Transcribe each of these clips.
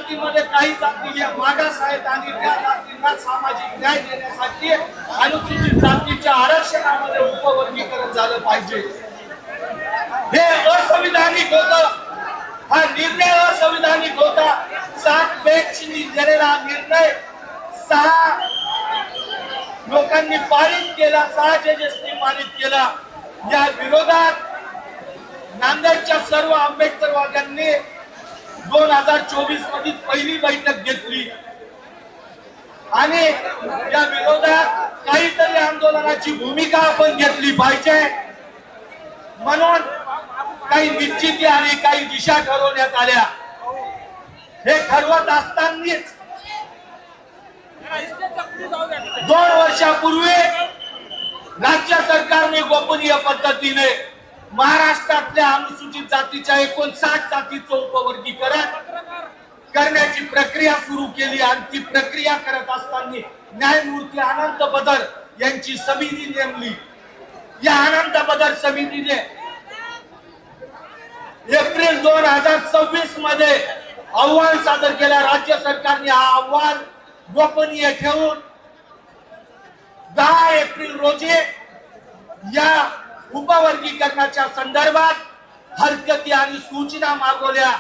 जातीमध्ये काही जाती मागास आहेत आणि त्या जातींना सामाजिक न्याय देण्यासाठी अनुसूचित जातीच्या आरक्षणामध्ये उपवर्गीकरण झालं पाहिजे। हे असंविधानिक होतं, हा निर्णय असंविधानिक होता। 7 बेंचनी दिलेला निर्णय 6 लोकांनी पारित केला, 6 जजेसनी पारित केला। या विरोधात नांदेडच्या सर्व आंबेडकरवाद्यांनी 2024 मध्ये पहिली बैठक घेतली आणि या विरोधात काहीतरी आंदोलनाची भूमिका आपण घेतली पाहिजे म्हणून काही निश्चिती आणि काही दिशा ठरवण्यात आल्या। हे ठरवत असतानाच 2 वर्षापूर्वी राज्य सरकारने गोपनीय पद्धतीने महाराष्ट्रातल्या अनुसूचित जातीच्या 59 जातीचं उपवर्गीकरण करण्याची प्रक्रिया सुरू केली आणि ती प्रक्रिया करत असताना न्यायमूर्ती अनंत बदर यांची समिती नेमली। या अनंत बदर समितीने एप्रिल 2026 मध्ये अहवाल सादर केला। राज्य सरकारने हा अहवाल गोपनीय ठेवून 10 एप्रिल रोजी या उपवर्गीकरणाच्या संदर्भात हरकती आणि सूचना मागवल्या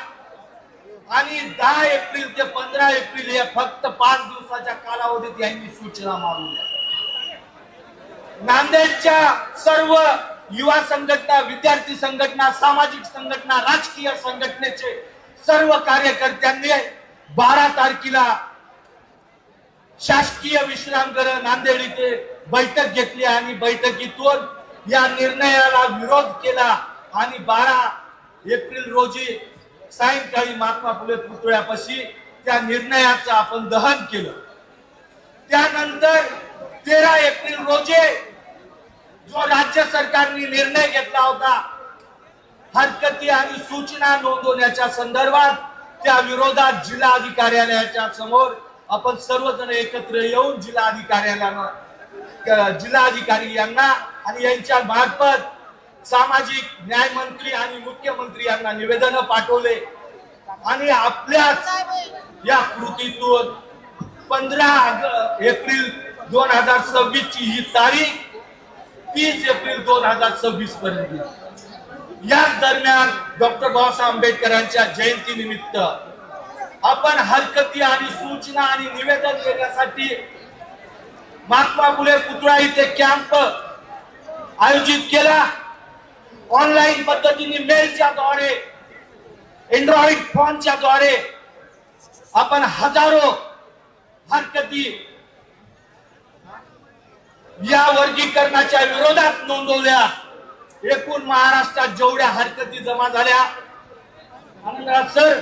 आणि 10 एप्रिल ते 15 एप्रिल हे फक्त 5 दिवसाच्या कालावधीत यांनी सूचना मागवल्या। नांदेडच्या सर्व युवा संघटना, विद्यार्थी संघटना, सामाजिक संघटना, राजकीय संघटनेचे सर्व कार्यकर्त्यांनी 12 तारखेला शासकीय विश्रामगृह नांदेड इथे बैठक घेतली आणि बैठकीतून या निर्णयाला विरोध केला आणि 12 एप्रिल रोजी सायंकाळी महात्मा फुले पुतळ्यापाशी त्या निर्णयाचं आपण दहन केलं। त्यानंतर 13 एप्रिल रोजी जो राज्य सरकारने निर्णय घेतला होता हरकती आणि सूचना नोंदवण्याच्या संदर्भात, त्या विरोधात जिल्हाधिकार्यालयाच्या समोर आपण सर्वजण एकत्र येऊन जिल्हाधिकारी यांना आणि यांच्या मार्फत सामाजिक न्याय मंत्री आणि मुख्यमंत्री यांना निवेदन पाठवले आणि आपल्याच या कृतीतून 15 एप्रिल 2026 ची ही तारीख 30 एप्रिल 2026 पर्यंत याच दरम्यान डॉक्टर बाबासाहेब आंबेडकरांच्या जयंती निमित्त आपण हरकती आणि सूचना आणि निवेदन देण्यासाठी महात्मा फुले पुतळा इथे कॅम्प आयोजित केला। ऑनलाईन पद्धतीने मेलच्या द्वारे, एंड्रॉइड फोनच्या द्वारे आपण हजारो हरकती या वर्गीकरणाच्या विरोधात नोंदवल्या। एकूण महाराष्ट्रात जेवढ्या हरकती जमा झाल्या सर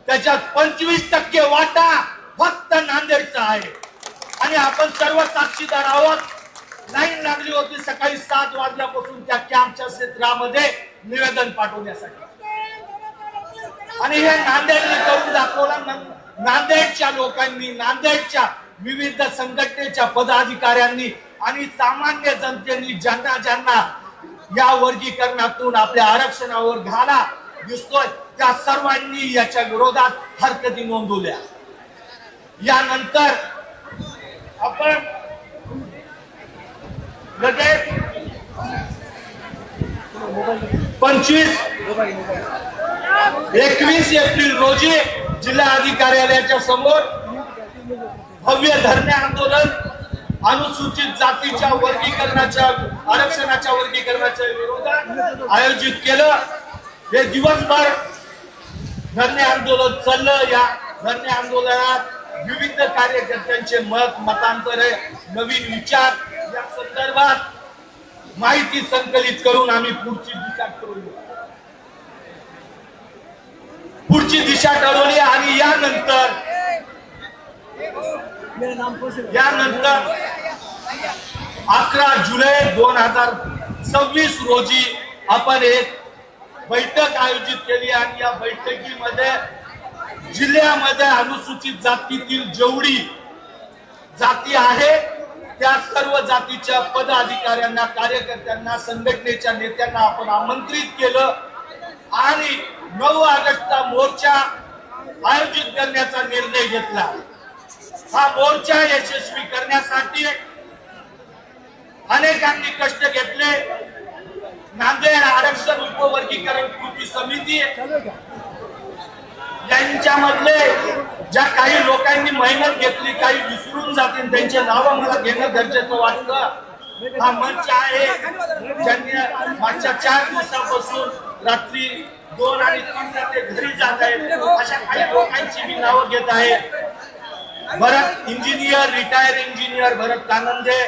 त्याच्यात 25% वाटा फक्त नांदेडचा आहे आणि आपण सर्व साक्षीदार आहोत। लाईन लागली होती सकाळी 7 वाजल्यापासून त्या कॅम्पच्या क्षेत्रामध्ये निवेदन पाठवण्यासाठी आणि हे नांदेडने करून दाखवलं। नांदेडच्या लोकांनी, नांदेडच्या विविध संघटनेच्या पदाधिकाऱ्यांनी आणि सामान्य जनतेने ज्यांना ज्यांना या वर्गीकरणातून आपल्या आरक्षणावर घाला दिसतोय त्या सर्वांनी याच्या विरोधात हरकती नोंदवल्या। यानंतर आपण लगेच 21 एप्रिल रोजी जिल्हाधिकार्यालयाच्या समोर भव्य धरणे आंदोलन अनुसूचित जातीच्या वर्गीकरणाच्या, आरक्षणाच्या वर्गीकरणाच्या विरोधात आयोजित केलं। हे दिवसभर धरणे आंदोलन चाललं। या धरणे आंदोलनात विविध कार्यकर्त्यांचे मतांतरे, नवीन विचार या संदर्भात माहिती संकलित करून आम्ही पुढची दिशा ठरवली आणि यानंतर 11 जुलै 2026 रोजी आपण एक बैठक आयोजित केली आणि या बैठकीमध्ये जिल्ह्यामध्ये अनुसूचित जातीतील जेवढी जाती आहे त्या सर्व जातीच्या पदाधिकाऱ्यांना, कार्यकर्त्यांना, संघटनेच्या नेत्यांना आपण आमंत्रित केलं आणि 9 ऑगस्टचा मोर्चा आयोजित करण्याचा निर्णय घेतला। हा मोर्चा यशस्वी करण्यासाठी अनेकांनी कष्ट घेतले। नांदेड आरक्षण उपवर्गीकरण कृती समिती यांच्यामधले ज्या काही लोकांनी मेहनत घेतली, काही विसरून जातील, त्यांचे नाव मला घेणं गरजेचं वाटतं। हा मंच आहे ज्यांनी मागच्या 4 दिवसापासून रात्री 2 आणि 3 ते घरी जात आहेत, अशा काही लोकांची मी नावं घेत आहे। भरत इंजिनियर, रिटायर इंजिनियर भरत कानंदे,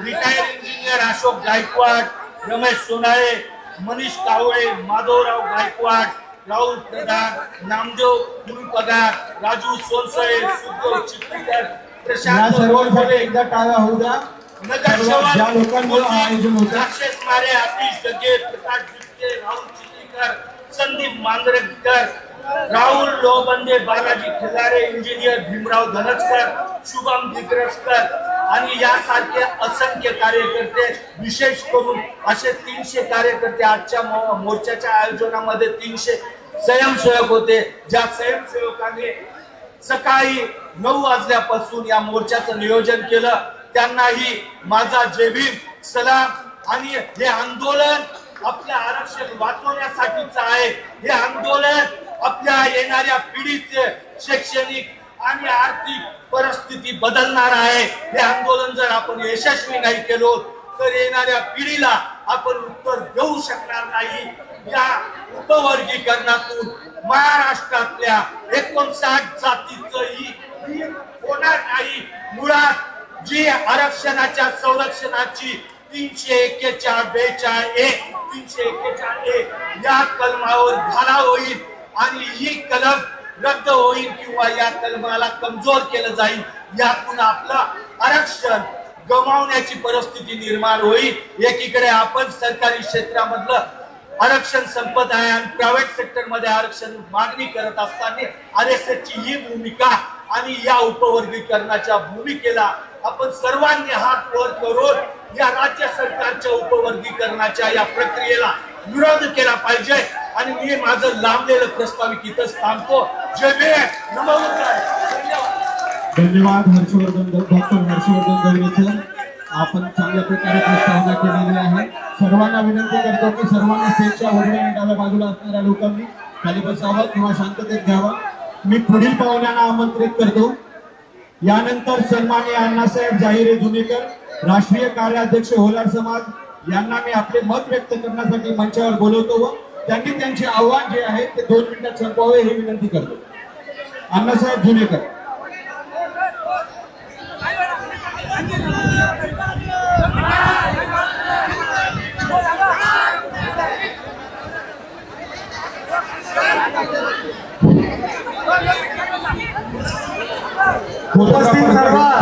रिटायर इंजिनियर अशोक गायकवाड, रमेश सोनाळे, मनीष कावळे, माधवराव गायकवाड, राहुल प्रधान, नामदेव पगार, राजू सोनसळे, सुखदेव चित्रीकर, प्रशांत सर्वांसाठी एकदा टाळा होऊ द्या। ज्या लोकांमुळे आयोजन होतं, राकेश मारे, आतिश जगे, प्रकाश जित्ते, राहुल चित्रीकर, संदीप मांजरेकर, राहुल लोबंदे, बालाजी खिलारे, इंजिनियर भीमराव धनचकर, शुभम दिग्रसकर आणि यासारखे असंख्य कार्यकर्ते, विशेष करून असे 300 कार्यकर्ते आजच्या मोर्चाच्या आयोजनामध्ये 300 स्वयंसेवक होते। ज्या स्वयंसेवकांनी सकाळी 9 वाजल्यापासून या मोर्चाचं नियोजन केलं, त्यांनाही माझा जय भीम, सलाम। आणि हे आंदोलन आपल्या आरक्षण वाचवण्यासाठीच आहे। हे आंदोलन आपल्या येणाऱ्या पिढीचे शैक्षणिक आणि आर्थिक परिस्थिती बदलणार आहे। हे आंदोलन जर आपण यशस्वी नाही केलो तर येणाऱ्या पिढीला आपण उत्तर देऊ शकणार नाही। या उपवर्गीकरणातून महाराष्ट्रातल्या 59 जातीचंही होणार नाही। मुळात जी आरक्षणाच्या संरक्षणाची 341 या कलमावर घाला होईल आणि ही कलम रद्द होईल किंवा या कलमाला कमजोर केलं जाईल। यातून आपलं आरक्षण गमावण्याची परिस्थिती निर्माण होईल। एकीकडे आपण सरकारी क्षेत्रामधलं आरक्षण संपत आहे आणि प्रायव्हेट सेक्टर मध्ये आरक्षण मागणी करत असताना आरएसएसची ही भूमिका आणि या उपवर्गीकरणाच्या भूमिकेला आपण सर्वांनी हात वर करून या राज्य सरकारच्या उपवर्गीकरणाच्या या प्रक्रियेला विरोध केला पाहिजे। आणि मी माझं लांबलेलं प्रस्तावित इथंच थांबतो। जय भीम, नमो बुद्धाय। धन्यवाद हर्षवर्धन, डॉक्टर हर्षवर्धन दळवे। आपण चांगल्या प्रकारे प्रस्तावना केलेली आहे। सर्वांना विनंती करतो की सर्वांनी स्टेजच्या उजव्या आणि डाव्या बाजूला असणाऱ्या लोकांनी खाली बसावं किंवा शांततेत घ्यावं। मी पुढील पाहुण्यांना आमंत्रित करतो। यानंतर सन्माननीय अण्णासाहेब जाहिरे जुनेकर, राष्ट्रीय कार्याध्यक्ष होलार समाज यांना मी आपले मत व्यक्त करण्यासाठी मंचावर बोलवतो व त्यांनी त्यांचे आव्हान जे आहे ते 2 मिनिटात संपवावे ही विनंती करतो। अण्णासाहेब जुनेकर।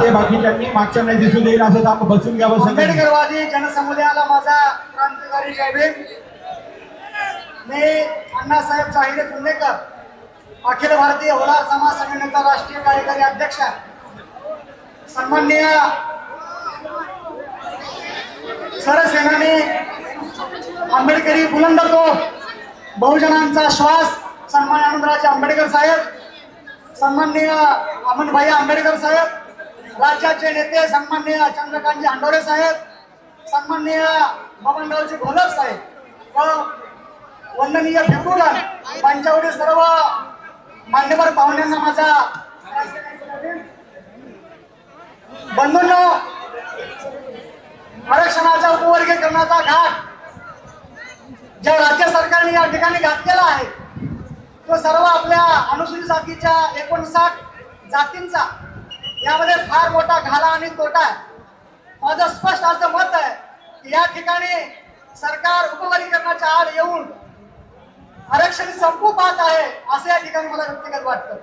बाकीच्यांनी मागच्या नाही दिसून येईल असं काम बसून घ्यावं। आंबेडकरवादी जनसमुदायाला माझा क्रांतिकारी जय भीम। मी अण्णासाहेब जाहिरे जुनेकर, अखिल भारतीय होलार समाज संघटनेचा राष्ट्रीय कार्यकारी अध्यक्ष, सन्माननीय सरसेनानी आंबेडकरी बुलंद तोफ, बहुजनांचा श्वास सन्मान्य आनंदराजे आंबेडकर साहेब, सन्माननीय अमनभाई आंबेडकर साहेब, राज्याचे नेते सन्माननीय चंद्रकांतजी हंडोरे साहेब, सन्माननीय बबनरावजी घोलप साहेब व वंदनीय भिकुलन पंचावटी सर्व मान्यवर पाहुण्यांना माझा बंधूंनो, आरक्षणाच्या उपवर्गीकरणाचा घाट ज्या राज्य सरकारने या ठिकाणी घातलेला आहे तो सर्व आपल्या अनुसूचित जातीच्या 59 जातींचा यामध्ये फार मोठा घाला आणि तोटा आहे। माझं स्पष्ट असं मत आहे की या ठिकाणी सरकार उपवर्गीकरणाच्या आड येऊन आरक्षण संपू पाहत आहे असं या ठिकाणी मला व्यक्तिगत वाटतं।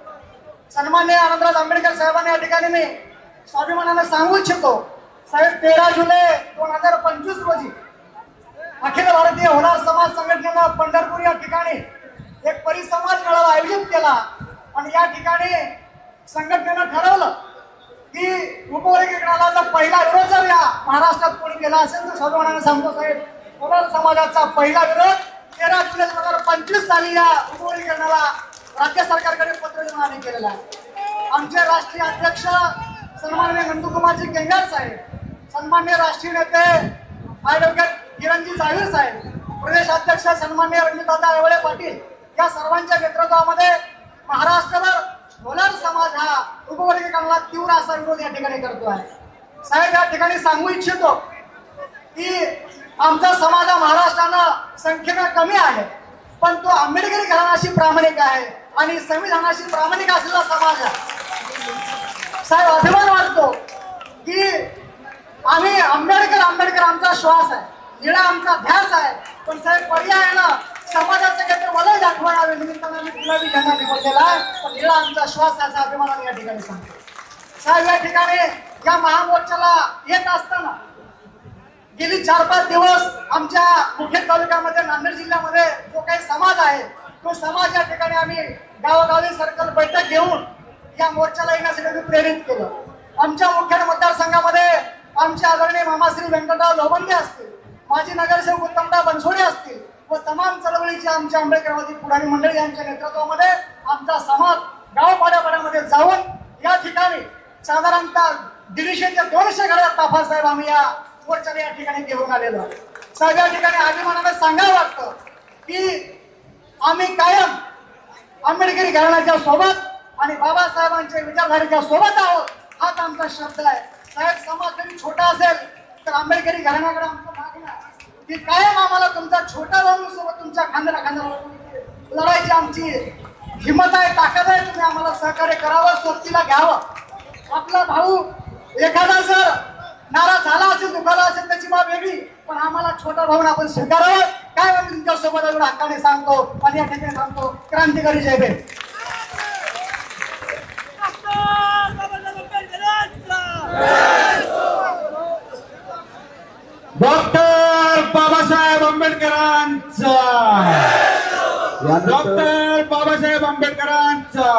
सन्माननीय आनंदराज आंबेडकर साहेबांना या ठिकाणी मी स्वाभिमानाने सांगू इच्छितो, साहेब 13 जुलै 2025 रोजी अखिल भारतीय होलार समाज संघटनेनं पंढरपूर या ठिकाणी एक परिसंवाद मेळावा आयोजित केला आणि या ठिकाणी संघटनेनं ठरवलं की उपवर्गीकरणाला जर पहिला विरोध जर या महाराष्ट्रात कोणी केला असेल तर स्वाभिमानाने सांगतो साहेब, होलार समाजाचा पहिला विरोध 13 जुलै 2025 साली या उपवर्गीकरणाला राज्य सरकारकडे पत्र देऊन आम्ही केलेलं आहे. आमचे राष्ट्रीय अध्यक्ष सन्माननीय नंदकुमारजी केंगार साहेब, सन्मान्य राष्ट्रीय नेते ॲडव्होकेट किरणजी जावीर साहेब, प्रदेश अध्यक्ष सन्मान्य रणजितदादा ऐवळे पाटील या सर्वांच्या नेतृत्वामध्ये महाराष्ट्रभर डोलार समाज हा उपवर्गीकरणाला तीव्र असा विरोध या ठिकाणी करतो आहे. साहेब, या ठिकाणी सांगू इच्छितो की आमचा समाज हा महाराष्ट्रानं संख्येनं कमी आहे, पण तो आंबेडकरी घराण्याशी प्रामाणिक आहे आणि संविधानाशी प्रामाणिक असलेला समाज आहे. साहेब, अभिमान वाटतो की आम्ही आंबेडकर आमचा श्वास आहे, निळा आमचा ध्यास आहे. पण साहेब, पर्यायानं समाजाचं काहीतरी वलय दाखवण्याच्या निमित्तानं आम्ही गुलाबी झेंडा निवडलेला आहे, पण निळा आमचा श्वास याचा अभिमानाने या ठिकाणी सांगतो. साहेब, या ठिकाणी या महामोर्चाला येत असताना गेली 4-5 दिवस आमच्या मुखेड तालुक्यामध्ये नांदेड जिल्ह्यामध्ये जो काही समाज आहे तो समाज या ठिकाणी आम्ही गावोगावी सर्कल बैठक घेऊन या मोर्चाला येण्यासाठी आम्ही प्रेरित केलं. आमच्या मुखेड मतदारसंघामध्ये आमचे आदरणीय मामाश्री व्यंकटराव लोबंडे असतील, माजी नगरसेवक उत्तमराव बनसोडे असतील व तमाम चळवळीचे आमच्या आंबेडकरवादी पुढारी मंडळी यांच्या नेतृत्वामध्ये आमचा समाज गावपाड्यापाड्यामध्ये जाऊन या ठिकाणी साधारणतः 150 ते 200 घरात ताफा साहेब आम्ही या मोर्चाला या ठिकाणी घेऊन आलेलो आहे. साहेब, या ठिकाणी अभिमानाने सांगावं वाटतं की आम्ही कायम आंबेडकरी घराण्याच्या सोबत आणि बाबासाहेबांच्या विचारधारेच्या सोबत आहोत, हाच आमचा शब्द आहे. साहेब, समाज जरी छोटा असेल तर आंबेडकरी घराण्याकडे आमचं मागणं आहे की कायम आम्हाला तुमचा छोटा भाऊ सोबत तुमच्या खांद्याला लढायची आमची हिंमत आहे, ताकद आहे. तुम्ही आम्हाला सहकार्य करावं, सोबतीला घ्यावं. आपला भाऊ एखादा जर नाराज झाला असेल, दुखाला असेल, त्याची बाब वेगळी, पण आम्हाला छोटा भाऊन आपण स्वीकारावं. काय म्हणून तुमच्या सोबत एवढं हक्काने सांगतो आणि या ठिकाणी सांगतो, क्रांतिकारी जय भीम. डॉक्टर बाबासाहेब आंबेडकरांचा, डॉक्टर बाबासाहेब आंबेडकरांचा.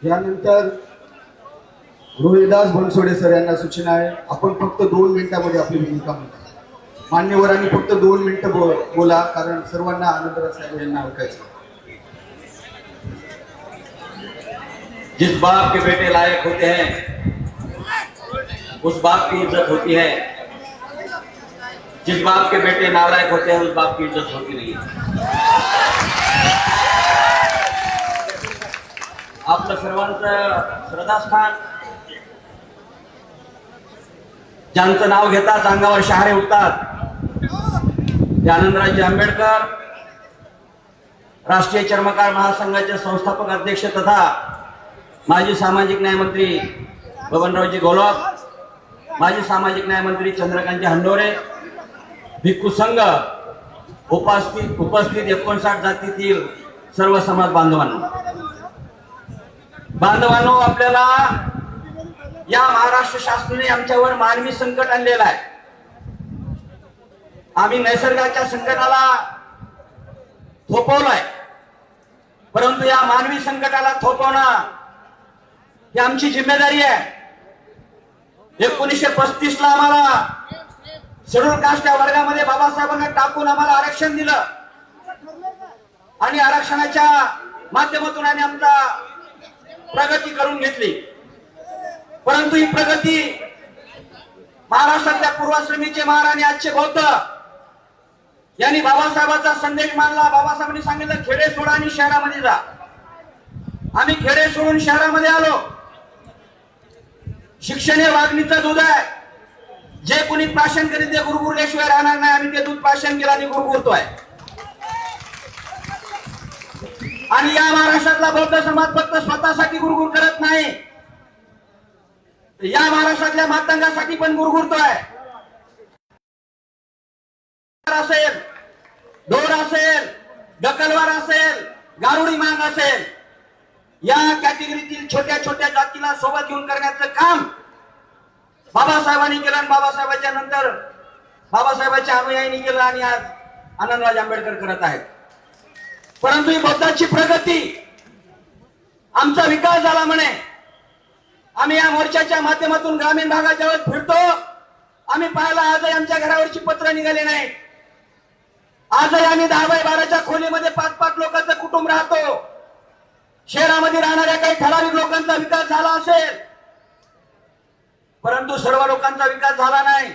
यानंतर रोहिदास बनसोडे सर यांना सूचना आहे. आपण फक्त 2 मिनिटांमध्ये आपली भूमिका म्हणा. मान्यवरांनी फक्त 2 मिनिटं बोला, कारण सर्वांना आनंदराज साहेब यांना ऐकायचं. जिस बाप के बेटे लायक होते हैं उस बाप की इज्जत होती है, जिस बाप के बेटे नालायक होते हैं उस बाप की इज्जत होती नहीं है. आपलं सर्वांचं श्रद्धास्थान, ज्यांचं नाव घेतात अंगावर शहारे उठतात, ते आनंदराजे आंबेडकर, राष्ट्रीय चर्मकार महासंघाचे संस्थापक अध्यक्ष तथा माजी सामाजिक न्याय मंत्री बबनरावजी घोलप, माजी सामाजिक न्याय मंत्री चंद्रकांतजी हंडोरे, भिक्खू संघ, उपस्थित 59 जातीतील सर्व समाज बांधवांनो, आपल्याला या महाराष्ट्र शासनाने आमच्यावर मानवी संकट आणलेलं आहे. आम्ही नैसर्गाच्या संकटाला थोपवलाय, परंतु या मानवी संकटाला थोपवणं ही आमची जिम्मेदारी आहे. 1935 ला आम्हाला शेड्यूल कास्ट या वर्गामध्ये बाबासाहेबांना टाकून आम्हाला आरक्षण दिलं आणि आरक्षणाच्या माध्यमातून आम्ही आमचा प्रगती करून घेतली. परंतु ही प्रगती महाराष्ट्रातल्या पूर्वाश्रमीचे महाराणी आजचे बौद्ध यांनी बाबासाहेबांचा संदेश मानला. बाबासाहेबांनी सांगितलं खेडे सोडा आणि शहरामध्ये जा. आम्ही खेडे सोडून शहरामध्ये आलो. शिक्षण हे वाघणीचं दूध आहे. जे कोणी प्राशन करीत ते गुरगुरल्याशिवाय राहणार नाही. आम्ही ते दूध प्राशन केलं आणि गुरगुरतोय. आणि या महाराष्ट्रातला बौद्ध समाज फक्त स्वतःसाठी गुरगुर करत नाही, या महाराष्ट्रातल्या मातंगासाठी पण गुरगुरतोय. असेल, ढोर असेल, डकलवार असेल, गारुडी मांग असेल, या कॅटेगरीतील छोट्या छोट्या जातीला सोबत घेऊन करण्याचं काम बाबासाहेबांनी केलं आणि बाबासाहेबांच्या नंतर बाबासाहेबांच्या अनुयायांनी केलं आणि आज आनंदराज आंबेडकर करत आहेत. परंतु ही बौद्धाची प्रगती, आमचा विकास झाला म्हणे. आम्ही या मोर्चाच्या माध्यमातून ग्रामीण भागाच्या फिरतो. आम्ही पाहिला आजही आमच्या घरावरची पत्र निघाले नाही. आजही आम्ही 10x12च्या खोलीमध्ये 5-5 लोकांचं कुटुंब राहतो. शहरामध्ये राहणाऱ्या काही ठराविक लोकांचा विकास झाला असेल, परंतु सर्व लोकांचा विकास झाला नाही.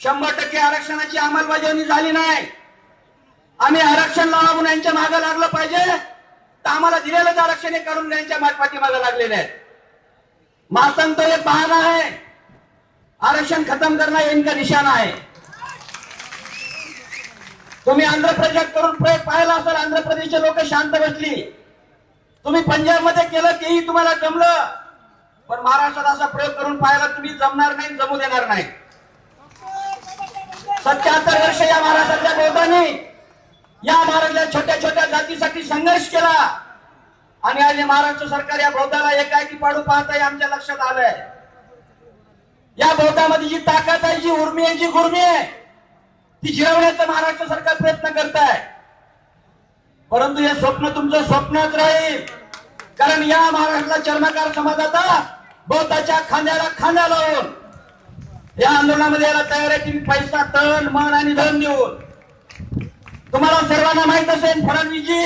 100% आरक्षणाची अंमलबजावणी झाली नाही. आम्ही आरक्षण लावून यांच्या मागे लागलं पाहिजे, तर आम्हाला दिलेलंच आरक्षण हे काढून यांच्या पाठीमागे लागलेले आहेत. मातंग तो एक बहाना है, आरक्षण खत्म करना ये इनका निशाना है. तुम्ही आंध्र प्रदेश करून प्रयोग पाहिला असेल, आंध्र प्रदेशचे लोक शांत बसली. तुम्ही पंजाब मध्ये केलं तेही तुम्हाला जमलं, पण महाराष्ट्रात असा प्रयोग करून पाहायला तुम्ही जमणार नाही, जमू देणार नाही. 77 वर्ष या महाराष्ट्रातल्या बौद्धांनी या महाराष्ट्राच्या छोट्या छोट्या जातीसाठी संघर्ष केला, आणि आज हे महाराष्ट्र सरकार या बौद्धाला एकाएकी पाडू पाहत आहे. आमच्या लक्षात आलंय या बौद्धामध्ये जी ताकद आहे, जी उर्मी आहे, जी गुर्मी आहे, ती जिरवण्याचा महाराष्ट्र सरकार प्रयत्न करत आहे. परंतु हे स्वप्न तुमचं स्वप्नच राहील, कारण या महाराष्ट्राला चर्मकार समाजाचा बौद्धाच्या खांद्याला खांदा लावून या आंदोलनामध्ये यायला तयार आहे. तुम्ही पैसा, तण, मन आणि धन देऊन. तुम्हाला सर्वांना माहित असेल, फडणवीसजी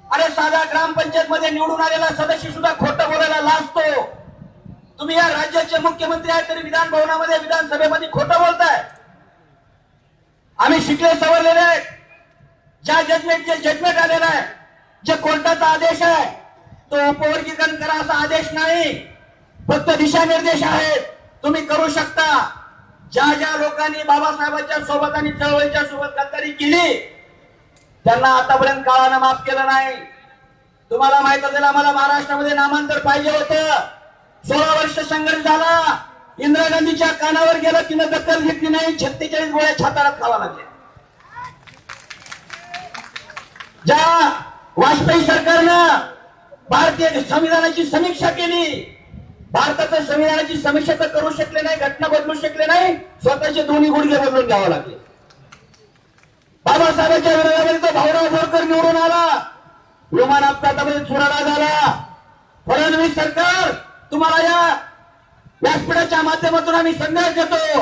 अरे साधा ग्रामपंचायत मध्ये निवडून आलेला सदस्य सुद्धा खोटं बोलायला लाजतो. तुम्ही या राज्याचे मुख्यमंत्री आहे तरी विधान भवनामध्ये, विधानसभेमध्ये खोटं बोलताय. आम्ही शिकले सवरलेले आहेत. ज्या जजमेंट आलेला आहे, जे कोर्टाचा आदेश आहे, तो उपवर्गीकरण करा असा आदेश नाही, फक्त दिशानिर्देश आहेत. तुम्ही करू शकता. ज्या ज्या लोकांनी बाबासाहेबांच्या सोबत आणि चळवळीच्या सोबत गद्दारी केली, त्यांना आतापर्यंत काळानं माफ केलं नाही. तुम्हाला माहित असेल, आम्हाला महाराष्ट्रामध्ये नामांतर पाहिजे होतं. 16 वर्ष संघर्ष झाला. इंदिरा गांधीच्या कानावर गेलं, तिनं दखल घेतली नाही. 46 गोळ्या छातारात खावा लागल्या. ज्या वाजपेयी सरकारनं भारतीय संविधानाची समीक्षा केली, भारताच्या संविधानाची समीक्षा तर करू शकले नाही, घटना बदलू शकले नाही, स्वतःचे दोन्ही गुडघे बदलून घ्यावे लागले. बाबासाहेबांच्या विरोधामध्ये तो भाऊराव बोरकर निवडून आला, विमान अपघातामध्ये चुराडा झाला. फडणवीस सरकार, तुम्हाला या व्यासपीठाच्या माध्यमातून आम्ही संदेश देतो,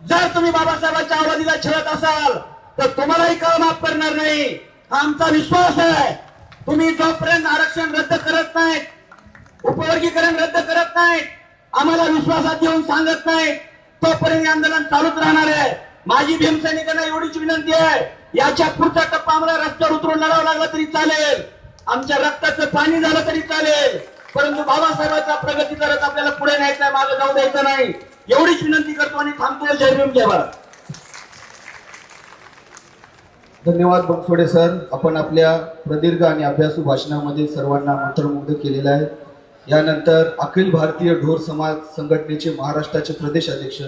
जर तुम्ही बाबासाहेबांच्या अवधीला छळत असाल तर तुम्हालाही कळ माफ करणार नाही. हा आमचा विश्वास आहे. तुम्ही जोपर्यंत आरक्षण रद्द करत नाहीत, उपवर्गीकरण रद्द करत नाहीत, आम्हाला विश्वासात घेऊन सांगत नाहीत, तोपर्यंत आंदोलन चालूच राहणार आहे. माझी भीमसैनिकांना एवढीच विनंती आहे, याच्या पुढचा टप्पा आम्हाला रस्त्यावर उतरून लढावं लागला तरी चालेल, आमच्या रक्ताचं पाणी झालं तरी चालेल, परंतु बाबासाहेबांचा प्रगतीचा रथ आपल्याला पुढे न्यायचा आहे, मागे जाऊ द्यायचं नाही. एवढीच विनंती करतो आणि थांबतो. जय भीम, जय भारत. धन्यवाद बनसोडे सर. आपण आपल्या प्रदीर्घ आणि अभ्यासू भाषणामध्ये सर्वांना मंत्रमुग्ध केलेलं आहे. यानंतर अखिल भारतीय ढोर समाज संघटनेचे महाराष्ट्राचे प्रदेश अध्यक्ष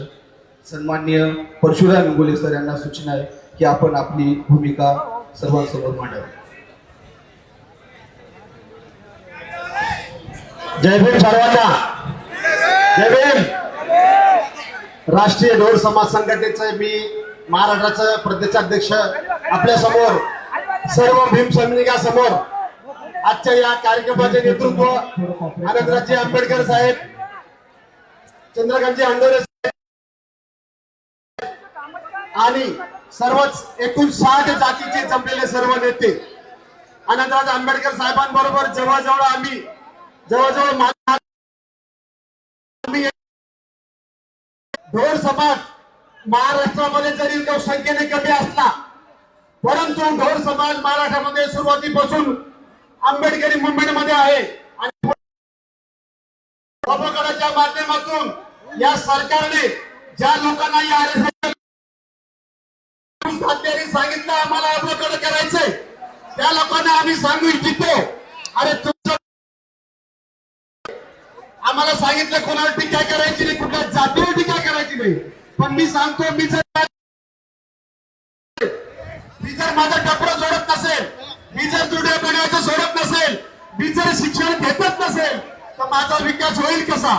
सन्माननीय परशुराम इंगोले सर यांना सूचना आहे की आपण आपली भूमिका सर्वांसमोर मांडावी. जय भीम सर्वांना. जय भीम. राष्ट्रीय ढोर समाज संघटनेचे मी महाराष्ट्राचा प्रदेशाध्यक्ष आपल्या समोर सर्व भीम सैनिकांसमोर आजच्या या कार्यक्रमाचे नेतृत्व आनंदराजे आंबेडकर साहेब, चंद्रकांतजी अंडोरे साहेब आणि सर्वच एकूण 60 जातीचे जमलेले सर्व नेते आनंदराज आंबेडकर साहेबांबरोबर जवळजवळ आम्ही ढोर समाज महाराष्ट्रामध्ये जरी लोकसंख्येने कमी असला, परंतु ढोर समाज महाराष्ट्रामध्ये सुरुवातीपासून आंबेडकरी मुवमेंटमध्ये आहे आणि उपकरणाच्या माध्यमातून या सरकारने ज्या लोकांना या सांगितलं आम्हाला उपकरण करायचंय, त्या लोकांना आम्ही सांगू इच्छितो, अरे तुमचं आम्हाला सांगितलं कोणावर टीका करायची नाही, कुठल्या जातीवर टीका करायची नाही, पण मी सांगतो मी जर माझा टपरा सोडत नसेल, मी जर दुर्डे बनायचं सोडत नसेल, मी जर शिक्षण घेतच नसेल तर माझा विकास होईल कसा?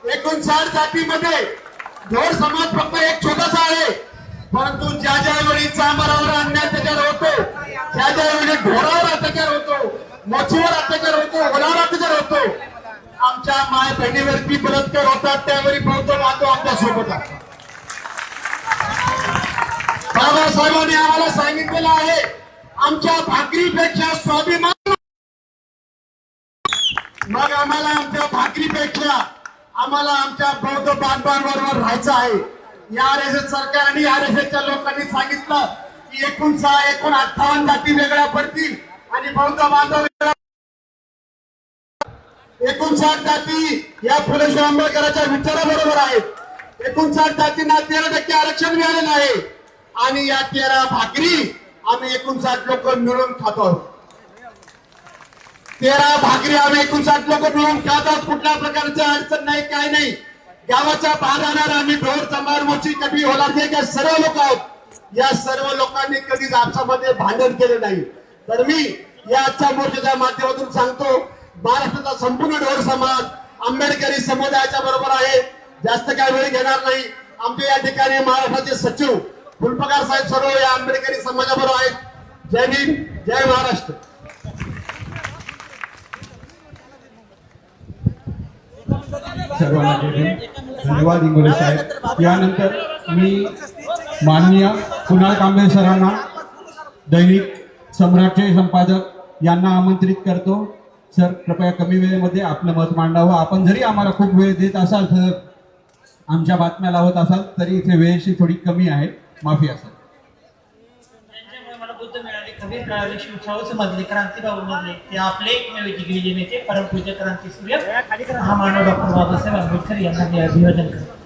59 जातीमध्ये ढोर समाज फक्त एक छोटासा आहे, परंतु ज्या ज्या वेळी चांबारावर अन्याय अत्याचार होतो, ज्या ज्या वेळी ढोरावर अत्याचार होतो, मच्छीवर अत्याचार होतो, ओलावर अत्याचार होतो, आमच्या माय बहिणीवरती बलात्कार होतात, त्यावेळी बौद्ध मातो आमच्या सोबत आहे. बाबासाहेबांनी आम्हाला सांगितलेलं आहे, आमच्या भाकरीपेक्षा स्वाभिमान. मग आम्हाला आमच्या भाकरीपेक्षा आम्हाला आमच्या बौद्ध बांधवांबरोबर राहायचं आहे. या RSS सरकारने, RSSच्या लोकांनी सांगितलं की एकूण 58 जाती वेगळ्या पडतील आणि बौद्ध बांधव वेगळ्या. 59 जाती या फुले शाहू आंबेडकरांच्या विचाराबरोबर आहेत. 59 जातींना 13% आरक्षण मिळालेलं आहे आणि या 13 भाकरी आम्ही 59 लोक मिळून खातो. 13 भाकरी आम्ही 59 लोक मिळून खातात. कुठल्या प्रकारची अडचण नाही, काय नाही. गावाच्या बाहेर राहणार आम्ही ढोर समार मोची कधी होणार नाही का सर्व लोक आहोत. या सर्व लोकांनी कधीच आपसामध्ये भांडण केले नाही. तर मी या आजच्या मोर्चाच्या माध्यमातून सांगतो, महाराष्ट्राचा संपूर्ण ढोर समाज आंबेडकरी समुदायाच्या बरोबर आहे. जास्त काय वेळ घेणार नाही. आमच्या या ठिकाणी महाराष्ट्राचे सचिव फुलपगार साहेब सर्व या आंबेडकरी समाजाबरोबर आहेत. जय भीम, जय महाराष्ट्र. सर्वांना धन्यवाद इंगोले साहेब. यानंतर मी माननीय कुणाल कांबळे सरांना, दैनिक सम्राटचे संपादक यांना आमंत्रित करतो. सर, कृपया कमी वेळेमध्ये आपलं मत मांडावं. आपण जरी आम्हाला खूप वेळ देत असाल, तर आमच्या बातम्या लावत असाल तरी इथे वेळेची थोडी कमी आहे, माफी असेल. त्यांच्यामुळे मला बुद्ध मिळाले, कबीर मिळाले, शिवशाहू समजले, क्रांतीबाबू मधले ते आपले एकमेव जिगरी नेते परमपूज्य क्रांतीसूर्य महामानव डॉक्टर बाबासाहेब आंबेडकर यांना मी अभिवादन करतो.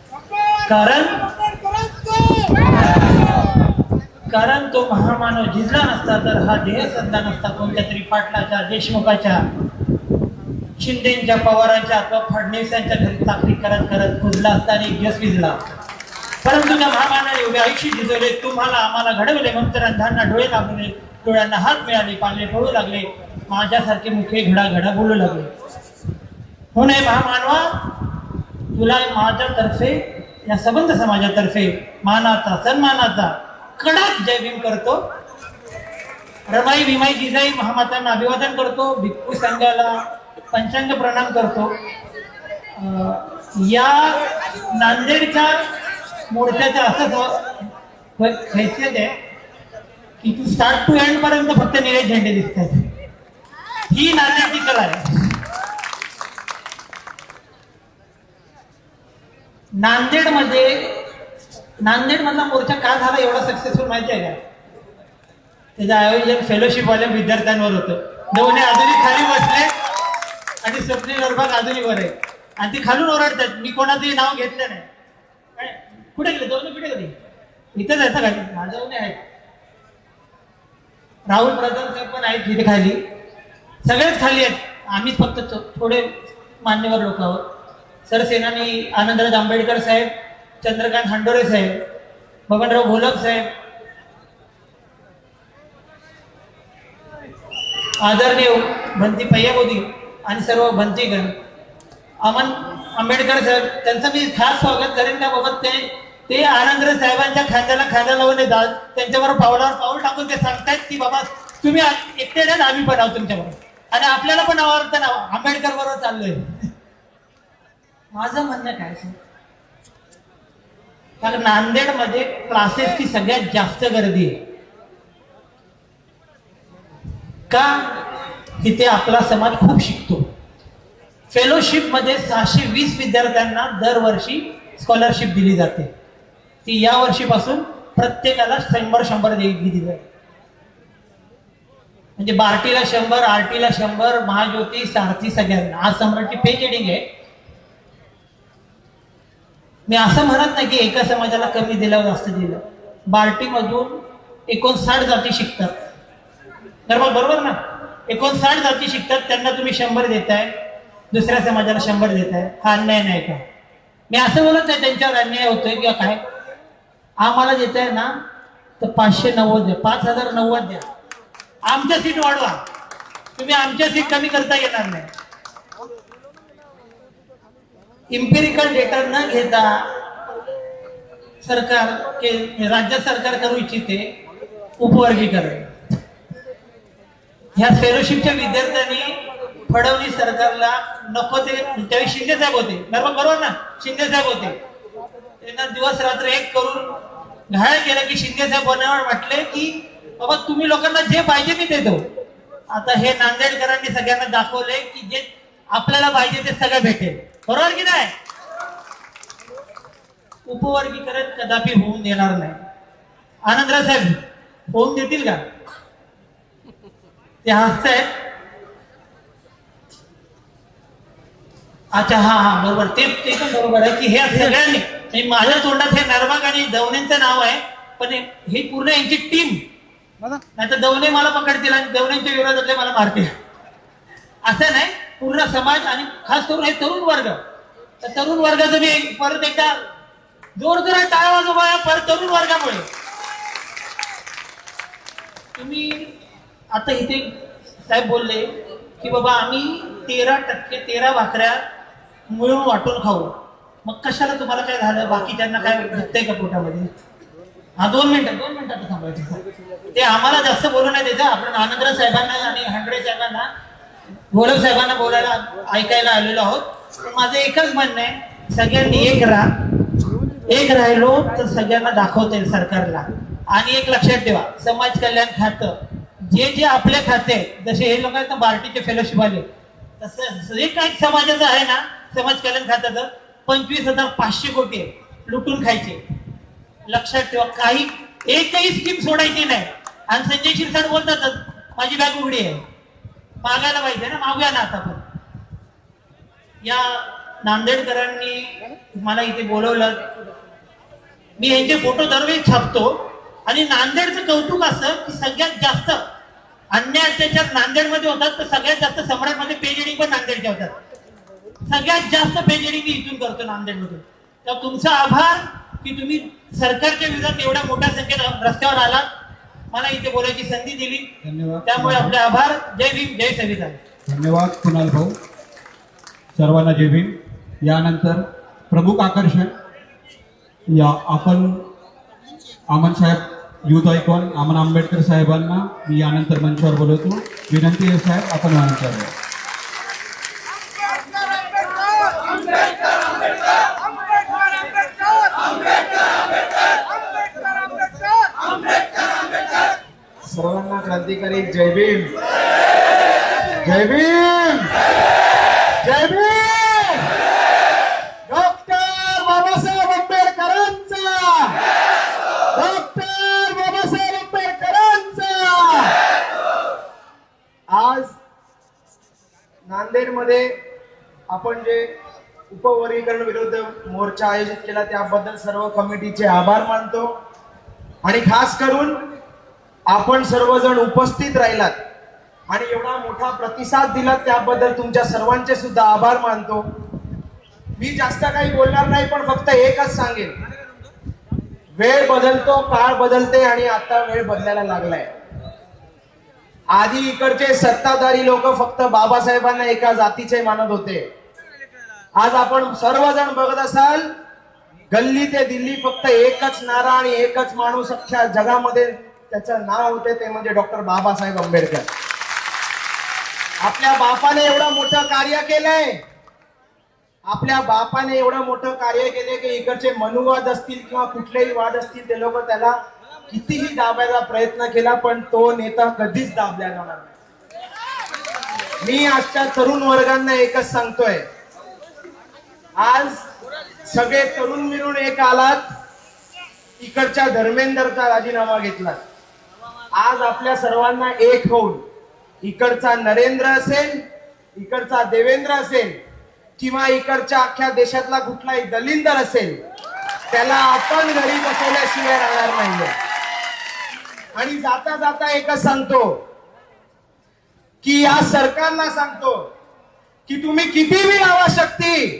कारण तो महामानव झिजला नसता तर हा देह सजला नसता. कोणत्या तरी पाटलाच्या, देशमुखाच्या, शिंदेच्या, पवारांच्या अथवा फडणवीसांच्या घरी चाकरी करत करत खुजला असता आणि एक दिवस विजला. परंतु त्या महामानाने उभे आयुष्य झिजवले. तुम्हाला आम्हाला घडवले. मग अंधांना डोळे लागले, डोळ्यांना हात मिळाले, पाले पळू लागले, माझ्यासारखे मुखे घडा घडा बोलू लागले. हो नाही महामानवा, तुला माझ्यातर्फे, या संबंध समाजातर्फे मानाचा, सन्मानाचा कडक जय भीम करतो. रमाई भीमाई जिजाई महामातांना अभिवादन करतो. भिक्खू संघाला पंचांग प्रणाम करतो. या नांदेडच्या मोर्चाचं असं हैसियत आहे की तू स्टार्ट टू एंड पर्यंत फक्त निळे झेंडे दिसतात. ही नांदेडची कला आहे. नांदेड मधला मोर्चा का झाला एवढा सक्सेसफुल माहिती आहे का? त्याचं आयोजन फेलोशिप वाल्या विद्यार्थ्यांवर होतं. दोन्ही अजूनही खाली बसले आणि स्वप्नील अरबाग अजूनही वर आहे आणि ती खालून ओरडतात. मी कोणाचंही नाव घेतलं नाही. कुठे गेले दोन्ही? कुठे गेले? इथंच आहे सगळं. माझं आहेत. राहुल प्रधान साहेब पण आहेत तिथे खाली. सगळेच खाली आहेत. आम्ही फक्त थोडे मान्यवर लोक आहोत. सरसेनानी आनंदराज आंबेडकर साहेब, चंद्रकांत हंडोरे साहेब, बबनराव घोलप साहेब, आदरणीय भंती पय्याबोधी आणि सर्व भंतीगण, अमन आंबेडकर साहेब, त्यांचं मी खास स्वागत करेन. का बाबा ते आनंदराज साहेबांच्या खांद्याला खांदा लावून येतात. त्यांच्यावर पावलावर पाऊल टाकून ते सांगतायत की बाबा तुम्ही एकटे नाही, आम्ही पण आहोत तुमच्याबरोबर आणि आपल्याला पण आवडतं ना, आंबेडकर बरोबर चाललोय. माझं म्हणणं काय सर, कारण नांदेडमध्ये क्लासेसची सगळ्यात जास्त गर्दी आहे. का? तिथे आपला समाज खूप शिकतो. फेलोशिप मध्ये 620 विद्यार्थ्यांना दरवर्षी स्कॉलरशिप दिली जाते. ती या वर्षीपासून प्रत्येकाला 100 दिली जाते. म्हणजे बार्टीला 100, आरटीला 100, महाज्योती, सारथी सगळ्यांना. आज सम्राटची पे शेडिंग आहे. मी असं म्हणत नाही की एका समाजाला कमी दिलं जास्त दिलं. बार्टी मधून 59 जाती शिकतात. बरोबर ना? 59 जाती शिकतात. त्यांना तुम्ही 100 देताय, दुसऱ्या समाजाला 100 देताय. हा अन्याय नाही का? मी असं बोलत नाही त्यांच्यावर अन्याय होतोय किंवा काय. आम्हाला देताय ना तर 590 द्या, 5090 द्या. आमच्या सीट वाढवा. तुम्ही आमच्या सीट कमी करता येणार नाही. इम्पेरिकल डेटा न घेता सरकार राज्य सरकार करू इच्छिते उपवर्गीकरण. ह्या फेलोशिपच्या विद्यार्थ्यांनी फडणवीस सरकारला नको ते, त्यावेळी शिंदे साहेब होते, बरोबर ना? शिंदे साहेब होते. त्यांना दिवस रात्र एक करून घायल केलं की शिंदे साहेब बोलण्यावर म्हटले की बाबा तुम्ही लोकांना जे पाहिजे मी देतो. आता हे नांदेडकरांनी सगळ्यांना दाखवले की जे आपल्याला पाहिजे ते सगळं भेटेल. बरोबर की नाही? उपवर्गीकरण कदापि होऊन देणार नाही. आनंदराव साहेब होऊन देतील का? ते हसतायत. अच्छा हा बरोबर, ते पण बरोबर आहे की हे सगळ्यांनी म्हणजे माझ्या तोंडात हे नरमाग आणि दवणेंचं नाव आहे, पण हे पूर्ण यांची टीम, नाही तर दवणे मला पकडतील आणि दवणेंच्या विरोधातले मला मारतील. असं नाही, पूर्ण समाज आणि खास करून हे तरुण वर्ग, तर तरुण वर्गाचं मी परत एकदा जोरजोरात टाळ्या वाजवा परत तरुण वर्गामुळे. तुम्ही आता इथे साहेब बोलले की बाबा आम्ही 13% भाकऱ्या मिळून वाटून खाऊ. मग कशाला तुम्हाला काय झालं? बाकीच्यांना काय दुखतंय का पोटामध्ये? हा 2 मिनिटं थांबायचं. ते आम्हाला जास्त बोलू नाही द्यायचं. आपण आनंदराव साहेबांना आणि हांडरे साहेबांना, गोलव साहेबांना बोलायला ऐकायला आलेलो आहोत. माझं एकच म्हणणं आहे, सगळ्यांनी एक राहिलो तर सगळ्यांना दाखवता येईल सरकारला. आणि एक लक्षात ठेवा, समाज कल्याण खातं जे आपले खाते, जसे हे लोकांना बार्टीचे फेलोशिप आले, तसं जे काही समाजाचं आहे ना, समाज कल्याण खात्याचं 25,500 कोटी आहे, लुटून खायचे. लक्षात ठेवा, काही एकही स्कीम सोडायची नाही. आणि संजय शिरसाट बोलतातच माझी बॅग उघडी आहे, मागायला पाहिजे ना, मागूया ना. आता पण या नांदेडकरांनी मला इथे बोलवलं, मी यांचे फोटो दरवेळी छापतो. आणि नांदेडचं कौतुक असं की सगळ्यात जास्त अन्याय अत्याचार नांदेडमध्ये होतात, तर सगळ्यात जास्त सम्राटमध्ये पेजरिंग पण नांदेडच्या होतात. सगळ्यात जास्त पेजरिंग मी इथून करतो नांदेडमधून. तर तुमचा आभार की तुम्ही सरकारच्या विरोधात एवढ्या मोठ्या संख्येत रस्त्यावर आलात, मला इथे बोलायची संधी दिली. धन्यवाद. त्यामुळे आपले आभार. जय भीम, जय संविधान. धन्यवाद कुणाल भाऊ, सर्वांना जय भीम. यानंतर प्रमुख आकर्षण या आपण अमन साहेब, युथ आयकॉन अमन आंबेडकर साहेबांना मी यानंतर मंचावर बोलवतो. विनंती आहे साहेब, आपण मंचावर या. सर्वांना क्रांतिकारी जय भीम. जय भीम. जय भीम. डॉक्टर बाबासाहेब आंबेडकरांचा. डॉक्टर बाबासाहेब आंबेडकरांचा. आज नांदेडमध्ये आपण जे उपवर्गीकरण विरुद्ध मोर्चा आयोजित केला त्याबद्दल सर्व कमिटीचे आभार मानतो. आणि खास करून आपण सर्वजण उपस्थित राहिलात आणि एवढा मोठा प्रतिसाद दिलात त्याबद्दल तुमच्या सर्वांचे सुद्धा आभार मानतो. मी जास्त काही बोलणार नाही, पण फक्त एकच सांगेन, वेळ बदलतो, काळ बदलते आणि आता वेळ बदलायला लागलाय. आधी इकडचे सत्ताधारी लोक फक्त बाबासाहेबांना एका जातीचे मानत होते. आज आपण सर्वजण बघत असाल, गल्ली ते दिल्ली फक्त एकच नारा आणि एकच माणूस अख्ख्या जगामध्ये त्याचं नाव होते, ते म्हणजे डॉक्टर बाबासाहेब आंबेडकर. आपल्या बापाने एवढं मोठं कार्य केलंय, आपल्या बापाने एवढं मोठं कार्य केले की इकडचे मनुवाद असतील किंवा कुठलेही वाद असतील, ते लोक त्याला कितीही दाबायचा प्रयत्न केला, पण तो नेता कधीच दाबला जाणार नाही. मी आजच्या तरुण वर्गांना एकच सांगतोय, आज सगळे तरुण मिळून एक आलात, इकडच्या धर्मेंद्रचा राजीनामा घेतला. आज आपल्या सर्वांना एक होऊन इकडचा नरेंद्र असेल, इकडचा देवेंद्र असेल किंवा इकडच्या अख्ख्या देशातला कुठलाही दलिंदर असेल, त्याला आपण घरी बसवल्याशिवाय राहणार नाहीये. आणि जाता जाता एकच सांगतो की या सरकारला सांगतो की तुम्ही किती बी लावा शक्ती,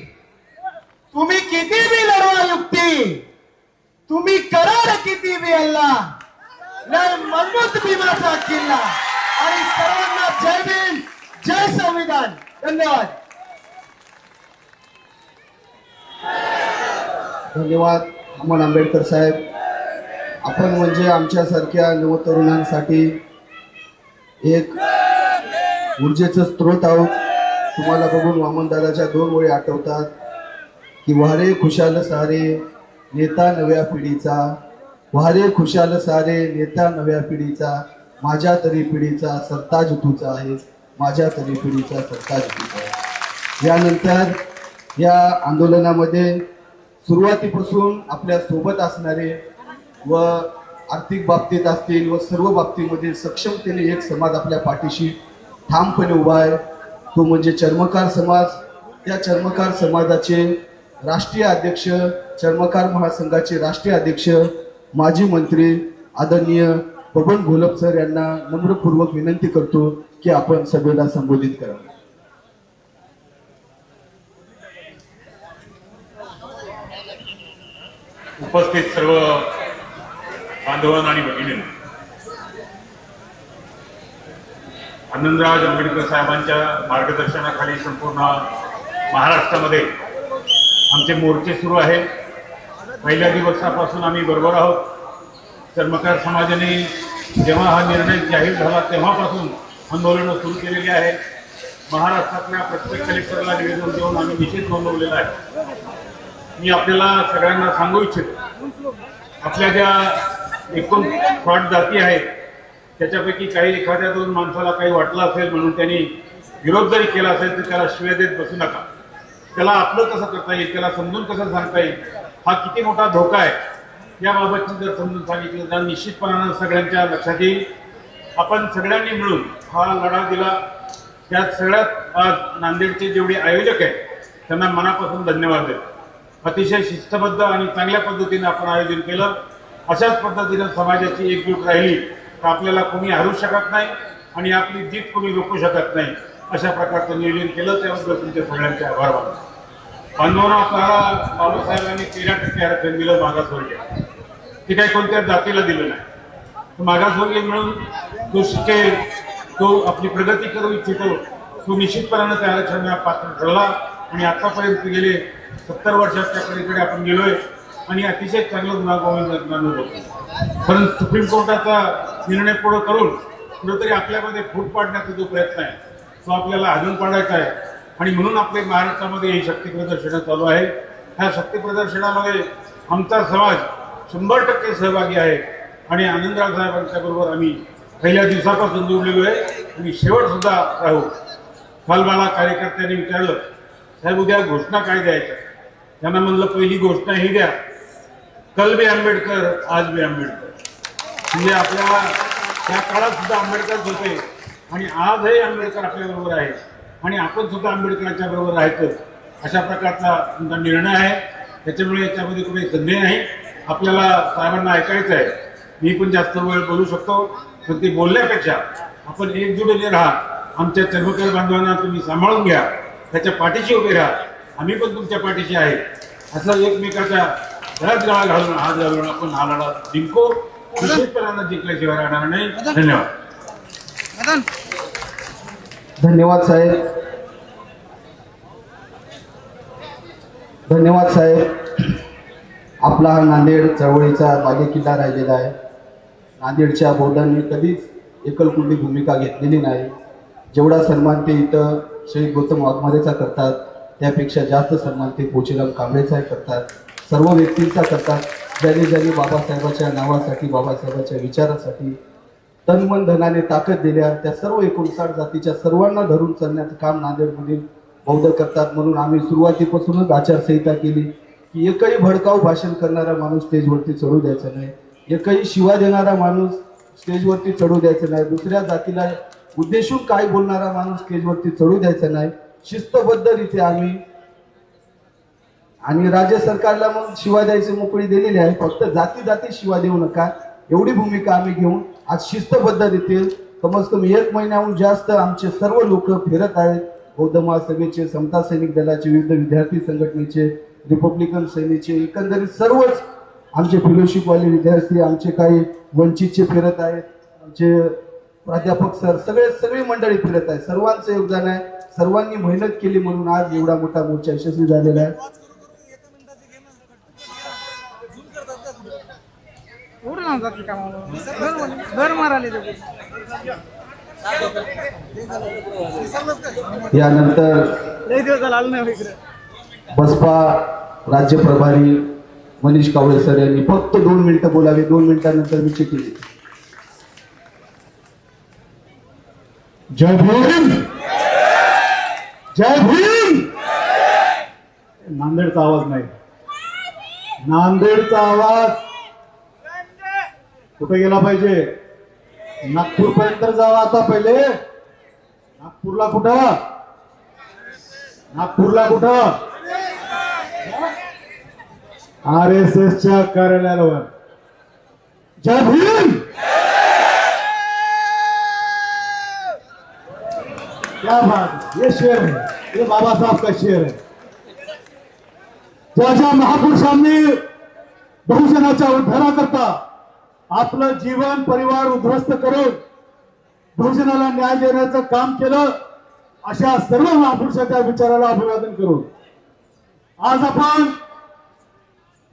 तुम्ही किती बी लढवा युक्ती, तुम्ही कराल किती बी हल्ला, लय मजबूत भीमाचा किल्ला. आणि सर्वांना जय भीम, जय संविधान. धन्यवाद. धन्यवाद अमन आंबेडकर साहेब. आपण म्हणजे आमच्यासारख्या नवतरुणांसाठी एक ऊर्जेचं स्रोत आहोत. तुम्हाला बघून वामनदादाच्या 2 ओळी आठवतात की वारे खुशाल सारे, नेता नव्या पिढीचा, वारे खुशाल सारे नेता नव्या पिढीचा, माझ्या तरी पिढीचा सरताज तूचा आहे, माझ्या तरी पिढीचा सरताज तूचा आहे. यानंतर या आंदोलनामध्ये सुरुवातीपासून आपल्या सोबत असणारे व आर्थिक बाबतीत असतील व सर्व बाबतीमध्ये सक्षमतेने एक समाज आपल्या पाठीशी ठामपणे उभा आहे, तो म्हणजे चर्मकार समाज. त्या चर्मकार समाजाचे राष्ट्रीय अध्यक्ष, चर्मकार महासंघाचे राष्ट्रीय अध्यक्ष, माजी मंत्री आदरणीय बबन घोलप सर यांना नम्रपूर्वक विनंती करतो की आपण सभेला संबोधित करावे. उपस्थित सर्व बांधवांना आणि भगिनींना, आनंदराज आंबेडकर साहेबांच्या मार्गदर्शनाखाली संपूर्ण महाराष्ट्रामध्ये आमचे मोर्चे सुरू आहे. पहिल्या दिवसापासून आम्ही बरोबर आहोत. चर्मकार समाजाने जेव्हा हा निर्णय जाहीर झाला तेव्हापासून आंदोलनं सुरू केलेली आहे. महाराष्ट्रातल्या प्रत्येक कलेक्टरला निवेदन देऊन आम्ही निषेध नोंदवलेला आहे. मी आपल्याला सगळ्यांना सांगू इच्छितो, आपल्या ज्या एकूण फ्रॉड जाती आहेत त्याच्यापैकी काही एखाद्या दोन माणसाला काही वाटलं असेल म्हणून त्यांनी विरोध जरी केला असेल तर त्याला शिव्या देत बसू नका. त्याला आपलं कसं करता येईल, त्याला समजून कसं सांगता येईल, हा किती मोठा धोका आहे याबाबतची जर समजून सांगितलं तर निश्चितपणानं सगळ्यांच्या लक्षात येईल. आपण सगळ्यांनी मिळून हा लढा दिला. त्यात सगळ्यात आज नांदेडचे जेवढे आयोजक आहेत त्यांना मनापासून धन्यवाद देतो. अतिशय शिस्तबद्ध आणि चांगल्या पद्धतीने आपण आयोजन केलं. अशाच पद्धतीनं समाजाची एकजूट राहिली तर आपल्याला कोणी हरू शकत नाही आणि आपली जीत कोणी रोखू शकत नाही. अशा प्रकारचं नियोजन केलं, त्याबद्दल तुमच्या सगळ्यांचे आभार मानतो. बांधवांना आपल्याला बाबासाहेबांनी 13% आरक्षण दिलं मागासवर्गीय, ते काही कोणत्या जातीला दिलं नाही. मागासवर्गीय मिळून तो शिकेल, तो आपली प्रगती करू इच्छितो, तो निश्चितपणानं त्या आरक्षणाला पात्र ठरला आणि आतापर्यंत गेले 70 वर्षाच्या पलीकडे आपण गेलोय आणि अतिशय चांगलं गुणागोविंद होतो. कारण सुप्रीम कोर्टाचा निर्णय पुढं करून कुठेतरी आपल्यामध्ये फूट पाडण्याचा जो प्रयत्न आहे तो आपल्याला अजून पाडायचा आहे आणि म्हणून आपल्या महाराष्ट्रामध्ये ही शक्ती प्रदर्शनं चालू आहे. ह्या शक्ती प्रदर्शनामध्ये आमचा समाज 100% सहभागी आहे आणि आनंदराव साहेबांच्या बरोबर आम्ही पहिल्या दिवसापासून जोडलेलो आहे आणि शेवट सुद्धा राहू. काल मला कार्यकर्त्यांनी विचारलं, साहेब उद्या घोषणा काय द्यायच्या? त्यांना म्हणलं पहिली घोषणा ही द्या, कल भी आंबेडकर आज भी आंबेडकर. म्हणजे आपल्याला त्या काळात सुद्धा आंबेडकर होते आणि आजही आंबेडकर आपल्याबरोबर आहे आणि आपण सुद्धा आंबेडकरांच्या बरोबर राहायचं, अशा प्रकारचा तुमचा निर्णय आहे. त्याच्यामुळे याच्यामध्ये कुठे संदेह नाही. आपल्याला साहेबांना ऐकायचं आहे. मी पण जास्त वेळ बोलू शकतो, पण ते बोलण्यापेक्षा आपण एकजुटीने राहा. आमच्या चर्मकार बांधवांना तुम्ही सांभाळून घ्या, त्याच्या पाठीशी उभे राहा. आम्ही पण तुमच्या पाठीशी आहे. असं एकमेकाच्या घरात गळा घालून हात घालून आपण हा लढा जिंकू. निश्चितपणानं जिंकल्याशिवाय राहणार नाही. धन्यवाद. धन्यवाद साहेब. धन्यवाद साहेब. आपला हा नांदेड चळवळीचा बालेकिल्ला राहिलेला आहे. नांदेडच्या बौद्धांनी कधीच एकलकुंडी भूमिका घेतलेली नाही. जेवढा सन्मान ते इथं शहीद गौतम वाघमारेचा करतात त्यापेक्षा जास्त सन्मान ते पोचीराम कांबळेचा करतात. सर्व व्यक्तींचा करतात ज्यांनी ज्यांनी बाबासाहेबाच्या नावासाठी, बाबासाहेबाच्या विचारासाठी तन मन धनाने ताकद दिल्या. त्या सर्व 59 जातीच्या सर्वांना धरून चालण्याचं काम नांदेडमधील बौद्ध करतात. म्हणून आम्ही सुरुवातीपासूनच आचारसंहिता केली की एकही भडकाऊ भाषण करणारा माणूस स्टेजवरती चढू द्यायचा नाही, एकही शिवा देणारा माणूस स्टेजवरती चढू द्यायचा नाही, दुसऱ्या जातीला उद्देशून काय बोलणारा माणूस स्टेजवरती चढू द्यायचा नाही. शिस्तबद्धरित्या आम्ही आणि राज्य सरकारला मग शिवा द्यायची मोकळी दिलेली आहे. फक्त जाती जाती शिवा देऊ नका एवढी भूमिका आम्ही घेऊन आज शिस्तबद्धरित्या कमीत कमी 1 महिन्याहून जास्त आमचे सर्व लोक फिरत आहेत. बौद्ध महासभेचे, समता सैनिक दलाचे, विविध विद्यार्थी संघटनेचे, रिपब्लिकन सेनेचे, एकंदरीत सर्वच आमचे फेलोशिपवाले विद्यार्थी, आमचे काही वंचितचे फिरत आहेत, आमचे प्राध्यापक सर, सगळी मंडळी फिरत आहे. सर्वांचं योगदान आहे. सर्वांनी मेहनत केली म्हणून आज एवढा मोठा मोर्चा यशस्वी झालेला आहे. यानंतर बसपा राज्य प्रभारी मनीष कावळे सर यांनी फक्त 2 मिनिटं बोलावे. 2 मिनिटांनंतर मी चिठ्ठी देतो. जय भीम, जय भीम. नांदेडचा आवाज नाही, नांदेडचा आवाज कुठे गेला पाहिजे? नागपूर पर्यंत जावा. आता पहिले नागपूरला कुठं? नागपूरला कुठं? RSS च्या कार्यालयावर. जय भीम. क्या बात, ये शेर है, ये बाबा साहब का शेर है. ज्या महापुरुषांनी बहुजनाच्या उद्धाराकरता आपलं जीवन परिवार उद्ध्वस्त करून बहुजनाला न्याय देण्याचं काम केलं, अशा सर्व महापुरुषाच्या विचाराला अभिवादन करून आज आपण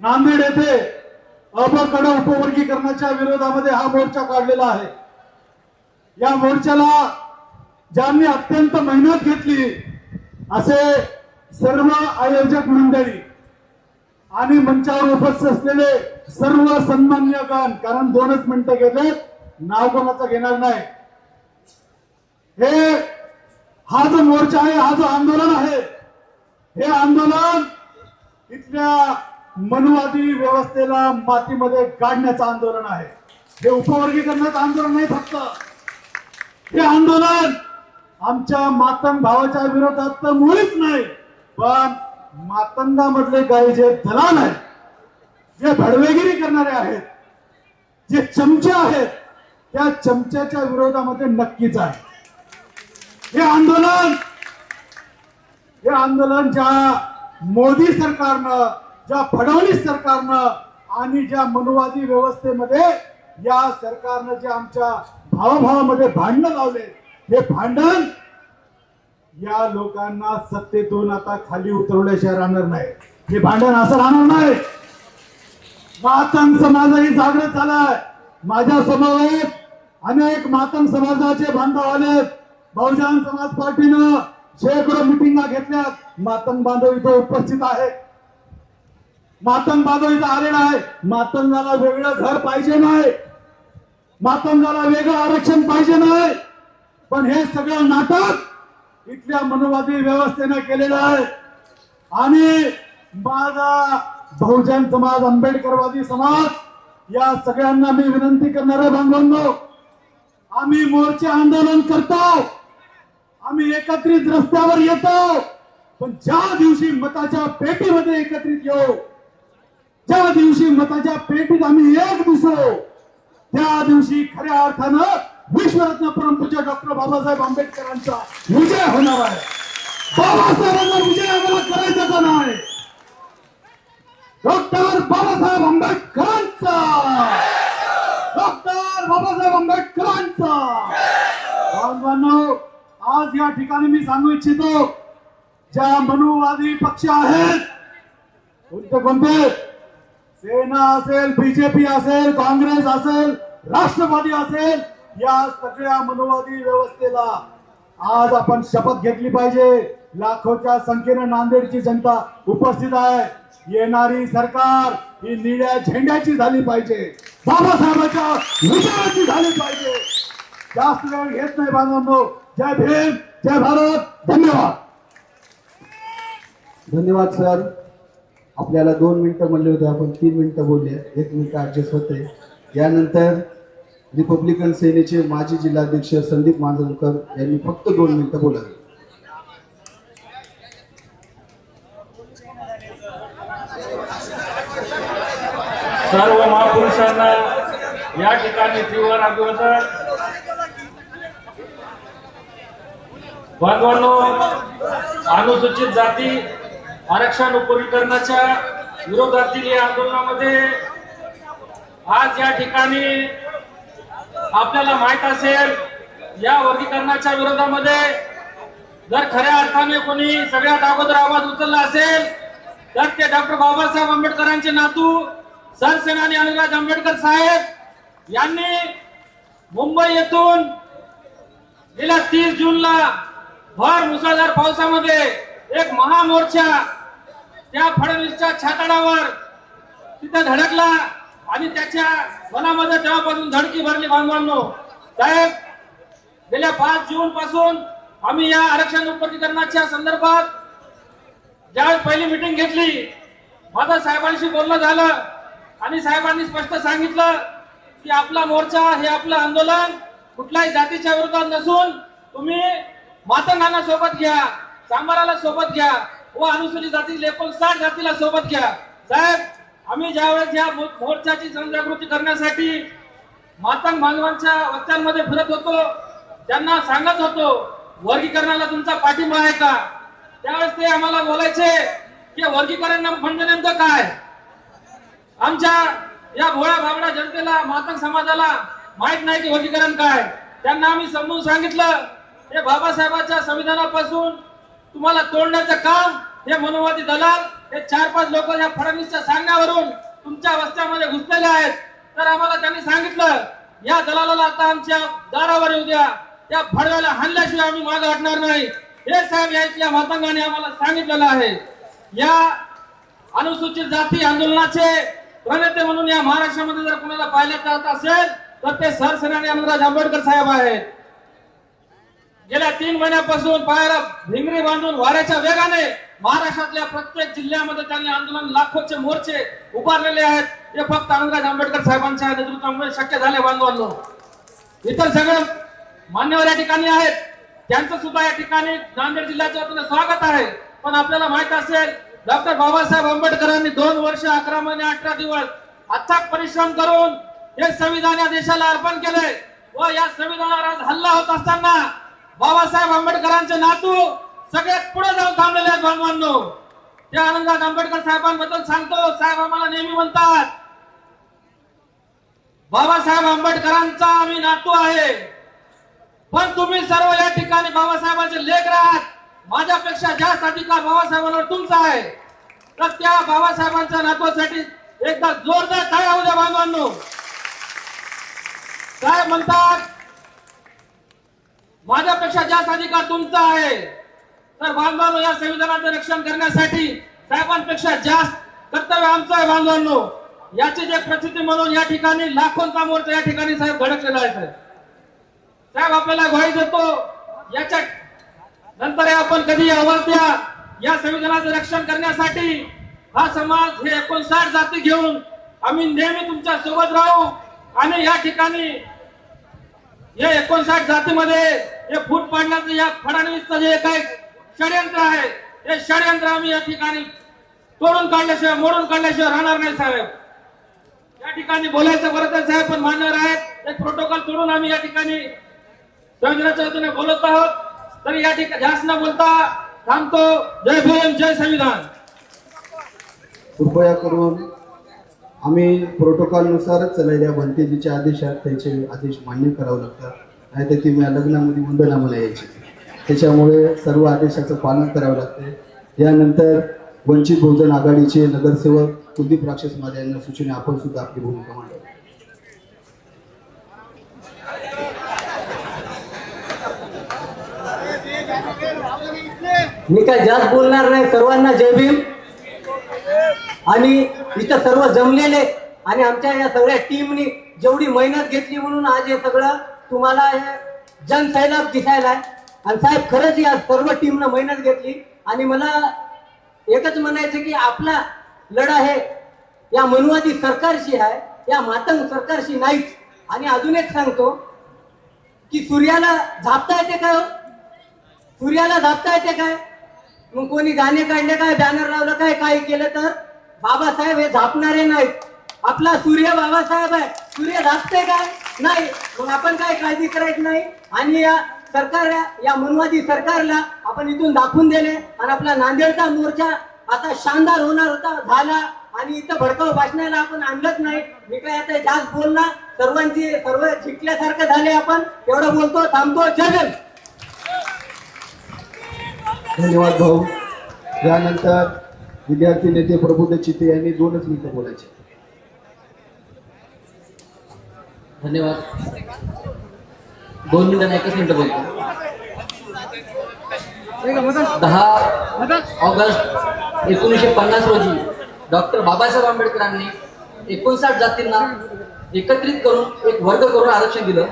नांदेड येथे अबकड उपवर्गीकरणाच्या विरोधामध्ये हा मोर्चा काढलेला आहे. या मोर्चाला ज्यांनी अत्यंत मेहनत घेतली असे सर्व आयोजक मंडळी आणि मंचावर उपस्थित असलेले सर्व सन्मान्यगण, कारण 2च मिनिटं घेतले, नाव कोणाचं घेणार नाही. हा जो मोर्चा आहे, हा जो आंदोलन आहे, हे आंदोलन इथल्या मनुवादी व्यवस्थेला मातीमध्ये गाडण्याचं आंदोलन आहे. हे उपवर्गीकरणाचं आंदोलन नाही फक्त, हे आंदोलन आमच्या मातंग भावाच्या विरोधात तर मुळीच नाही, पण मातंगामधले काही जे दलाल आहेत, जे भडवेगिरी करणारे आहेत, जे चमचे आहेत, त्या चमच्याच्या विरोधामध्ये नक्कीच आहे. हे आंदोलन ज्या मोदी सरकारनं, ज्या फडणवीस सरकारनं आणि ज्या मनुवादी व्यवस्थेमध्ये या सरकारनं जे आमच्या भावाभावामध्ये भांडणं लावले, हे भांडण या लोकांना सत्तेतून आता खाली उतरवल्याशिवाय राहणार नाही. हे भांडण असं राहणार नाही. मातंग समाजही जागृत झालाय. माझ्या समोर अनेक मातंग समाजाचे बांधव आलेत. बहुजन समाज पार्टीनं शेकडो मिटिंगा घेतल्यात. मातंग बांधव इथं उपस्थित आहेत. मातंग बांधव इथं आलेला आहे. मातंगाला वेगळं घर पाहिजे नाही, मातंगाला वेगळं आरक्षण पाहिजे नाही, पण हे सगळं नाटक इथल्या मनुवादी व्यवस्थेनं केलेलं आहे. आणि माझा बहुजन समाज, आंबेडकरवादी समाज, या सगळ्यांना मी विनंती करणार आहे, बांधवांनो, आम्ही मोर्चे आंदोलन करतो, आम्ही एकत्रित रस्त्यावर येतो, पण ज्या दिवशी मताच्या पेटीमध्ये एकत्रित येऊ, ज्या दिवशी मताच्या पेटीत आम्ही एक दिसू, त्या दिवशी खऱ्या अर्थानं विश्वरत्न परमपूज्य डॉक्टर बाबासाहेब आंबेडकरांचा विजय होणार आहे. बाबासाहेबांचा विजय आम्हाला करायचा नाही. डॉक्टर बाबासाहेब आंबेडकरांचा, डॉक्टर बाबासाहेब आंबेडकरांचा. बांधवांनो, आज या ठिकाणी मी सांगू इच्छितो, ज्या मनुवादी पक्ष आहेत, कोणते सेना असेल, बीजेपी असेल, काँग्रेस असेल, राष्ट्रवादी असेल, या सगळ्या मनुवादी व्यवस्थेला आज आपण शपथ घेतली पाहिजे. लाखोच्या संख्येने नांदेडची जनता उपस्थित आहे. येणारी सरकार ही निळ्या झेंड्याची झाली पाहिजे, बाबासाहेबांच्या विचाराची झाली पाहिजे. जास्त वेळ घेत नाही बांधवांनो. जय भीम, जय भारत. धन्यवाद. धन्यवाद सर. आपल्याला 2 मिनिटं म्हणले होते, आपण 3 मिनिटं बोलले. 1 मिनिट ऍडजस्ट होते. यानंतर रिपब्लिकन सेनेचे माजी जिल्हाध्यक्ष संदीप मांजरेकर यांनी फक्त 2 मिनिटं बोलावे. सर्व महापुरुषांना या ठिकाणी तीव्र अभिवादन. बांधवांनो, अनुसूचित जाती आरक्षण उपवर्गीकरणाच्या विरोधातील या आंदोलनामध्ये आज या ठिकाणी आपल्याला माहित असेल, या वर्गीकरणाच्या विरोधामध्ये जर खऱ्या अर्थाने कोणी सगळ्यात अगोदर आवाज उचलला असेल तर ते डॉक्टर बाबासाहेब आंबेडकरांचे नातू सरसेनानी अनुराज आंबेडकर साहेब यांनी मुंबई येथून गेल्या 30 जूनला भर मुसळधार पावसामध्ये एक महामोर्चा त्या फडणवीसच्या छाताडावर तिथे धडकला आणि त्याच्या मनामध्ये तेव्हापासून धडकी भरली बांधवांनो. साहेब, गेल्या 5 जून पासून आम्ही या आरक्षण उपवर्गीकरणाच्या संदर्भात ज्यावेळेस पहिली मीटिंग घेतली, माझं साहेबांशी बोलणं झालं आणि साहेबांनी स्पष्ट सांगितलं की आपला मोर्चा हे आपलं आंदोलन कुठल्याही जातीच्या विरोधात नसून तुम्ही मातंगांना सोबत घ्या, सांबाराला सोबत घ्या व अनुसूचित जाती 59 जातीला सोबत घ्या. साहेब, आम्ही ज्यावेळेस या मोर्चाची जनजागृती करण्यासाठी मातंग बांधवांच्या वस्त्यांमध्ये फिरत होतो, त्यांना सांगत होतो वर्गीकरणाला तुमचा पाठिंबा आहे का, त्यावेळेस ते आम्हाला बोलायचे की वर्गीकरण म्हणजे नेमकं काय. आमच्या या भोळ्या भाबड्या जनतेला, मातंग समाजाला माहित नाही की वर्गीकरण काय. त्यांना आम्ही समजून सांगितलं हे बाबासाहेबांच्या संविधानापासून तुम्हाला तोडण्याचं काम हे मनोवादी दलाल, हे 4-5 लोक या फडणवीसच्या सांगण्यावरून तुमच्या वस्त्यामध्ये घुसलेले आहेत. तर आम्हाला त्यांनी सांगितलं या दलालाला आता आमच्या दारावर येऊ द्या, त्या फडव्याला हाणल्याशिवाय आम्ही मागे हटणार नाही. हे साहेब या मातंगाने आम्हाला सांगितलेलं आहे. या अनुसूचित जाती आंदोलनाचे प्रणेते म्हणून या महाराष्ट्रामध्ये जर कोणाला पाहिलं जात असेल तर ते सरसेनानी आनंदराज आंबेडकर साहेब आहेत. गेल्या 3 महिन्यापासून पायाला भिंगरी बांधून वाऱ्याच्या वेगाने महाराष्ट्रातल्या प्रत्येक जिल्ह्यामध्ये त्यांनी आंदोलन, लाखोचे मोर्चे उभारलेले आहेत. हे फक्त आनंदराज आंबेडकर साहेबांच्या नेतृत्वामुळे शक्य झाले बांधवांनो. इतर सगळे मान्यवर या ठिकाणी आहेत, त्यांचं सुद्धा या ठिकाणी नांदेड जिल्ह्याच्या वतीने स्वागत आहे. पण आपल्याला माहित असेल डॉक्टर बाबासाहेब आंबेडकरांनी 2 वर्ष 11 महिने 18 दिवस अथक परिश्रम करून हे संविधान या देशाला अर्पण केले व या संविधानावर आज हल्ला होत असताना बाबासाहेब आंबेडकरांचे नातू सगळ्यात पुढे जाऊन थांबलेले आहेत बांधवांनो. त्या आनंदराज आंबेडकर साहेबांबद्दल सांगतो. साहेब आम्हाला नेहमी म्हणतात बाबासाहेब आंबेडकरांचा आम्ही नातू आहे, पण तुम्ही सर्व या ठिकाणी बाबासाहेबांचे लेख आहात. माझ्यापेक्षा जास्त अधिकार बाबासाहेबांवर तुमचा आहे. तर त्या बाबासाहेबांच्या नातवासाठी एकदा जोरदार टाळ्या होऊ द्या बांधवांनो. साहेब म्हणतात माझ्यापेक्षा जास्त अधिकार तुमचा आहे. तर बांधवांनो, या संविधानाचे रक्षण करण्यासाठी साहेबांपेक्षा जास्त कर्तव्य आमचं आहे बांधवांनो. याची जे प्रसिद्धी म्हणून या ठिकाणी लाखोंचा मोर्चा या ठिकाणी साहेब धडकलेला आहे. साहेब आपल्याला ग्वाही देतो याच्या नंतर आपण कधी आवडत्या या संविधानाचे रक्षण करण्यासाठी हा समाज हे 59 जाती घेऊन आम्ही नेहमी तुमच्या सोबत राहू. आणि या ठिकाणी हे 59 जातीमध्ये हे फूट पाडण्याचं या फडणवीसचं जे काही षडयंत्र आहे, हे षडयंत्र आम्ही या ठिकाणी तोडून काढल्याशिवाय, मोडून काढल्याशिवाय राहणार नाही. साहेब या ठिकाणी बोलायचं परत आहे साहेब, पण मान्यवर आहेत. एक प्रोटोकॉल तोडून आम्ही या ठिकाणी संविधानाच्या वतीने बोलत आहोत. तरी या ठिकाणी जास्त न बोलता थांबतो. जय भीम, जय संविधान. कृपया करून आम्ही प्रोटोकॉल नुसारच चाललेल्या भंतेजीचे आदेश आहेत, त्याचे आदेश मान्य करावे लागतात. नाहीतर ती लग्नामध्ये वंदनामाला यायची, त्याच्यामुळे सर्व आदेशाचं पालन करावं लागते. यानंतर वंचित बहुजन आघाडीचे नगरसेवक कुलदीप राक्षस माझे यांना सूचना आपण सुद्धा आपली भूमिका मांडावी. मी काय जास्त बोलणार नाही. सर्वांना जय भीम. आणि इथं सर्व जमलेले आणि आमच्या या सगळ्या टीमनी जेवढी मेहनत घेतली म्हणून आज हे सगळं तुम्हाला हे जनसैलाब दिसायला आहे. आणि साहेब खरंच या सर्व टीमनं मेहनत घेतली. आणि मला एकच म्हणायचं की आपला लढा हे या मनवादी सरकारशी आहे, या मातंग सरकारशी नाहीच. आणि अजून एक सांगतो की सूर्याला झापता येते काय हो? सूर्याला झापता येते काय? मग कोणी गाणे काढले काय, बॅनर लावलं काय, काही केलं तर बाबासाहेब हे झापणारे नाहीत. आपला सूर्य बाबासाहेब आहे. सूर्य झापते काय? नाही. मग आपण काय काळजी करायची नाही. आणि या सरकार, या मनवादी सरकारला आपण इथून दाखवून दिले. आणि आपला नांदेडचा मोर्चा आता शानदार होणार होता, झाला. आणि इथं भडकाव भाषणाला आपण आणलंच नाही. मी काय आता जास्त बोलणार, सर्वांची सर्व जिंकल्यासारखं झाले. आपण एवढं बोलतो, थांबतो. जय भीम. धन्यवाद भाऊ. यानंतर विद्यार्थी नेते प्रबुद्ध चिते यांनी 2च मिनिटं बोलायचे. धन्यवाद. 2 मिनिटं 1 मिनिटं बोलतो. 10 ऑगस्ट 1950 रोजी डॉक्टर बाबासाहेब आंबेडकरांनी 59 जातींना एकत्रित करून एक वर्ग करून आरक्षण दिलं,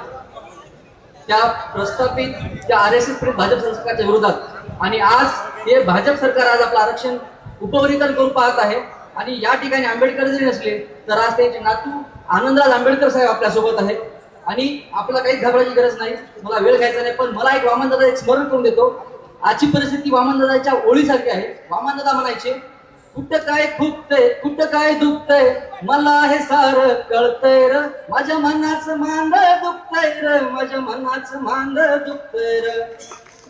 त्या प्रस्थापित त्या RSS भाजप सरकारच्या विरोधात, आणि आज हे भाजप सरकार आज आपलं आरक्षण उपवर्गीकरण करून पाहत आहे. आणि या ठिकाणी आंबेडकर जरी नसले तर आज त्यांचे नातू आनंदराज आंबेडकर साहेब आपल्या सोबत आहेत. आणि आपल्याला काही घबरायची गरज नाही, मला वेळ घ्यायचा नाही, पण मला एक वामनदादा एक स्मरण करून देतो. आजची परिस्थिती वामनदादाच्या ओळीसारखी आहे. वामनदादा म्हणायचे, कुठं काय खुपतंय, कुठं काय दुखतंय, मला हे सारं कळतंय र, माझ्या मनाचं मांड दुखतंय र, माझ्या मनाचं मांड दुखतंय र.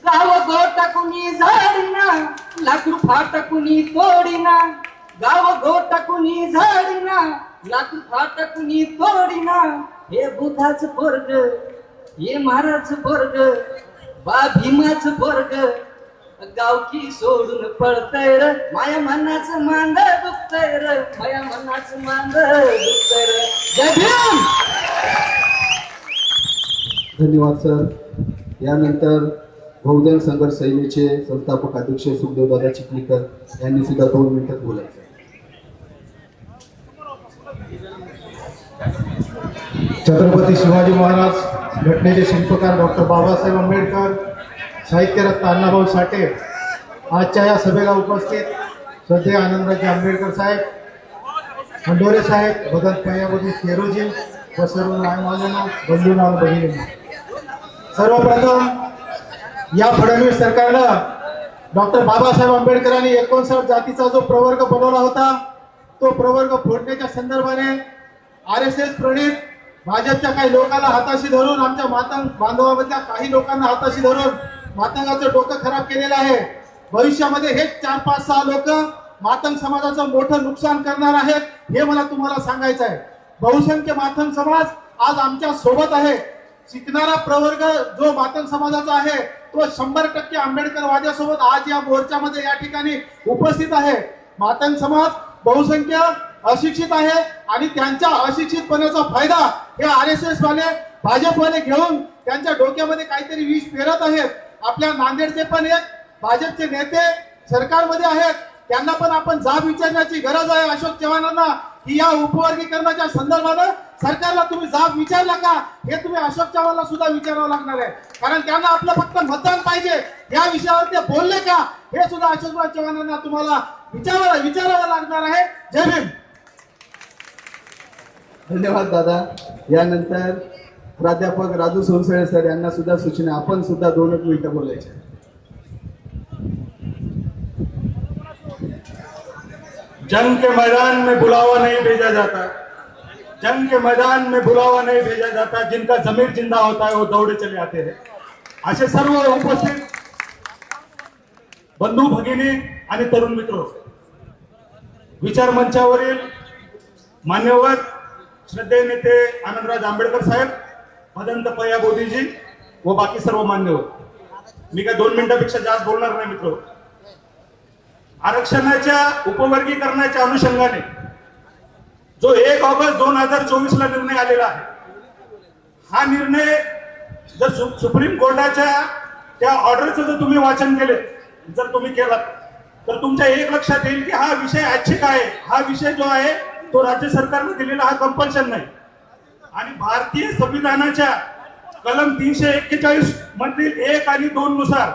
गाव गोटा कुणी झाडीना, लाकूड फाटा कुणी तोडीना, गाव गोटा कुणी झाडीना, लाकूड फाटा कुणी तोडीना. हे बुधाचं पोरग, हे महाराजचं पोरग, बा भीमाचं पोरग, गावकी सोडून पळतय र, माया मनाचं मांड दुखतय र, माया मनाचं मांड दुखतय र. जय भीम. धन्यवाद सर. यानंतर बहुजन संघर्ष सेनेचे संस्थापक अध्यक्ष सुखदेवदादा चिखलीकर यांनी सुद्धा 2 मिनिटात बोलायचं. छत्रपती शिवाजी महाराज घटनेचे शिल्पकार डॉक्टर बाबासाहेब आंबेडकर, साहित्यरत्न अण्णाभाऊ साठे, आजच्या या सभेला उपस्थित श्रद्धेय आनंदराज आंबेडकर साहेब, खंडोरे साहेब, भगत पयावती फेरोजी व सर्व नायमान्यांना, बंधूंना आणि भगिनींना, सर्वप्रथम या फडणवीस सरकारनं डॉक्टर बाबासाहेब आंबेडकरांनी 59 जातीचा जो प्रवर्ग बनवला होता, तो प्रवर्ग फोडण्याच्या संदर्भाने RSS प्रणित भाजपच्या काही लोकांना हाताशी धरून, आमच्या मातंग बांधवामधल्या काही लोकांना हाताशी धरून मातंगाचं डोकं खराब केलेलं आहे. भविष्यामध्ये हेच 4-5-6 लोक मातंग समाजाचं मोठं नुकसान करणार आहेत, हे मला तुम्हाला सांगायचं आहे. बहुसंख्य मातंग समाज आज आमच्या सोबत आहे. शिकणारा प्रवर्ग जो मातंग समाजाचा आहे तो 100% आंबेडकरवाद्यासोबत आज या मोर्चामध्ये या ठिकाणी उपस्थित आहे. मातंग समाज बहुसंख्य अशिक्षित आहे आणि त्यांच्या अशिक्षितपणाचा फायदा हे RSS वाले, भाजपवाले घेऊन त्यांच्या डोक्यामध्ये काहीतरी विष पेरत आहेत. आपल्या नांदेडचे पण एक भाजपचे नेते सरकारमध्ये आहेत, त्यांना पण आपण जाब विचारण्याची गरज आहे अशोक चव्हाणांना, की या उपवर्गीकरणाच्या संदर्भानं सरकारला तुम्ही जाब विचारला का, हे तुम्ही अशोक चव्हाणला सुद्धा विचारावं लागणार आहे. कारण त्यांना आपलं फक्त मतदान पाहिजे, या विषयावर ते बोलले का हे सुद्धा अशोक चव्हाणांना तुम्हाला विचारावं लागणार आहे. जय भीम. धन्यवाद दादा. यानंतर प्राध्यापक राजू सोनसळे सर यांना सुद्धा सूचना, आपण सुद्धा 2 मिनिटं बोलायचे. जंग के मैदान में बुलावा नहीं भेजा जाता, जंग के मैदान में बुलावा नहीं भेजा जाता, जिनका जमीर जिंदा होता है वो दौड़े चले आते हैं. असे सर्व उपस्थित बंधू भगिनी आणि तरुण मित्र, विचार मंचावरील मान्यवर श्रद्धेय नेते आनंदराज आंबेडकर साहेब, भदंत पया बोधीजी व बाकी सर्व मान्यवर, मी काय 2 मिनिटापेक्षा जास्त बोलणार नाही मित्र. आरक्षणाच्या उपवर्गीकरणाच्या अनुषंगाने जो 1 ऑगस्ट 2024 ला निर्णय आलेला आहे, हा निर्णय जर सुप्रीम कोर्टाच्या त्या ऑर्डरचं जर तुम्ही वाचन केले, जर तुम्ही केलात तर तुमच्या एक लक्षात येईल की हा विषय ऐच्छिक आहे. हा विषय जो आहे तो राज्य सरकारने दिलेला हा कंपल्शन नाही. आणि भारतीय संविधानाच्या कलम 341 मधील 1 आणि 2 नुसार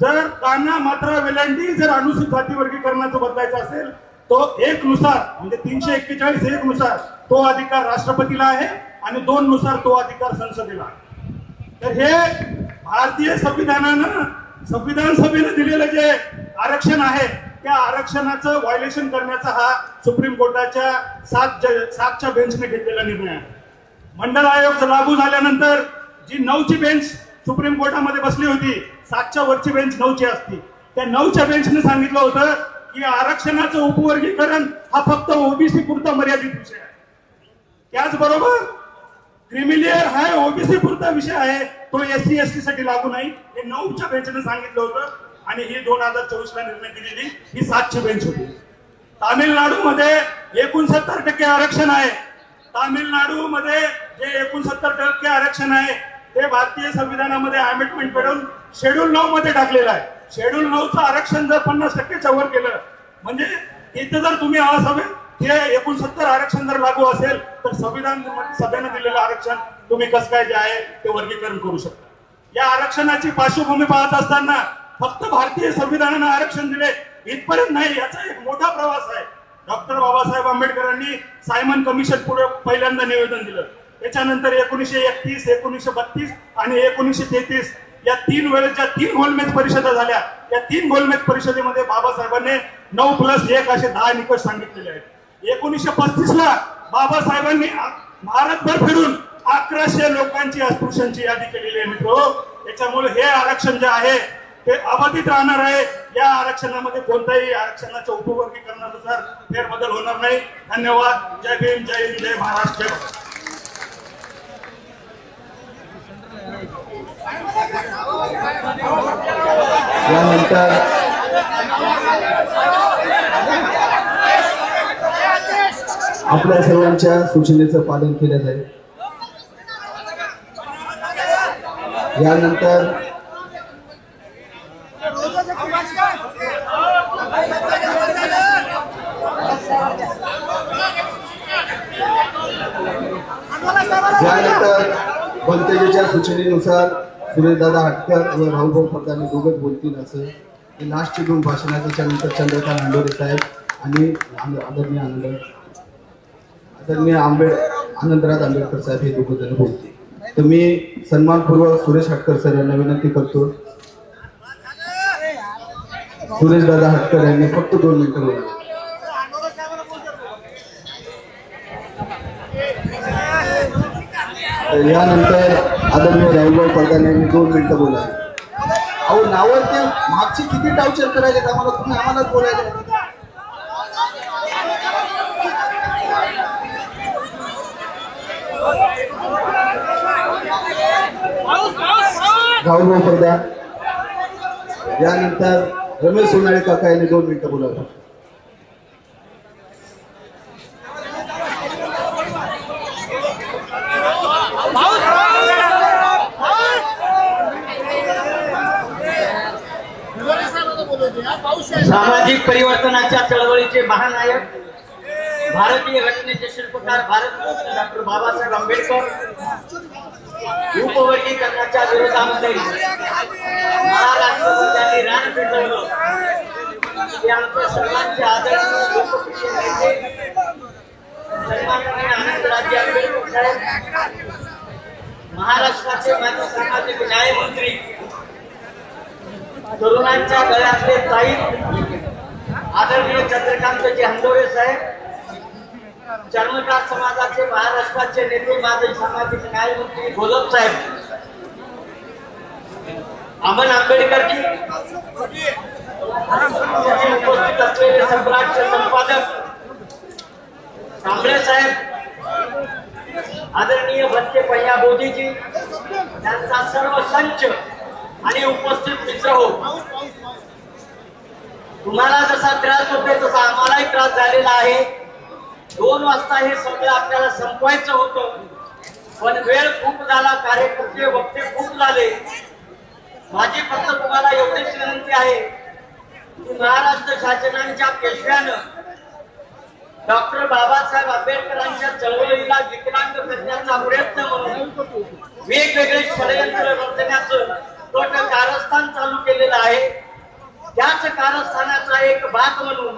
जर काना मात्रा वेलांटी जर अनुसूचित जाती वर्गीकरणाचं बदलायचं असेल तो 1 नुसार म्हणजे 341 1 नुसार तो अधिकार राष्ट्रपतीला आहे आणि 2 नुसार तो अधिकार संसदेला आहे. तर हे भारतीय संविधानानं संविधान सभेनं दिलेलं जे आरक्षण आहे त्या आरक्षणाचं व्हायलेशन करण्याचा हा सुप्रीम कोर्टाच्या 7च्या बेंचने घेतलेला निर्णय आहे. मंडळ आयोग लागू झाल्यानंतर जी 9ची बेंच सुप्रीम कोर्टामध्ये बसली होती, 7च्या वरची बेंच 9ची असती, त्या 9च्या बेंचने सांगितलं होतं की आरक्षणाचं उपवर्गीकरण हा फक्त ओबीसी पुरता मर्यादित विषय आहे. त्याचबरोबर क्रिमिलियर हा ओबीसी पुरता विषय आहे, तो SC ST साठी लागू नाही, हे 9च्या बेंचने सांगितलं होतं. आणि ही 2024 ला निर्णय दिलेली ही 7ची बेंच होती. तामिळनाडूमध्ये 69% आरक्षण आहे. तामिळनाडूमध्ये जे 69% आरक्षण आहे ते भारतीय संविधानामध्ये अमेंडमेंट करून शेड्यूल 9 मध्ये टाकलेलं आहे. शेड्यूल 9चं आरक्षण जर 50%च्या वर केलं म्हणजे इथं जर तुम्ही हे 69 आरक्षण जर लागू असेल तर संविधान सभेने दिलेलं आरक्षण तुम्ही कसं काय जे आहे ते वर्गीकरण करू शकता. या आरक्षणाची पार्श्वभूमी पाहत असताना फक्त भारतीय संविधानानं आरक्षण दिले इथपर्यंत नाही, याचा एक मोठा प्रवास आहे. डॉक्टर बाबासाहेब आंबेडकरांनी सायमन कमिशन पुढे पहिल्यांदा निवेदन दिलं. त्याच्यानंतर 1931, 1932 आणि 1933 या 3 वेळेस ज्या 3 गोलमेज परिषदा झाल्या, या 3 गोलमेज परिषदेमध्ये बाबासाहेबांनी 9+1 असे 10 निकष सांगितलेले आहेत. 1935 ला बाबासाहेबांनी भारतभर फिरून 1100 लोकांची अस्पृश्यांची यादी केलेली आहे मित्र. त्याच्यामुळे हे आरक्षण जे आहे ते अबाधित राहणार आहे. या आरक्षणामध्ये कोणत्याही आरक्षणाच्या उपवर्गीकरणानुसार फेरबदल होणार नाही. धन्यवाद. जय भीम, जय हिंद, जय महाराष्ट्र. यानंतर आपल्या सर्वांच्या सूचनेचं पालन केलं जाईल. यानंतर बनतेजीच्या सूचनेनुसार सुरेशदादा हटकर व राहुभाऊ फडतानी दोघंच बोलतील असं हे लास्टचे 2 भाषणात. त्याच्यानंतर चंद्रकांत नांडोरे साहेब आणि आदरणीय आनंदराज आंबेडकर साहेब हे दोघं जण बोलतील. तर मी सन्मानपूर्वक सुरेश हटकर सर यांना विनंती करतो. सुरेशदादा हटकर यांनी फक्त 2 मिनिटं बोलावं. यानंतर आदरणीय राहुभाऊ फडतानी यांनी 2 मिनिटं बोलावे. अहो नावर ते मागची किती टाउचर करायचे आम्हाला, तुम्ही आम्हालाच बोलायचे. राहुभाऊ फडतान. यानंतर रमेश सोनाळे काका यांनी 2 मिनिटं बोलावं. सामाजिक परिवर्तनाच्या चळवळीचे महानायक, भारतीय घटनेचे शिल्पकार भारतरत्न डॉक्टर बाबासाहेब आंबेडकर उपवर्गीकरणाच्या विरोधामध्ये महाराष्ट्रात त्यांनी रान पेटवलं. ते आमच्या सर्वांचे आदरणीय लोकप्रिय नेते सन्माननीय आनंदराज आंबेडकर साहेब, महाराष्ट्राचे माजी सामाजिक न्यायमंत्री, तरुणांच्या गळ्यातले ताईत आदरणीय चंद्रकांतजी हंडोरे साहेब, चर्मकार समाजाचे महाराष्ट्राचे नेते माजी सामाजिक न्यायमंत्री गोलप साहेब, अमन आंबेडकरजी, उपस्थित असलेले सम्राटचे संपादक कांबळे साहेब, आदरणीय भत्ते पय्या बोधीजी, त्यांचा सर्व संच आणि उपस्थित मित्र हो. तुम्हाला जसा त्रास होते तसा आम्हालाही त्रास झालेला आहे. 2 वाजता हे सगळं आपल्याला संपवायचं होतं, पण वेळ खूप झाला, कार्यकर्ते वक्ते खूप झाले. माझी फक्त तुम्हाला एवढीच विनंती आहे की महाराष्ट्र शासनाच्या पेशव्यानं डॉक्टर बाबासाहेब आंबेडकरांच्या चळवळीला विकलांग करण्याचा प्रयत्न म्हणून वेगवेगळे षडयंत्र रचण्याचं कारस्थान चालू केलेलं आहे. त्याच कारस्थानाचा एक भाग म्हणून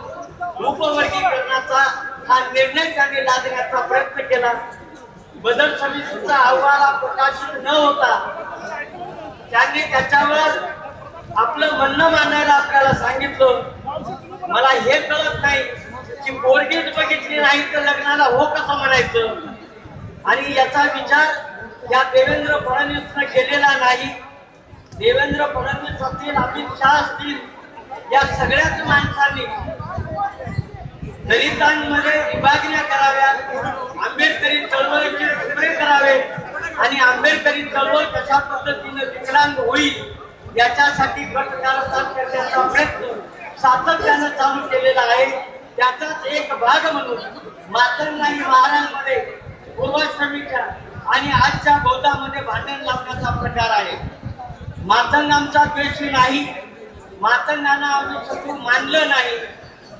उपवर्गीकरणाचा हा निर्णय त्यांनी लादण्याचा प्रयत्न केला. बदल समितीचा अहवाल प्रकाशित न होता त्यांनी त्याच्यावर आपलं म्हणणं मांडायला आपल्याला सांगितलं. मला हे कळत नाही की पोरगीच बघितली नाही तर लग्नाला हो कसं म्हणायचं. आणि याचा विचार या देवेंद्र फडणवीसने केलेला नाही. देवेंद्र फडणवीस असतील, अमित शहा असतील, या सगळ्याच माणसांनी दलितांमध्ये विभागण्या कराव्यात, आंबेडकरी चळवळीचे तुकडे करावे आणि आंबेडकरी चळवळ कशा पद्धतीने विकलांग होईल याच्यासाठी गट कारस्थान करण्याचा प्रयत्न सातत्यानं चालू केलेला आहे. त्याचाच एक भाग म्हणून मातंगाई महाराजमध्ये पूर्वाश्रमीच्या आणि आजच्या बौद्धामध्ये भांडण लावण्याचा प्रकार आहे. मातंग आमचा द्वेषी नाही, मातंगांना आम्ही शत्रू मानलं नाही.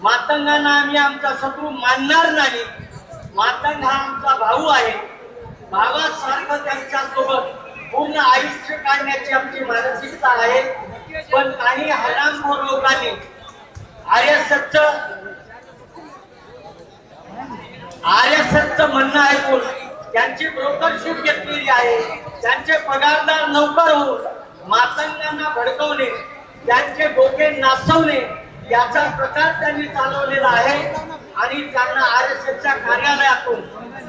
मातंगांना आम्ही आमचा शत्रू मानणार नाही. मातंग हा आमचा भाऊ आहे. भावासारखं त्यांच्यासोबत पूर्ण आयुष्य काढण्याची आमची मानसिकता आहे. पण काही हरामखोर लोकांनी आर्यसच्चं म्हणणं ऐकून त्यांची ब्रोकरशिप घेतलेली आहे. त्यांचे पगारदार नौकर होऊन मातंगांना भडकवणे, त्यांचे डोके नाचवणे याचा प्रकार त्यांनी चालवलेला आहे. आणि त्यांना आरएसएसच्या कार्यालयातून,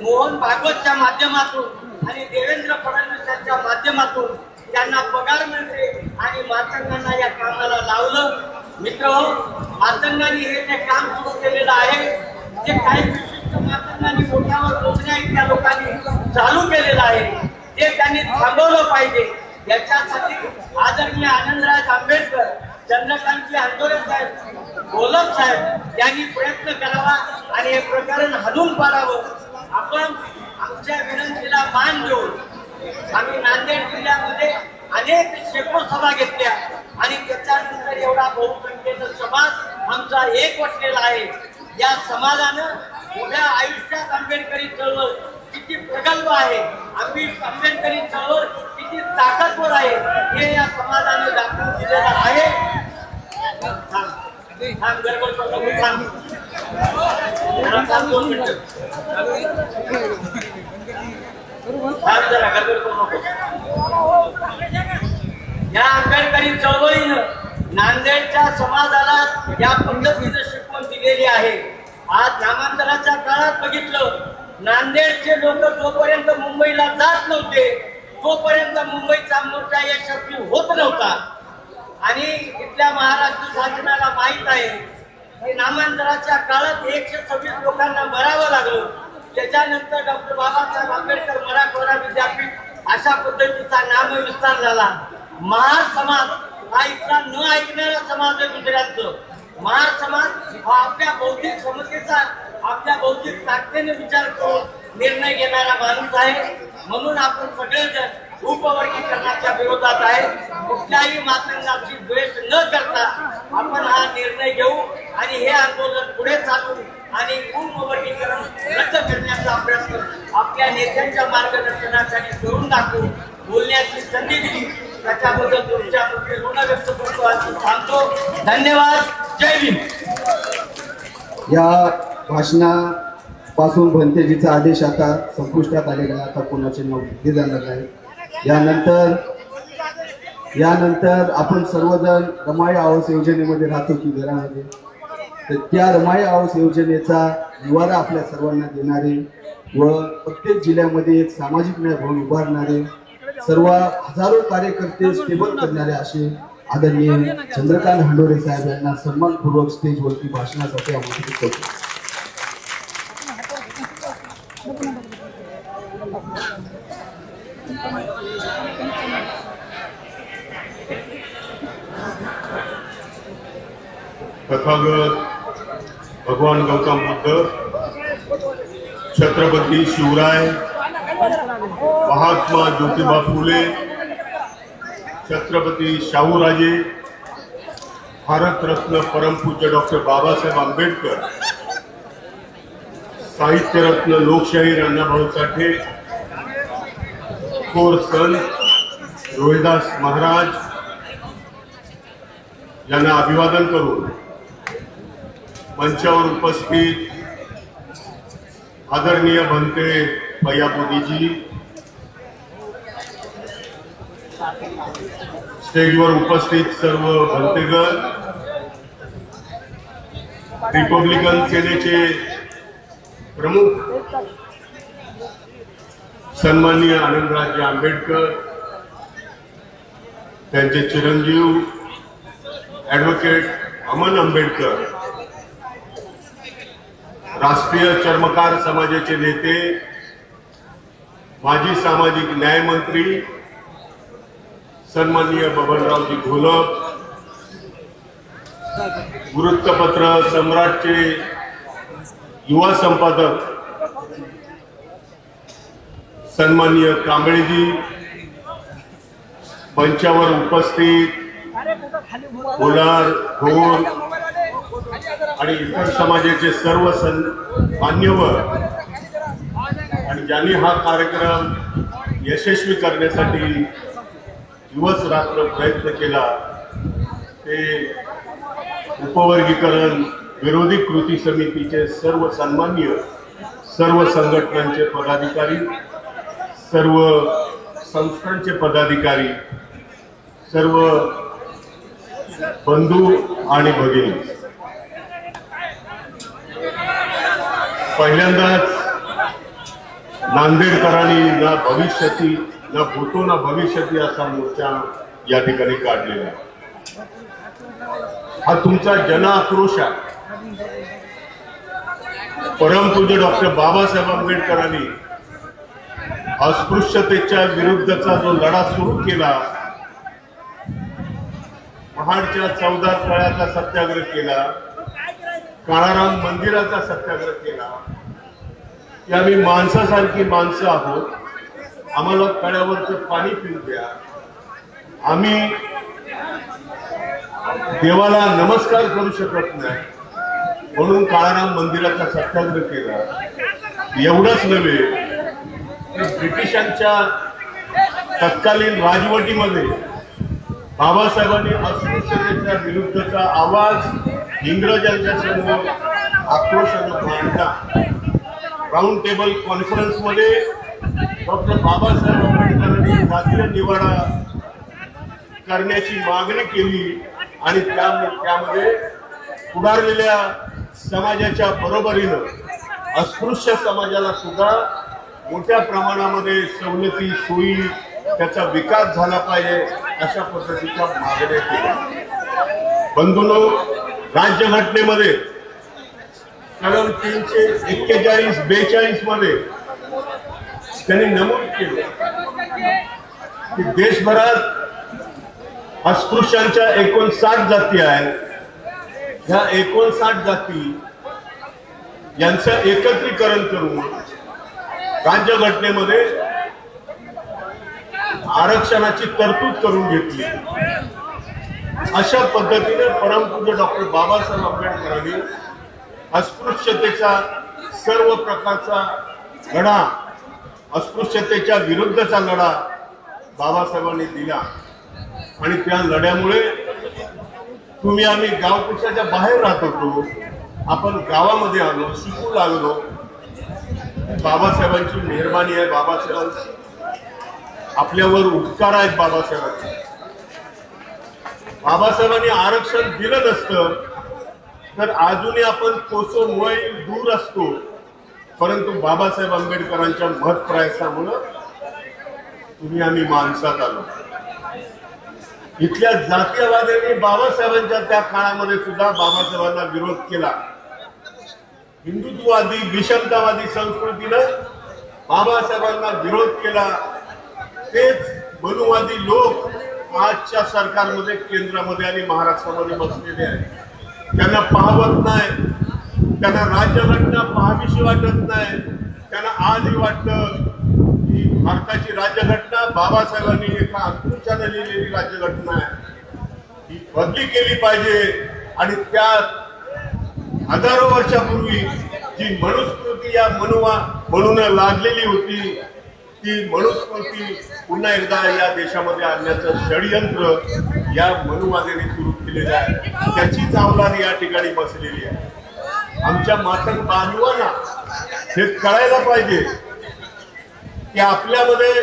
मोहन भागवतच्या माध्यमातून आणि देवेंद्र फडणवीस यांच्या माध्यमातून त्यांना पगार मिळते आणि मातंगांना या कामाला लावलं. मित्रहो, मातंगांनी हे जे काम सुरू केलेलं आहे, जे काही विशिष्ट मातंगांनी मोठ्यावर रोखण्या इतक्या लोकांनी चालू केलेलं आहे, ते त्यांनी थांबवलं पाहिजे. याच्यासाठी आदरणीय आनंदराज आंबेडकर, चंद्रकांत हंडोरे साहेब, गोलक साहेब यांनी प्रयत्न करावा आणि हे प्रकरण हाणून पाडावं. आपण आमच्या विनंतीला मान देऊन आम्ही नांदेड जिल्ह्यामध्ये अनेक शेकडो सभा घेतल्या आणि त्याच्यानंतर एवढा बहुसंख्येचा समाज आमचा एकवटलेला आहे. या समाजानं उभ्या आयुष्यात आंबेडकरी चळवळ किती प्रगल्भ आहे, आंबेडकरी चळवळ किती ताकदवर आहे, हे या समाजाने दाखवून दिलेलं आहे. गडबड करू नको, थांब 2 मिनिटं. जरा गडबड करू नको. या आंबेडकरी चळवळीनं नांदेडच्या समाजाला या पद्धतीने शिकवण दिलेली आहे. आज नामांतराच्या काळात बघितलं, नांदेडचे लोक जोपर्यंत मुंबईला जात नव्हते तोपर्यंत मुंबईचा मोर्चा यशस्वी होत नव्हता. आणि इथल्या महाराष्ट्र शासनाला माहित आहे की नामांतराच्या काळात 126 लोकांना मरावं लागलं. त्याच्यानंतर डॉक्टर बाबासाहेब आंबेडकर मराठवाडा विद्यापीठ अशा पद्धतीचा नामविस्तार झाला. महार समाज हा इथला न ऐकणारा समाज आहे. दुसऱ्यांचं महार समाज हा आपल्या बौद्धिक क्षमतेचा, आपल्या बौद्धिक ताकदीने विचार करून निर्णय घेणारा माणूस आहे. म्हणून आपण सगळेजण उपवर्गीकरणाच्या विरोधात आहे. कुठल्याही मातंगाची द्वेष न करता आपण हा निर्णय घेऊ आणि हे आंदोलन पुढे चालू आणि उपवर्गीकरण रद्द करण्याचा प्रयत्न आपल्या नेत्यांच्या मार्गदर्शनासाठी करून दाखवू. बोलण्याची संधी दिली त्याच्याबद्दल तुमच्या प्रति ऋण व्यक्त करतो आणि थांबतो. धन्यवाद. जय भीम. या भाषणापासून भंतेजीचा आदेश आता संपुष्टात आलेला आहे. आता कोणाचे नाव घेतले जाणार नाही. यानंतर आपण सर्वजण रमाई आवास योजनेमध्ये राहतो की घरामध्ये, तर त्या रमाई आवास योजनेचा निवारा आपल्या सर्वांना देणारे व प्रत्येक जिल्ह्यामध्ये एक सामाजिक न्याय भवन उभारणारे, सर्व हजारो कार्यकर्ते स्टेबल करणारे असे आदरणीय चंद्रकांत हंडोरे साहेब यांना सन्मानपूर्वक स्टेजवरती भाषणासाठी आमंत्रित करतो. तथागत भगवान गौतम बुद्ध, छत्रपती शिवराय, महात्मा ज्योतिबा फुले, छत्रपती शाहूराजे, भारतरत्न परमपूज्य डॉक्टर बाबासाहेब आंबेडकर, साहित्यरत्न लोकशाहीर अण्णाभाऊ साठे, थोर संत रोहिदास महाराज यांना अभिवादन करून मंचावर उपस्थित आदरणीय भंते पयाबुदीजी, स्टेजवर उपस्थित सर्व भंतेगण, रिपब्लिकन सेनेचे प्रमुख सन्माननीय आनंदराज आंबेडकर, त्यांचे चिरंजीव ॲडव्होकेट अमन आंबेडकर, राष्ट्रीय चर्मकार समाजाचे नेते, माजी सामाजिक न्याय मंत्री सन्माननीय बबनरावजी घोलप, वृत्तपत्र सम्राटचे युवा संपादक सन्माननीय कांबळेजी, मंचावर उपस्थित कोलार, भोर, आणि इतर समाजाचे सर्व मान्यवर आणि ज्यांनी हा कार्यक्रम यशस्वी करण्यासाठी दिवस रात्र प्रयत्न केला ते उपवर्गीकरण विरोधी कृती समितीचे सर्व सन्माननीय सर्व संघटनांचे पदाधिकारी, सर्व संस्थांचे पदाधिकारी, सर्व बंधू आणि भगिनी, पहिल्यांदाच नांदेडकरांनी ना भविष्याची ना भूतो ना भविष्याची असा मोर्चा या ठिकाणी काढलेला आहे. हा तुमचा जन आक्रोश आहे. परमपूज्य डॉक्टर बाबासाहेब आंबेडकरांनी अस्पृश्यतेच्या विरुद्धचा जो लढा सुरू केला, महाडच्या 14 तळ्याचा सत्याग्रह केला, काळाराम मंदिराचा सत्याग्रह केला, की आम्ही माणसासारखी माणसं आहोत, आम्हाला तळ्यावरचं पाणी पिऊ द्या, आम्ही देवाला नमस्कार करू शकत नाही म्हणून काळाराम मंदिराचा सत्याग्रह केला. एवढंच नव्हे, ब्रिटिशांच्या तत्कालीन राजवटीमध्ये बाबासाहेबांनी अस्पृश्यतेच्या विरुद्धचा आवाज इंग्रजांच्या समोर आक्रोशाने मांडला. राऊंड टेबल कॉन्फरन्समध्ये डॉक्टर बाबासाहेब आंबेडकरांनी जातीय निवाडा करण्याची मागणी केली आणि त्यामध्ये पुढारलेल्या समाजाच्या बरोबरीनं अस्पृश्य समाजाला सुद्धा मोठ्या प्रमाणामध्ये सवलती, सोयी, त्याचा विकास झाला पाहिजे अशा पद्धतीच्या मागण्या केल्या. बंधूंनो, राज्यघटनेमध्ये कलम 341-42 मध्ये त्यांनी नमूद केलं की देशभरात अस्पृश्यांच्या 59 जाती आहेत. ह्या 59 जाती यांचं एकत्रीकरण करून राज्यघटनेमध्ये आरक्षणाची तरतूद करून घेतली. अशा पद्धतीने परमपूज्य डॉक्टर बाबासाहेब आंबेडकरांनी अस्पृश्यतेचा सर्व प्रकारचा लढा, अस्पृश्यतेच्या विरुद्धचा लढा बाबासाहेबांनी दिला आणि त्या लढ्यामुळे तुम्ही आम्ही गावकुशाच्या बाहेर राहत होतो, आपण गावामध्ये आलो, शिकू लागलो. बाबासाहेबांची मेहरबानी आहे, बाबासाहेबांची आपल्यावर उपकार आहेत. बाबासाहेबांनी आरक्षण दिलं नसतं तर अजूनही आपण कोसो मैल दूर असतो, परंतु बाबासाहेब आंबेडकरांच्या महत् प्रयासामुळे तुम्ही आम्ही माणसात आलो. इथल्या जातीयवाद्यांनी बाबासाहेबांच्या त्या काळामध्ये सुद्धा बाबासाहेबांना विरोध केला. हिंदुत्ववादी विषमतावादी संस्कृतीनं बाबासाहेबांना विरोध केला. तेच मनुवादी लोक आजच्या सरकारमध्ये, केंद्रामध्ये आणि महाराष्ट्रामध्ये बसलेले आहेत. त्यांना पाहवत नाही, त्यांना राज्यघटना पाहावीशी वाटत नाही. त्यांना आजही वाटतं की भारताची राज्यघटना बाबासाहेबांनी एका अस्पृश्याने लिहिलेली राज्यघटना आहे, ही बदली केली पाहिजे. आणि त्या हजारो वर्षापूर्वी जी मनुस्मृती या म्हणून लागलेली होती, ती मनुस्मृती पुन्हा एकदा या देशामध्ये आणण्याचं षडयंत्र या मनुवाद्यांनी सुरू केलेलं आहे. त्याचीच अवलाद या ठिकाणी बसलेली आहे. आमच्या मातंग बांधवांना हे कळायला पाहिजे की आपल्यामध्ये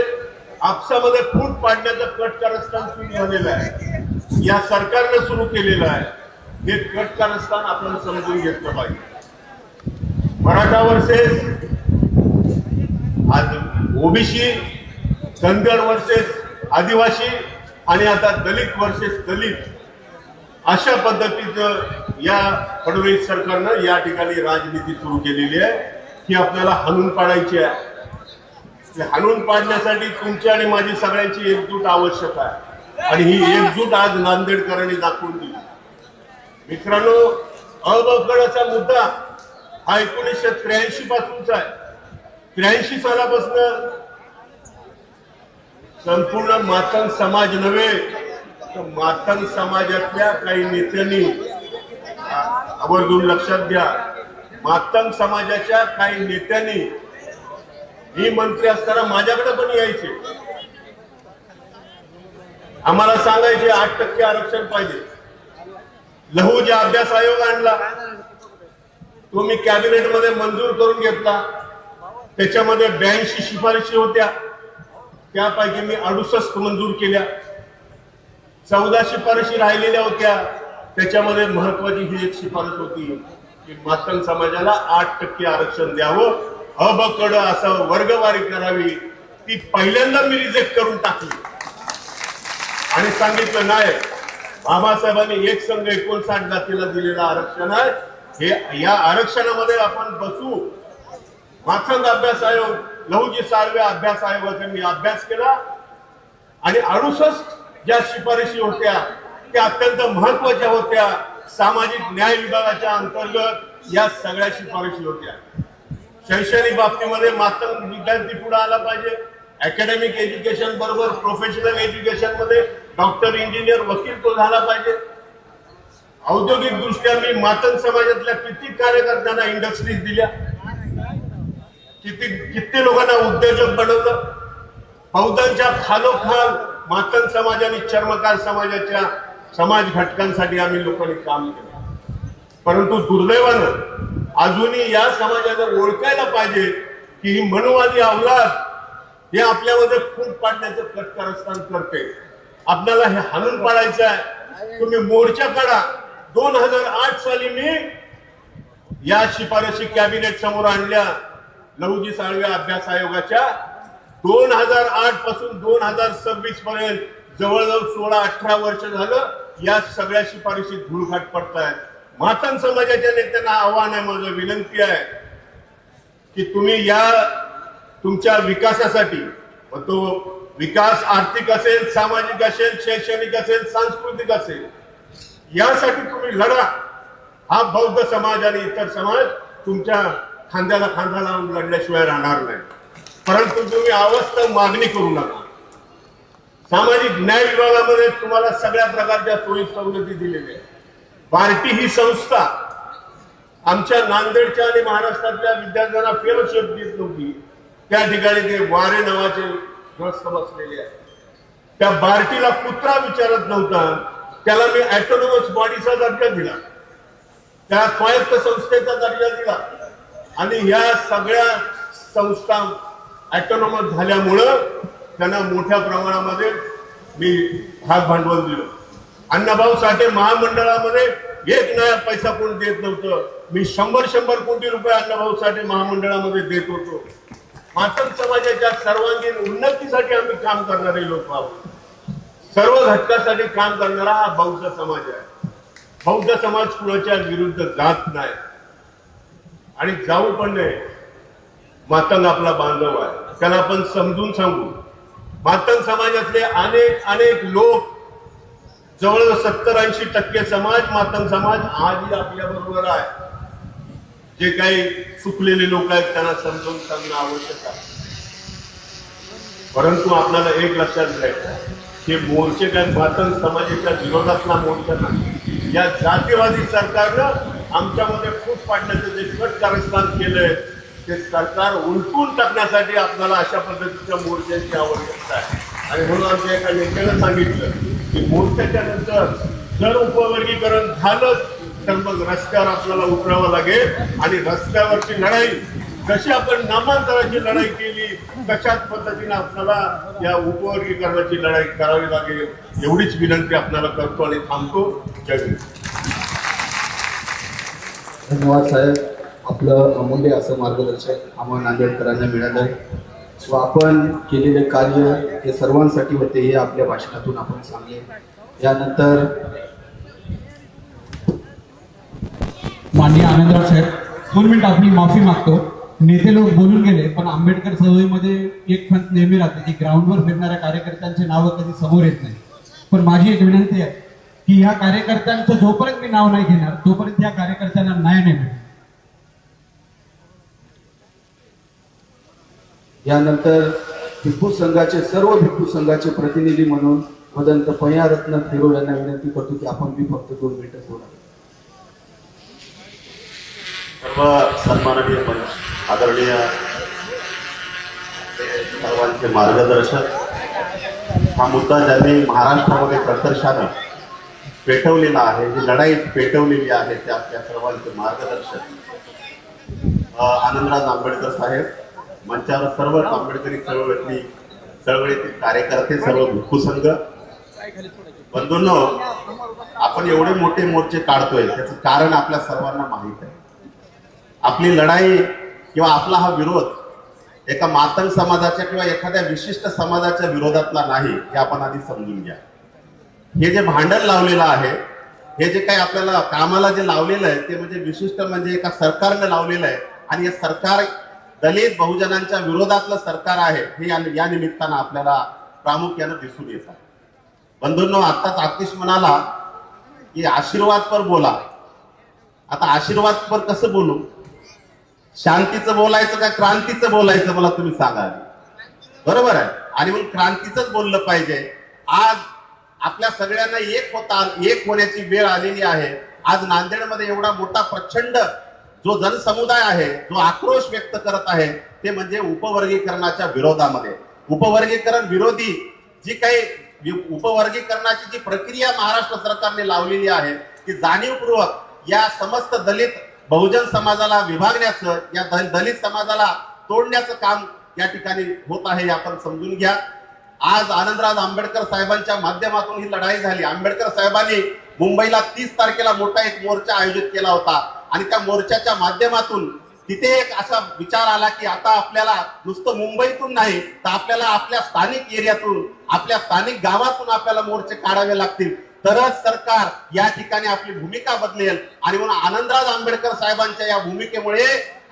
आपसामध्ये फूट पाडण्याचं कटकारस्थान सुरू झालेलं आहे, या सरकारने सुरू केलेलं आहे. हे कटकारस्थान आपण समजून घेतलं पाहिजे. मराठा वर्सेस आज ओबीसी, धनगर वर्सेस आदिवासी आणि आता दलित वर्सेस दलित, अशा पद्धतीचं या फडणवीस सरकारनं या ठिकाणी राजनीती सुरू केलेली आहे की आपल्याला हाणून पाडायची आहे. हाणून पाडण्यासाठी तुमची आणि माझी सगळ्यांची एकजूट आवश्यक आहे आणि ही एकजूट आज नांदेडकरांनी दाखवून दिली. मित्रांनो, अबकडाचा मुद्दा हा 1983 पासूनचा आहे. 83 सालापासून संपूर्ण मातंग समाज नव्हे तर मातंग समाजातल्या काही नेत्यांनी आवर्जून लक्षात घ्या, मातंग समाजाच्या काही नेत्यांनी मी मंत्री असताना माझ्याकडे पण यायचे, आम्हाला सांगायचे 8% आरक्षण पाहिजे. लहुजी अभ्यास आयोग आणला, तो मी कॅबिनेट मध्ये मंजूर करून घेतला. त्याच्यामध्ये 82 शिफारशी होत्या, त्यापैकी मी 68 मंजूर केल्या. 14 शिफारशी राहिलेल्या होत्या, त्याच्यामध्ये महत्वाची ही एक शिफारस होती की मातंग समाजाला 8% आरक्षण द्यावं, अबकड असं वर्गवारी करावी. ती पहिल्यांदा मी रिजेक्ट करून टाकली आणि सांगितलं नाही, बाबासाहेबांनी एक संघ 59 जातीला दिलेलं आरक्षण आहे, हे या आरक्षणामध्ये आपण बसू. मातंग अभ्यास आयोग, लहुजी साळवे अभ्यास आयोगाचा मी अभ्यास केला आणि 68 ज्या शिफारशी होत्या त्या अत्यंत महत्वाच्या होत्या. सामाजिक न्याय विभागाच्या अंतर्गत या सगळ्या शिफारशी होत्या. शैक्षणिक बाबतीमध्ये मातंग विद्यार्थी पुढे आला पाहिजे. अकॅडमिक एज्युकेशन बरोबर प्रोफेशनल एज्युकेशन मध्ये डॉक्टर, इंजिनियर, वकील तो झाला पाहिजे. औद्योगिक दृष्ट्या मी मातंग समाजातल्या किती कार्यकर्त्यांना इंडस्ट्रीज दिल्या, किती लोकांना उद्योजक बनवलं. बौद्धांच्या खालोखाल मातंग समाजाने चर्मकार समाजाच्या समाज घटकांसाठी आम्ही लोकांनी काम केलं. परंतु दुर्दैवानं अजूनही या समाजाला ओळखायला पाहिजे की ही मनुवादी अवलाद हे आपल्यामध्ये फूट पाडण्याचं कटकारस्थान करते. आपल्याला हे हाणून पाडायचं आहे. तुम्ही मोर्चा काढा. 2008 साली मी या शिफारशी कॅबिनेट समोर आणल्या लहुजी साळवे अभ्यास आयोगाच्या. 2008 पासून 2026 पर्यंत जवळजवळ 16-18 वर्ष झालं या सगळ्या शिफारशी धुळघाट पडतायत. मातंग समाजाच्या नेत्यांना आव्हान आहे, माझं विनंती आहे की तुम्ही या तुमच्या विकासासाठी, तो विकास आर्थिक असेल, सामाजिक असेल, शैक्षणिक असेल, सांस्कृतिक असेल, यासाठी तुम्ही लढा. हा बौद्ध समाज आणि इतर समाज तुमच्या खांद्याला खांदा लावून लढल्याशिवाय राहणार नाही. परंतु तुम्ही अवास्तव मागणी करू नका. सामाजिक न्याय विभागामध्ये तुम्हाला सगळ्या प्रकारच्या सोयी सवलती दिलेल्या आहेत. बार्टी ही संस्था आमच्या नांदेडच्या आणि महाराष्ट्रातल्या विद्यार्थ्यांना फेलोशिप देत नव्हती. त्या ठिकाणी ते वारे नावाचे ग्रस्त बसलेले आहेत. त्या बार्टीला कुत्रा विचारत नव्हता, त्याला मी ऑटोनॉमस बॉडीचा दर्जा दिला, त्या स्वायत्त संस्थेचा दर्जा दिला आणि या सगळ्या संस्था ऑटोनॉमस झाल्यामुळं त्यांना मोठ्या प्रमाणामध्ये मी भाग भांडवल दिलं. अण्णाभाऊ साठे महामंडळामध्ये 1 नया पैसा कोण देत नव्हतं. मी 100 कोटी रुपये अण्णाभाऊ साठे महामंडळामध्ये देत होतो. मातंग समाजाच्या सर्वांगीण उन्नतीसाठी आम्ही काम करणारे लोक आहोत. सर्व घटकासाठी काम करणारा हा बौद्ध समाज आहे. बौद्ध समाज कुणाच्या विरुद्ध जात नाही आणि जाऊ पण नाही. मातंग आपला बांधव आहे, त्याला आपण समजून सांगू. मातंग समाजातले अनेक लोक, जवळ 70-80% समाज, मातंग समाज आजही आपल्या बरोबर आहे. जे काही चुकलेले लोक आहेत त्यांना समजून सांगणं आवश्यक आहे. परंतु आपल्याला एक लक्षात घ्यायचं आहे, हे मोर्चे काय मातंग समाजाच्या विरोधातला मोर्चा नाही. या जातीवादी सरकारनं आमच्यामध्ये फूट पाडण्याचं जे कट कारस्थान केलंय ते सरकार उलटून टाकण्यासाठी आपल्याला अशा पद्धतीच्या मोर्चांची आवश्यकता आहे. आणि म्हणून आमच्या एका नेत्यानं सांगितलं की मोर्चाच्या नंतर जर उपवर्गीकरण झालंच तर मग रस्त्यावर आपल्याला उतरावं लागेल आणि रस्त्यावरची लढाई जशी आपण नामांतराची लढाई केली तशाच पद्धतीने आपल्याला या उपवर्गीकरणाची लढाई करावी लागेल. एवढीच विनंती आपल्याला करतो आणि थांबतो. जय हिंद. धन्यवाद साहेब. आपलं अमूल्य असं मार्गदर्शन आम्हा नांदेडकरांना मिळालं आहे व आपण केलेले कार्य हे सर्वांसाठी होते हे आपल्या भाषणातून आपण सांगले. यानंतर माननीय आनंदराव साहेब 2 मिनिट आपली माफी मागतो. नेते लोक बोलून गेले, पण आंबेडकर चळवळीमध्ये एक फंत नेहमी राहते की ग्राउंडवर फिरणाऱ्या कार्यकर्त्यांचे नावं कधी समोर येत नाही. पण माझी एक विनंती आहे की ह्या कार्यकर्त्यांचं जोपर्यंत मी नाव नाही घेणार तोपर्यंत या कार्यकर्त्यांना न्याय नाही मिळेल. यानंतर भिक्खू संघाचे सर्व भिक्खू संघाचे प्रतिनिधी म्हणून वदंत पयारत्न फेरो यांना विनंती करतो की आपण मी फक्त 2 मिनिटं बोला. सर्व सन्माननीय आदरणीय सर्वांचे मार्गदर्शक, हा मुद्दा ज्यांनी महाराष्ट्रामध्ये प्रकर्षानं पेटवलेला आहे, जी लढाई पेटवलेली आहे, त्या सर्वांचे मार्गदर्शक आनंदराज आंबेडकर साहेब, मंचावर सर्व आंबेडकरी चळवळीतील कार्यकर्ते, सर्व भिक्खू संघ बंधूंनो, आपण एवढे मोठे मोर्चे काढतोय त्याचं कारण आपल्या सर्वांना माहित आहे. आपली लढाई किंवा आपला हा विरोध एका मातंग समाजाच्या किंवा एखाद्या विशिष्ट समाजाच्या विरोधातला नाही, हे आपण आधी समजून घ्या. हे जे भांडण लावलेलं आहे, हे जे काही आपल्याला कामाला जे लावलेलं आहे, ते म्हणजे विशिष्ट म्हणजे एका सरकारनं लावलेलं आहे आणि हे सरकार दलित बहुजनांच्या विरोधातलं सरकार आहे, हे या निमित्तानं आपल्याला प्रामुख्यानं दिसून येत आहे. बंधूंनो, आत्ताच आतिश म्हणाला की आशीर्वाद पर बोला. आता आशीर्वाद पर कसं बोलू? शांतीचं बोलायचं का क्रांतीचं बोलायचं, मला तुम्ही सांगा. बरोबर आहे, आणि मग क्रांतीचंच बोललं पाहिजे. आज आपल्या सगळ्यांना एक होण्याची वेळ आलेली आहे. आज नांदेडमध्ये एवढा मोठा प्रचंड जो जनसमुदाय आहे, जो आक्रोश व्यक्त करत आहे, ते म्हणजे उपवर्गीकरणाच्या विरोधामध्ये. उपवर्गीकरण विरोधी जी काही उपवर्गीकरणाची जी प्रक्रिया महाराष्ट्र सरकारने लावलेली आहे, ती जाणीवपूर्वक या समस्त दलित बहुजन समाजाला विभागण्याचं, या दलित समाजाला तोडण्याचं काम या ठिकाणी होत आहे, आपण समजून घ्या. आज आनंदराज आंबेडकर साहेबांच्या माध्यमातून ही लढाई झाली. आंबेडकर साहेबांनी मुंबईला 30 तारखेला मोठा एक मोर्चा आयोजित केला होता आणि त्या मोर्चाच्या माध्यमातून तिथे एक असा विचार आला की आता आपल्याला नुसतं मुंबईतून नाही, तर आपल्याला आपल्या स्थानिक एरियातून, आपल्या स्थानिक गावातून आपल्याला मोर्चे काढावे लागतील, तरच सरकार या ठिकाणी आपली भूमिका बदलेल. आणि म्हणून आनंदराज आंबेडकर साहेबांच्या या भूमिकेमुळे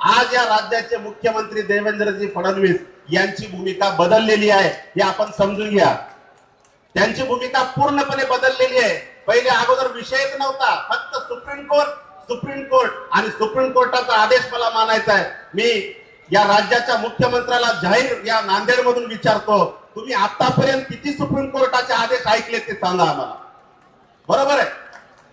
आज या राज्याचे मुख्यमंत्री देवेंद्रजी फडणवीस यांची भूमिका बदललेली आहे, हे आपण समजून घ्या. त्यांची भूमिका पूर्णपणे बदललेली आहे. पहिले अगोदर विषयच नव्हता, फक्त सुप्रीम कोर्ट आणि सुप्रीम कोर्टाचा आदेश मला मानायचा आहे. मी या राज्याच्या मुख्यमंत्र्याला जाहीर या नांदेडमधून विचारतो, तुम्ही आतापर्यंत किती सुप्रीम कोर्टाचे आदेश ऐकले ते सांगा आम्हाला. बरोबर आहे,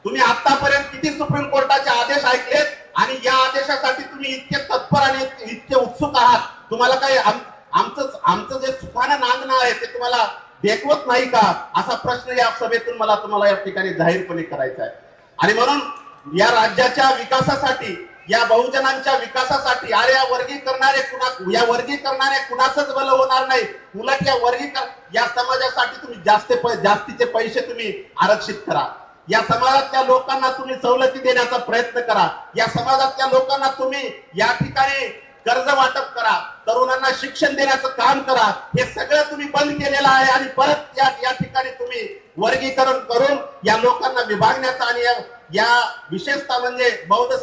तुम्ही आतापर्यंत किती सुप्रीम कोर्टाचे आदेश ऐकलेत आणि या आदेशासाठी तुम्ही इतके तत्पर आणि इतके उत्सुक आहात? तुम्हाला काही आमचं जे सुखानं नांदणं आहे ते तुम्हाला देखवत नाही का, असा प्रश्न या सभेतून मला तुम्हाला या ठिकाणी जाहीरपणे करायचा आहे. आणि म्हणून या राज्याच्या विकासासाठी, या बहुजनांच्या विकासासाठी, अरे या वर्गीकरणाने कुणाचंच भलं होणार नाही. उलट या समाजासाठी तुम्ही जास्तीचे पैसे तुम्ही आरक्षित करा. या समाजातल्या लोकांना तुम्ही सवलती देण्याचा प्रयत्न करा. या समाजातल्या लोकांना तुम्ही या ठिकाणी कर्ज वाटप करा, तरुणांना शिक्षण देण्याचं काम करा. हे सगळं तुम्ही बंद केलेलं आहे आणि परत या ठिकाणी तुम्ही वर्गीकरण करून या लोकांना विभागण्याचा आणि या विशेषतः म्हणजे बौद्ध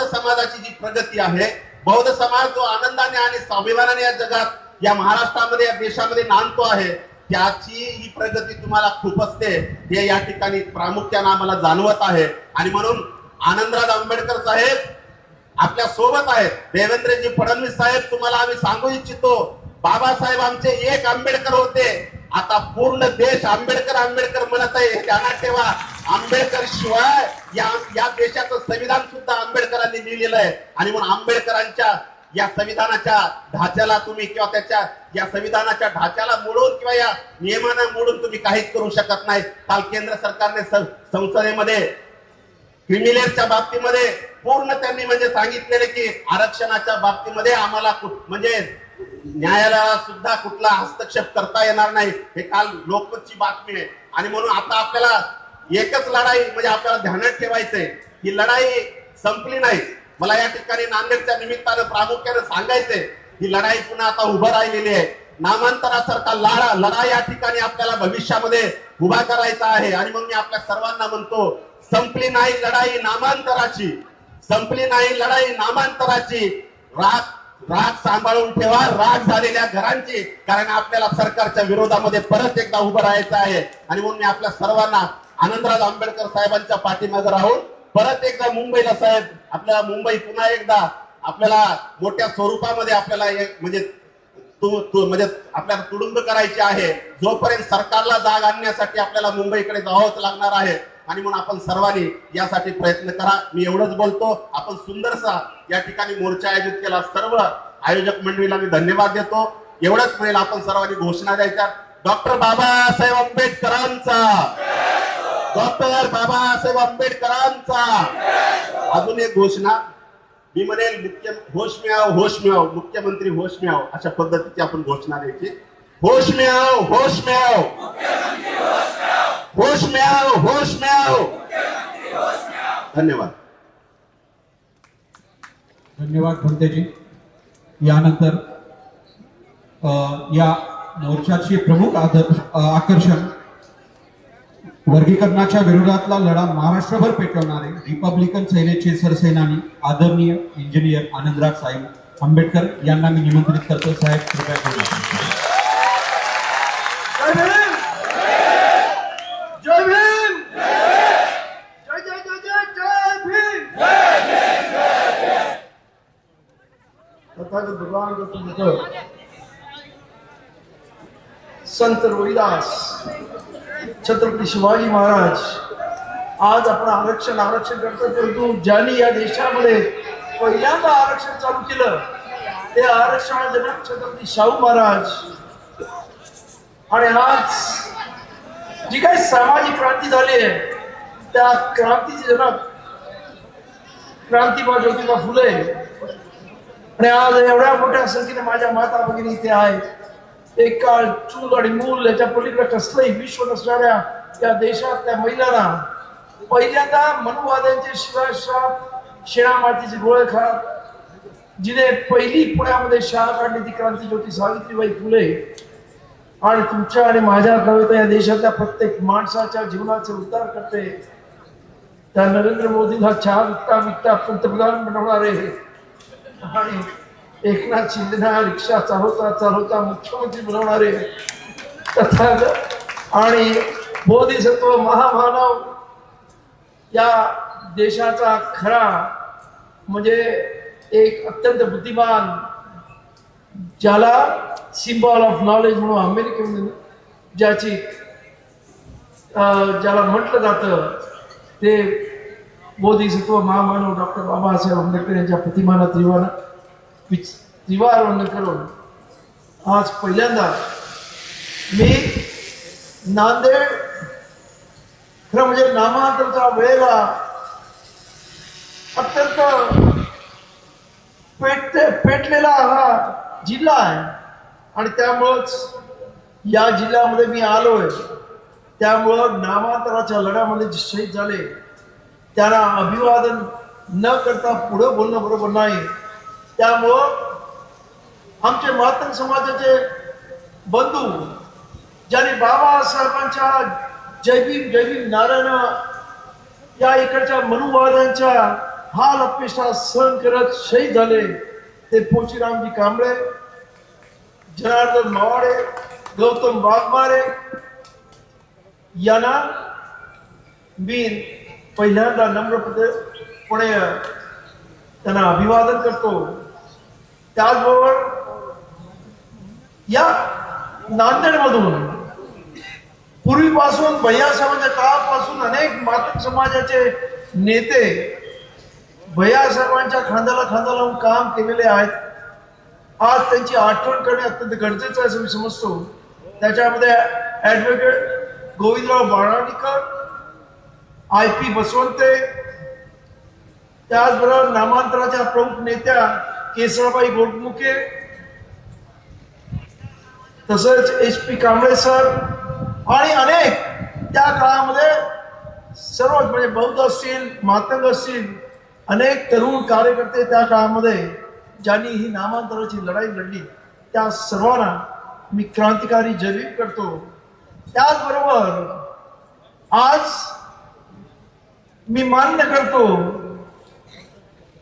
समाजाची जी प्रगती आहे, बौद्ध समाज जो आनंदाने आणि स्वाभिमानाने या जगात, या महाराष्ट्रामध्ये, या देशामध्ये नांदतो आहे, त्याची ही प्रगती तुम्हाला खूप असते, हे या ठिकाणी प्रामुख्याने आम्हाला जाणवत आहे. आणि म्हणून आनंदराज आंबेडकर साहेब आपल्या सोबत आहेत. देवेंद्रजी फडणवीस साहेब, तुम्हाला आम्ही सांगू इच्छितो, बाबासाहेब आमचे एक आंबेडकर होते, आता पूर्ण देश आंबेडकर म्हणत आहे, हे ध्यानात ठेवा. आंबेडकर शिवाय या देशाचं संविधान सुद्धा आंबेडकरांनी लिहिलेलं आहे. आणि म्हणून आंबेडकरांच्या या संविधानाच्या ढाच्याला तुम्ही किंवा या संविधानाच्या ढाच्याला मोडून किंवा या नियमांना मोडून तुम्ही काहीच करू शकत नाही. काल केंद्र सरकारने संसदेमध्ये क्रिमिनलच्या बाबतीमध्ये पूर्ण त्यांनी म्हणजे सांगितलेले की आरक्षणाच्या बाबतीमध्ये आम्हाला म्हणजे न्यायालयाला सुद्धा कुठला हस्तक्षेप करता येणार नाही. हे काल लोकमतची बातमी आहे. आणि म्हणून आता आपल्याला एकच लढाई म्हणजे आपल्याला ध्यानात ठेवायचंय, ही लढाई संपली नाही. मला या ठिकाणी नांदेडच्या निमित्तानं प्रामुख्याने सांगायचंय, ही लढाई पुन्हा आता उभं राहिलेली आहे. नामांतरासारखा लढा या ठिकाणी आपल्याला भविष्यामध्ये उभा करायचा आहे. आणि मग मी आपल्या सर्वांना म्हणतो, संपली नाही लढाई नामांतराची, संपली नाही लढाई नामांतराची. राग सांभाळून ठेवा, राग झालेल्या घरांची, कारण आपल्याला सरकारच्या विरोधामध्ये परत एकदा उभं राहायचं आहे. आणि म्हणून मी आपल्या सर्वांना आनंदराज आंबेडकर साहेबांच्या पाठीमागे राहून परत एकदा मुंबईला साहेब, आपल्याला मुंबई पुन्हा एकदा आपल्याला मोठ्या स्वरूपामध्ये आपल्याला म्हणजे आपल्याला तुडुंब करायची आहे. जोपर्यंत सरकारला जाग आणण्यासाठी आपल्याला मुंबईकडे जावंच लागणार आहे. आणि म्हणून आपण सर्वांनी यासाठी प्रयत्न करा. मी एवढंच बोलतो. आपण सुंदरसा या ठिकाणी मोर्चा आयोजित केला. सर्व आयोजक मंडळीला मी धन्यवाद देतो. एवढंच म्हणेल, आपण सर्वांनी घोषणा द्यायच्या. डॉक्टर बाबासाहेब आंबेडकरांचा, डॉक्टर बाबासाहेब आंबेडकरांचा. अजून एक घोषणा मी म्हणेल, होश में आओ, होश में आओ, मुख्यमंत्री होश में आओ, अशा पद्धतीची आपण घोषणा द्यायची. होश में आओ, होश में आओ, होश में आओ, होश में आओ. धन्यवाद. धन्यवाद भंतेजी. यानंतर या मोर्चाचे प्रमुख आकर्षण वर्गीकरणाच्या विरोधातला लढा महाराष्ट्रभर पेटवणारे रिपब्लिकन सेनेचे सरसेनानी आदरणीय इंजिनियर आनंदराज साहेब आंबेडकर यांना मी निमंत्रित करतो. साहेब कृपया बोला. जय भीम, जय जय जय जय जय भीम. तथागत भगवान गौतम बुद्ध, संत रोहिदास, छत्रपती शिवाजी महाराज आज आपण आरक्षण करतो. परंतु ज्यांनी या देशामध्ये पहिल्यांदा आरक्षण चालू केलं ते आरक्षण जनक छत्रपती शाहू महाराज. आणि आज जी काही सामाजिक क्रांती झाली आहे त्या क्रांतीचे जनक क्रांतीबा ज्योतिबा फुले. आणि आज एवढ्या मोठ्या संख्येने माझ्या माता भगिनी इथे आहेत. एक काळ चूल आणि मूल याच्या पलीकडे कसलंही विश्व नसणाऱ्या या देशात महिलांना पहिल्यांदा मनुवाद्यांचे शिवाशाप शेणा मातीचे गोळे खात जिने पहिली पुण्यामध्ये शाळा काढली ती क्रांतीज्योती सावित्रीबाई फुले. आणि तुमच्या आणि माझ्या कविता या देशातल्या प्रत्येक माणसाच्या जीवनाचे उद्धार करते. त्या नरेंद्र मोदीला चहा विकता पंतप्रधान बनवणारे आणि एकनाथ शिंदेना रिक्षा चालवता मुख्यमंत्री बनवणारे तथागत आणि बोधिसत्व महामानव या देशाचा खरा म्हणजे एक अत्यंत बुद्धिमान ज्याला सिम्बॉल ऑफ नॉलेज म्हणून अमेरिकेमध्ये ज्याला म्हटलं जातं ते बोधिसत्व महामानव डॉक्टर बाबासाहेब आंबेडकर यांच्या प्रतिमाना त्रिवार वंदन करून आज पहिल्यांदा मी नांदेड खरं म्हणजे नामांतराच्या वेळेला अत्यंत पेटलेला हा जिल्हा आहे आणि त्यामुळंच या जिल्ह्यामध्ये मी आलोय. त्यामुळं नामांतराच्या लढ्यामध्ये जे शहीद झाले त्यांना अभिवादन न करता पुढे बोलणं बरोबर नाही. त्यामुळं आमचे मातंग समाजाचे बंधू ज्यांनी बाबासाहेबांच्या जय भीम नारायण या इकडच्या मनुवाद्यांच्या हाल अपेक्षा सहन करत शहीद झाले ते पोचीरामजी कांबळे, जनार्दन मावाडे, गौतम वाघमारे यांना मी पहिल्यांदा नम्रपणे त्यांना अभिवादन करतो. त्याचबरोबर या नांदेडमधून पूर्वीपासून भैयासाहेबांच्या काळापासून अनेक मातंग समाजाचे नेते भैयासाहेबांच्या खांद्याला खांदा लावून काम केलेले आहेत. आज त्यांची आठवण करणे अत्यंत गरजेचं आहे असं मी समजतो. त्याच्यामध्ये ऍडव्होकेट गोविंदराव बाळाणीकर, IP बसवंते, त्याचबरोबर नामांतराच्या प्रमुख नेत्या केसराबाई गोडमुखे, तसंच HP कांबळे सर आणि अनेक त्या काळामध्ये सर्व म्हणजे बौद्ध असतील, मातंग असतील, अनेक तरुण कार्यकर्ते त्या काळामध्ये ज्यांनी ही नामांतराची लढाई लढली त्या सर्वांना मी क्रांतिकारी जयभीम करतो. त्याचबरोबर आज मी मान्य करतो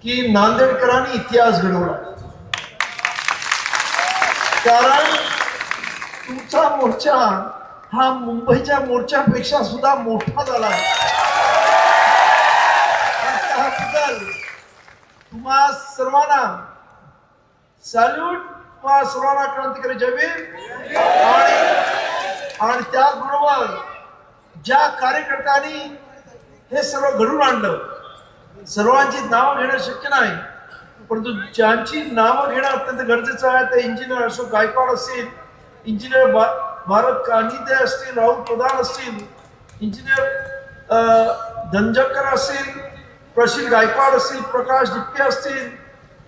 की नांदेडकरांनी इतिहास घडवला. कारण तुमचा मोर्चा हा मुंबईच्या मोर्चापेक्षा सुद्धा मोठा झाला. त्याबद्दल तुम्हा सर्वांना सॅल्यूट, तुम्हा सर्वांना क्रांतिकारी जयभीम. आणि त्याचबरोबर ज्या कार्यकर्त्यांनी हे सर्व घडून आणलं. सर्वांची नावं घेणं शक्य नाही, परंतु ज्यांची नावं घेणं अत्यंत गरजेचं आहे ते इंजिनियर अशोक गायकवाड असतील, इंजिनियर भारत कानिदे असतील, राहुल प्रधान असतील, इंजिनियर धनजकर असतील, प्रशील गायकवाड असतील, प्रकाश डिप्के असतील,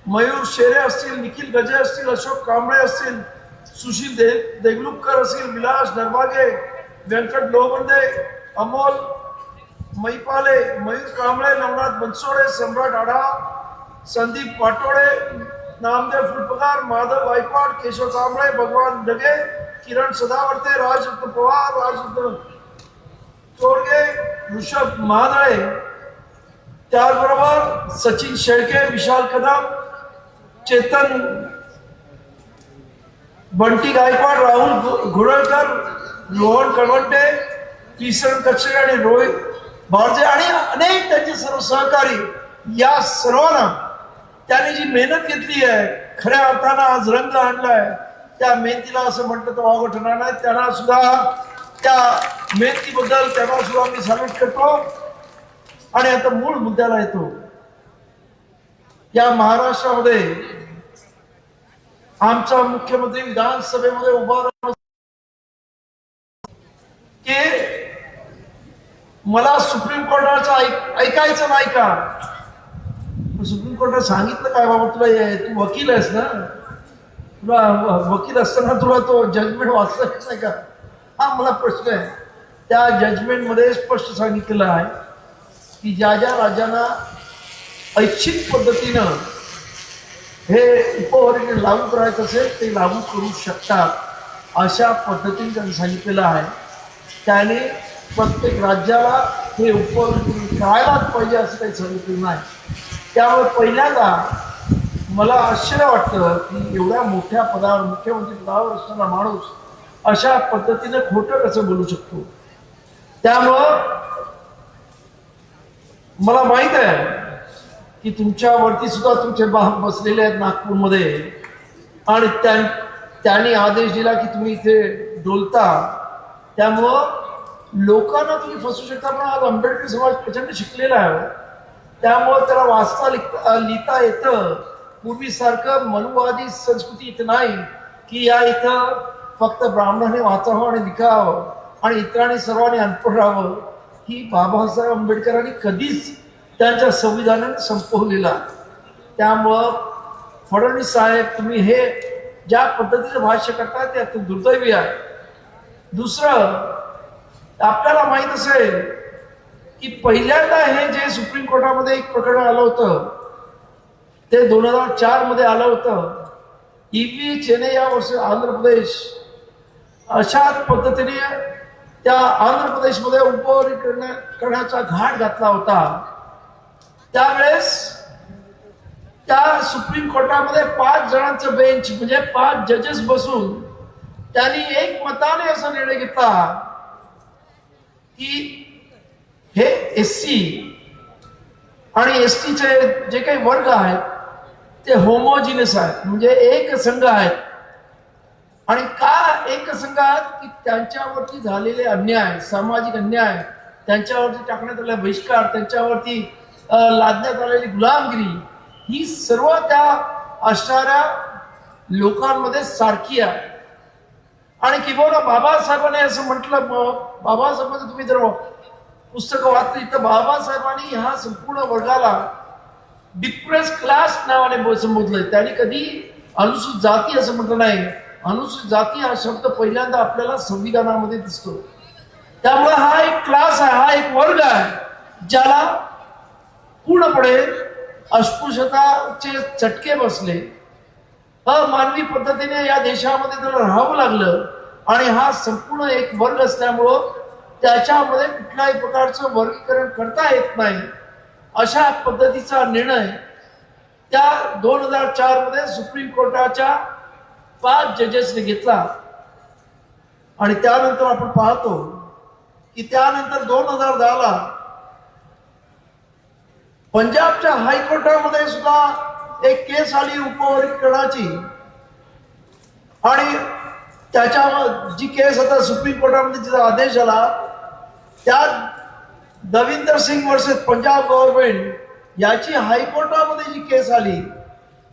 मयूर शेरे असतील, निखिल गजे असतील, अशोक कांबळे असतील, सुशील देगलुपकर असतील, विलास नरवागे, व्यंकट लोहबंदे, अमोल मैपाले, मयूर कांबळे, नवनाथ बनसोडे, सम्राट आढाव, संदीप वाटोळे, नामदेव फुलपगार, माधव गायकवाड, केशव कांबळे, भगवान डगे, किरण सदावर्ते, राजरत्न पवार, राजरत्न चोरगे, ऋषभ महादळे, त्याचबरोबर सचिन शेळके, विशाल कदम, चेतन बंटी गायकवाड, राहुल घोडळकर, रोहन कळवंटे, किसन कक्षे आणि रोहित बारजे आणि अनेक त्यांचे सर्व सहकारी, या सर्वांना त्यांनी जी मेहनत घेतली आहे, खऱ्या अर्थानं आज रंग आणलाय, त्या मेहनतीला असं म्हटलं तर वावगं ठरणार नाही. त्यांना सुद्धा त्या मेहनतीबद्दल त्यांना सुद्धा मी सॅल्यूट करतो. आणि आता मूळ मुद्द्याला येतो. या महाराष्ट्रामध्ये आमचा मुख्यमंत्री विधानसभेमध्ये उभा राहून की मला सुप्रीम कोर्टाचं ऐकायचं नाही का? सुप्रीम कोर्टात सांगितलं काय बाबा, तुला तू वकील आहेस ना, तुला वकील असताना तुला तो जजमेंट वाचता येत नाही का? हा मला प्रश्न आहे. त्या जजमेंट मध्ये स्पष्ट सांगितलेलं आहे की ज्या ज्या राज्यांना ऐच्छिक पद्धतीनं हे उपवर्गीय लागू करायचं असेल ते लागू करू शकतात, अशा पद्धतीने त्यांनी सांगितलेलं आहे. त्याने प्रत्येक राज्याला हे उपवर्गीय करायलाच पाहिजे असं काही सांगितलं नाही. त्यामुळे पहिल्यांदा मला आश्चर्य वाटतं की एवढ्या मोठ्या पदावर, मुख्यमंत्री पदावर असणारा माणूस अशा पद्धतीने खोटं कसं बोलू शकतो. त्यामुळं मला माहित आहे की तुमच्यावरती सुद्धा तुमचे बाप बसलेले आहेत नागपूरमध्ये आणि त्यांनी आदेश दिला की तुम्ही इथे डोलता, त्यामुळं लोकांना तुम्ही फसू शकता. पण आज आंबेडकर समाज प्रचंड शिकलेला आहे, त्यामुळं त्याला वाचता लिहिता येतं. पूर्वीसारखं मनुवादी संस्कृती इथं नाही की या इथं फक्त ब्राह्मणाने वाचावं आणि लिखावं आणि इतरांनी सर्वांनी अनपढ राहावं. ही बाबासाहेब आंबेडकरांनी कधीच त्यांच्या संविधानाने संपवलेला. त्यामुळं फडणवीस साहेब, तुम्ही हे ज्या पद्धतीचं भाष्य करताय ते अत्यंत दुर्दैवी आहे. दुसरं, आपल्याला माहित असेल की पहिल्यांदा हे जे सुप्रीम कोर्टामध्ये एक प्रकरण आलं होतं ते 2004 मध्ये आलं होतं. ईपी चेन्नई या वर्षी आंध्र प्रदेश अशाच पद्धतीने त्या आंध्र प्रदेशमध्ये उपवर्गीय करण्याचा घाट घातला होता. त्यावेळेस त्या सुप्रीम कोर्टामध्ये 5 जणांचं बेंच म्हणजे 5 जजेस बसून त्यांनी एक मताने असा निर्णय घेतला की हे एससी आणि एसटीचे जे काही वर्ग आहेत ते होमोजिनस आहेत, म्हणजे एक संघ आहेत. आणि का एक संघ आहेत की त्यांच्यावरती झालेले अन्याय, सामाजिक अन्याय, त्यांच्यावरती टाकण्यात आलेला बहिष्कार, त्यांच्यावरती लादण्यात आलेली गुलामगिरी, ही सर्व त्या असणाऱ्या लोकांमध्ये सारखी आहे. आणि किंवा बाबासाहेबांनी असं म्हटलं, बाबासाहेबांचं तुम्ही जर पुस्तकं वाचली तर बाबासाहेबांनी ह्या संपूर्ण वर्गाला डिप्रेस क्लास नावाने संबोधलंय. त्यांनी कधी अनुसूचित जाती असं म्हटलं नाही. अनुसूचित जाती हा शब्द पहिल्यांदा आपल्याला संविधानामध्ये दिसतो. त्यामुळे हा एक क्लास आहे, हा एक वर्ग आहे ज्याला पूर्णपणे अस्पृश्यताचे चटके बसले, अमानवी पद्धतीने या देशामध्ये त्याला राहावं लागलं. आणि हा संपूर्ण एक वर्ग असल्यामुळं त्याच्यामध्ये कुठल्याही प्रकारचं वर्गीकरण करता येत नाही, अशा पद्धतीचा निर्णय त्या 2004 मध्ये सुप्रीम कोर्टाच्या 5 जजेसने घेतला. आणि त्यानंतर आपण पाहतो की त्यानंतर 2010 ला पंजाबच्या हायकोर्टामध्ये सुद्धा एक केस आली उपवर्गीकरणाची. आणि त्याच्यावर जी केस आता सुप्रीम कोर्टामध्ये जिचा आदेश आला, त्या दविंदर सिंग वर्सेस पंजाब गव्हर्नमेंट याची हायकोर्टामध्ये जी केस आली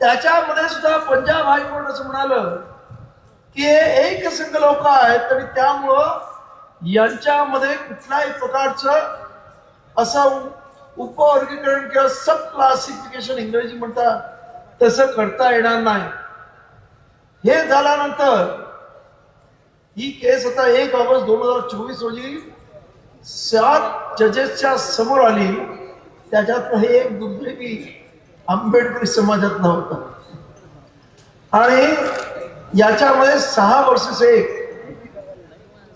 त्याच्यामध्ये सुद्धा पंजाब हायकोर्ट असं म्हणालं की हे एक संघ लोक आहेत आणि त्यामुळं यांच्यामध्ये कुठल्याही प्रकारचं असं उपवर्गीकरण किंवा सब क्लासिफिकेशन इंग्रजी म्हणतात तसं करता येणार नाही. हे झाल्यानंतर ही केस आता 1 ऑगस्ट 2024 रोजी 7 जजेसच्या समोर आली. त्याच्यात हे एक दुर्दैवी आंबेडकरी समाजात नव्हता आणि याच्यामध्ये 6 वर्षाचं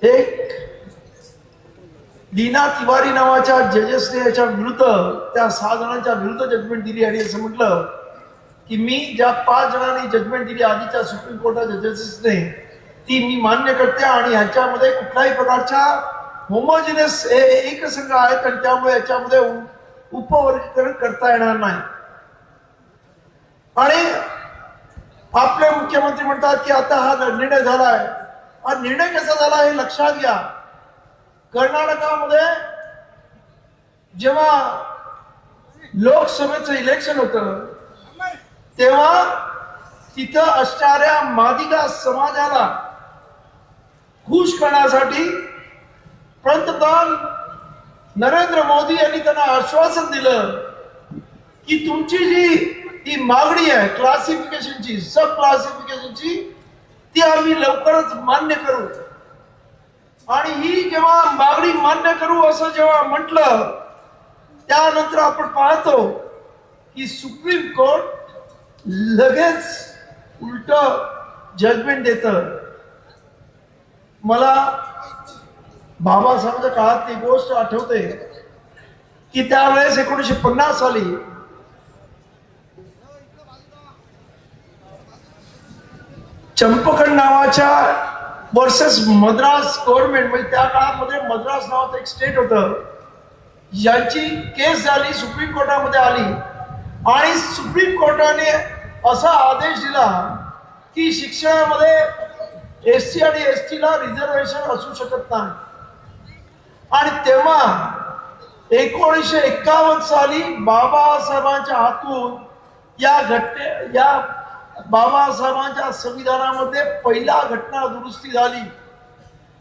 एक लीना तिवारी नावाच्या जजेसने याच्या विरुद्ध त्या 6 जणांच्या विरुद्ध जजमेंट दिली आणि असं म्हटलं की मी ज्या 5 जणांनी जजमेंट दिली आधीच्या सुप्रीम कोर्टाच्या जजेसने ती मी मान्य करते आणि ह्याच्यामध्ये कुठल्याही प्रकारच्या होमोजिनियस एक संघ आहेत आणि त्यामुळे याच्यामध्ये उपवर्गीकरण करता येणार नाही. आणि आपले मुख्यमंत्री म्हणतात की आता हा निर्णय झालाय. हा निर्णय कसा झाला हे लक्षात घ्या. कर्नाटकामध्ये जेव्हा लोकसभेचं इलेक्शन होतं तेव्हा तिथं असणाऱ्या मादिगा समाजाला खुश करण्यासाठी पंतप्रधान नरेंद्र मोदी यांनी त्यांना आश्वासन दिलं की तुमची जी ही मागणी आहे क्लासिफिकेशनची सब क्लासिफिकेशनची ती आम्ही लवकरच मान्य करू. आणि ही जेव्हा मागणी मान्य करू असं जेव्हा म्हटलं त्यानंतर आपण पाहतो की सुप्रीम कोर्ट लगेच उलट जजमेंट देतं. मला बाबासाहेबांच्या काळात ती गोष्ट आठवते की त्यावेळेस 1950 साली चंपकण नावाच्या वर्सेस मद्रास गव्हर्नमेंट म्हणजे त्या काळामध्ये मद्रास नावाचं एक स्टेट होतं यांची केस झाली सुप्रीम कोर्टामध्ये आली आणि सुप्रीम कोर्टाने असा आदेश दिला की शिक्षणामध्ये SC आणि ST ला रिझर्वेशन असू शकत नाही. आणि तेव्हा 1951 साली बाबासाहेबांच्या हातून या बाबासाहेबांच्या संविधानामध्ये पहिला घटना दुरुस्ती झाली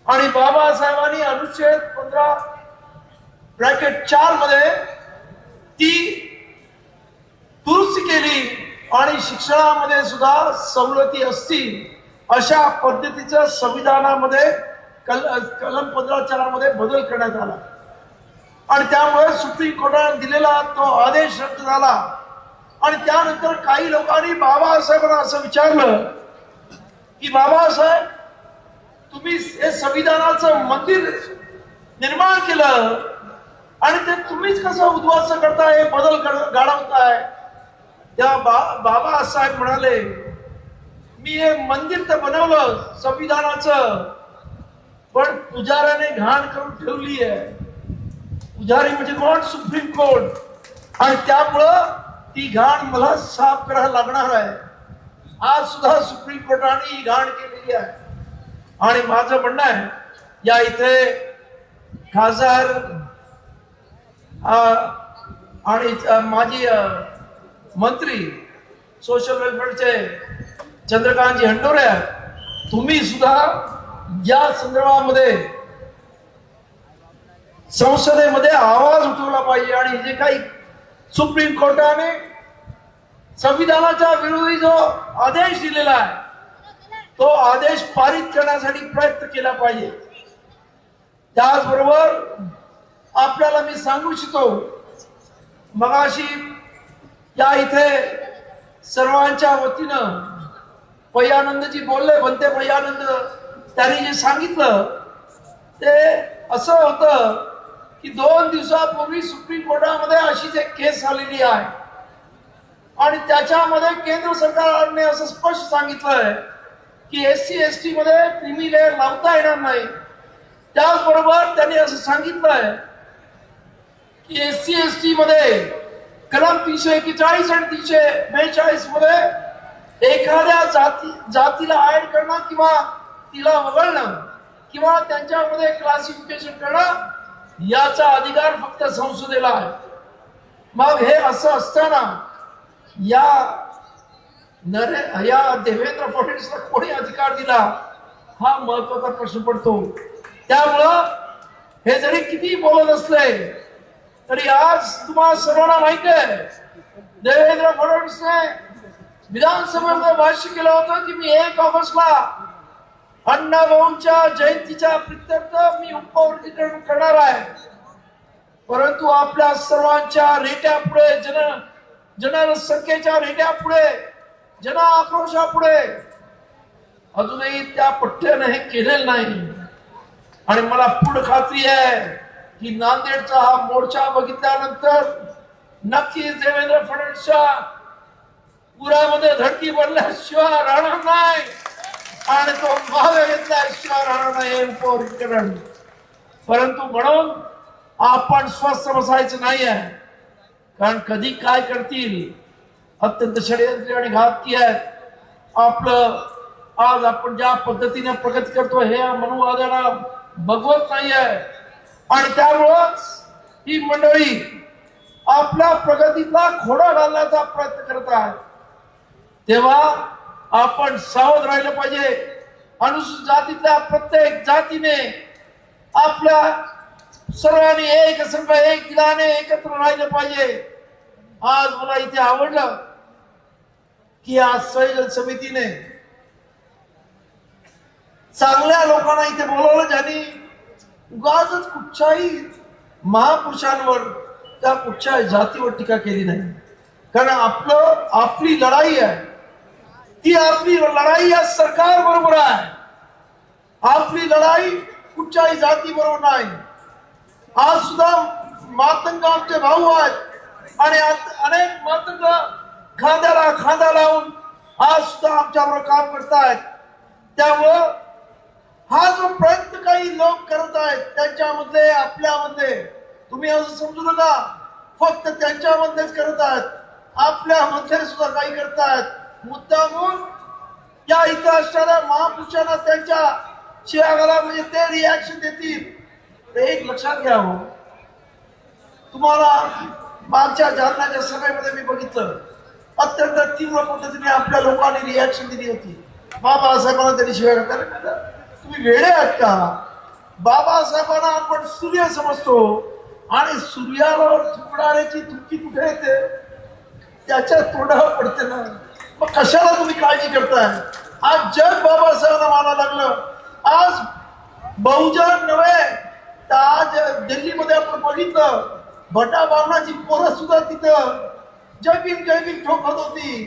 आणि बाबासाहेबांनी अनुच्छेद 15(4) मध्ये ती दुरुस्ती केली आणि शिक्षणामध्ये सुद्धा सवलती असतील अशा पद्धतीचं संविधानामध्ये कलम 15(4) मध्ये बदल करण्यात आला आणि त्यामुळे सुप्रीम कोर्टाने दिलेला तो आदेश रद्द झाला. आणि त्यानंतर काही लोकांनी बाबासाहेबांना असं विचारलं की बाबासाहेब तुम्ही हे संविधानाचं मंदिर निर्माण केलं आणि ते तुम्हीच कसं उद्ध्वस्त करताय बदल घडवताय. त्या बाबासाहेब म्हणाले मी हे मंदिर तर बनवलं संविधानाचं पण पुजाऱ्याने घाण करून ठेवली आहे. पुजारी म्हणजे कोण? Supreme court. आणि त्यामुळं ती घाण मला साफ करायला लागणार आहे. आज सुद्धा सुप्रीम कोर्टाने ही घाण केलेली आहे. आणि माझं म्हणणं आहे या इथे खासदार आणि माजी मंत्री सोशल वेलफेअरचे चंद्रकांतजी हंडोरे तुम्ही सुद्धा या संदर्भामध्ये संसदेमध्ये आवाज उठवला पाहिजे आणि जे काही सुप्रीम कोर्टाने संविधानाच्या विरोधी जो आदेश दिलेला आहे तो आदेश पारित करण्यासाठी प्रयत्न केला पाहिजे. त्याचबरोबर आपल्याला मी सांगू इच्छितो मगाशी या इथे सर्वांच्या वतीनं पय्यानंदजी बोलले बनते पय्यानंद त्यांनी जे सांगितलं ते असं होतं की 2 दिवसापूर्वी सुप्रीम कोर्टामध्ये अशीच एक केस आलेली आहे आणि त्याच्यामध्ये केंद्र सरकारने असं स्पष्ट सांगितलंय की SC ST मध्ये क्रीमी लेअर लावता येणार नाही. त्याचबरोबर त्यांनी असं सांगितलंय की SC ST मध्ये कलम 341 आणि 342 मध्ये एखाद्या जातीला ऍड करणं किंवा तिला वगळणं किंवा त्यांच्यामध्ये क्लासिफिकेशन करणं याचा अधिकार फक्त संसदेला आहे. मग हे असं असताना या देवेंद्र फडणवीसला कोणी अधिकार दिला हा महत्वाचा प्रश्न पडतो. त्यामुळं हे जरी किती बोलत असले तरी आज तुम्हाला सर्वांना माहिती आहे देवेंद्र फडणवीसने विधानसभेमध्ये भाष्य केलं होतं की मी 1 ऑगस्टला अण्णाभाऊंच्या जयंतीच्या प्रित्यर्थ मी उपवर्गीकरण करणार आहे. परंतु आपल्या सर्वांच्या रेट्यापुढे जनसंख्येच्या रेट्यापुढे जन आक्रोशापुढे अजूनही त्या पठ्ठ्याने हे केलेलं नाही. आणि मला पूर्ण खात्री आहे की नांदेडचा हा मोर्चा बघितल्यानंतर नक्कीच देवेंद्र फडणवीसच्या पुरामध्ये धडकी भरल्याशिवाय राहणार नाही आणि तो मागे घेतल्याशिवाय राहणार नाही उपवर्गीकरण. परंतु म्हणून आपण स्वस्थ बसायचं नाही आहे, कारण कधी काय करतील अत्यंत षडयंत्री आणि घातकी आहेत. आपलं आज आपण ज्या पद्धतीने प्रगती करतो हे मनुवादाला बघवत नाही आहे आणि त्यामुळंच ही मंडळी आपल्या प्रगतीला खोडा घालण्याचा प्रयत्न करत आहेत. तेव्हा आपण सावध राहिलं पाहिजे. अनुसूचित जातीतल्या प्रत्येक जातीने आपल्या सर्वांनी एक संघ एक दिलाने एकत्र राहिलं पाहिजे. आज मला इथे आवडलं की आज संयोजन समितीने चांगल्या लोकांना इथे बोलवलं ज्यांनी उगाचच कुठच्याही महापुरुषांवर त्या कुठच्याही जातीवर टीका केली नाही. कारण आपली लढाई आहे ती आपली लढाई या सरकार बरोबर आहे. आपली लढाई कुठच्याही जाती बरोबर नाही. आज सुद्धा मातंग आमचे भाऊ आहेत आणि अनेक मातंग खांद्याला खांदा लावून आज सुद्धा आमच्याबरोबर काम करतायत. त्यामुळं हा जो प्रयत्न काही लोक करत आहेत त्यांच्यामध्ये आपल्यामध्ये तुम्ही असं समजू नका फक्त त्यांच्यामध्येच करत आहेत, आपल्यामध्ये सुद्धा काही करतायत. मुद्दामून या इथं असणाऱ्या महापुरुषांना त्यांच्या शिवागाला म्हणजे ते रिॲक्शन देतील. एक लक्षात घ्या हो, तुम्हाला मागच्या जालन्याच्या सभेमध्ये मी बघितलं अत्यंत तीव्र पद्धतीने आपल्या लोकांनी रिॲक्शन दिली होती. बाबासाहेबांना त्यांनी शिवाय घातल्या. तुम्ही वेडे आहात का? बाबासाहेबांना आपण सूर्य समजतो आणि सूर्यावर थुंकणाऱ्याची थुंकी कुठे येते? त्याच्या तोंडावर पडते ना. मग कशाला तुम्ही काळजी करताय? आज जग बाबासाहेबांना मानायला लागलं. आज बहुजन नव्हे तर आज दिल्लीमध्ये आपण बघितलं भटा बारणाची पोरं सुद्धा तिथं जय भीम ठोकत होती.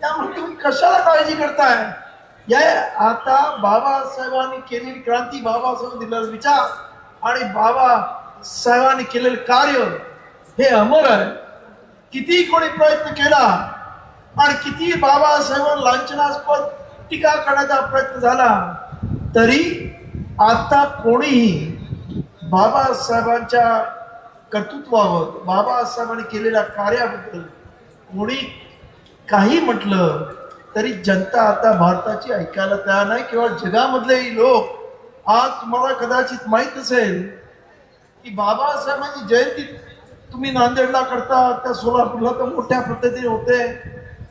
त्यामुळे तुम्ही कशाला काळजी करताय? या आता बाबासाहेबांनी केलेली क्रांती, बाबासाहेबांनी दिलेला विचार आणि बाबासाहेबांनी केलेलं कार्य हे अमर आहे. किती कोणी प्रयत्न केला आणि किती बाबासाहेबांना लांछनास्पद टीका करण्याचा प्रयत्न झाला तरी आता कोणीही बाबासाहेबांच्या कर्तृत्वावर बाबासाहेबांनी केलेल्या कार्याबद्दल कोणी काही म्हटलं तरी जनता आता भारताची ऐकायला तयार नाही. किंवा जगामधलेही लोक आज तुम्हाला कदाचित माहित असेल की बाबासाहेबांची जयंती तुम्ही नांदेडला करता, त्या सोलापूरला तर मोठ्या पद्धतीने होते.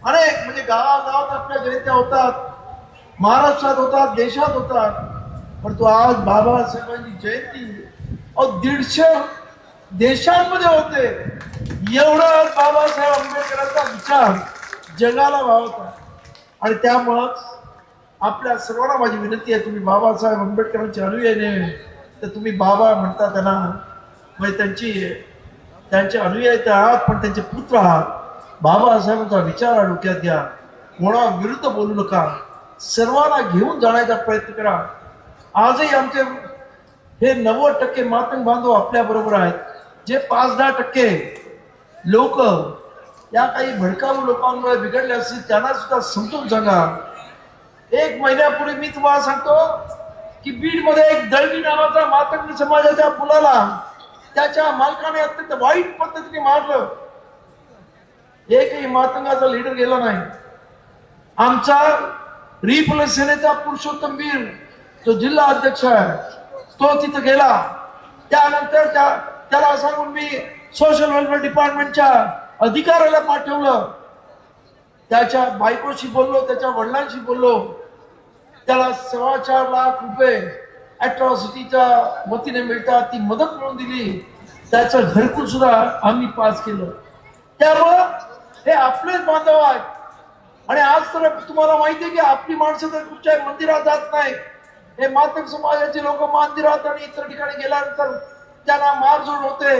अनेक म्हणजे गावागावात आपल्या जयंत्या होतात, महाराष्ट्रात होतात, देशात होतात. परंतु आज बाबासाहेबांची जयंती 150 देशांमध्ये होते. एवढा बाबासाहेब आंबेडकरांचा विचार जगाला वावता. आणि त्यामुळंच आपल्या सर्वांना माझी विनंती आहे, तुम्ही बाबासाहेब आंबेडकरांचे अनुयायी तर तुम्ही बाबा म्हणता त्यांना म्हणजे त्यांचे अनुयायी आहात पण त्यांचे पुत्र आहात. बाबासाहेबांचा विचार डोक्यात घ्या. कोणा विरुद्ध बोलू नका. सर्वांना घेऊन जाण्याचा प्रयत्न करा. आजही आमचे हे 90% मातंग बांधव आपल्या बरोबर आहेत. जे 5-10% लोक या काही भडकाऊ लोकांमुळे बिघडले असतील त्यांना सुद्धा समजून सांगा. 1 महिन्यापूर्वी मी तुम्हाला सांगतो की बीडमध्ये एक दळवी नावाचा मातंग समाजाच्या मुलाला त्याच्या मालकाने अत्यंत वाईट पद्धतीने मारलं. एकही मातंगाचा लीडर गेला नाही. आमचा रिपब्लिक सेनेचा पुरुषोत्तम वीर जो जिल्हा अध्यक्ष आहे तो तिथं गेला त्यानंतर त्याला सांगून मी सोशल वेलफेअर डिपार्टमेंटच्या अधिकाऱ्याला पाठवलं. त्याच्या बायकोशी बोललो, त्याच्या वडिलांशी बोललो. त्याला 4.25 लाख रुपये अॅट्रॉसिटीच्या वतीने मिळतात, ती मदत म्हणून दिली. त्याचं घरकुल सुद्धा आम्ही पास केलं. त्यामुळं हे आपलेच बांधव आहेत. आणि आज तर तुम्हाला माहिती आहे की आपली माणसं तर कुठच्याही मंदिरात जात नाही. हे मातक समाजाचे लोक मंदिरात आणि इतर ठिकाणी गेल्यानंतर त्यांना मारझोड होते,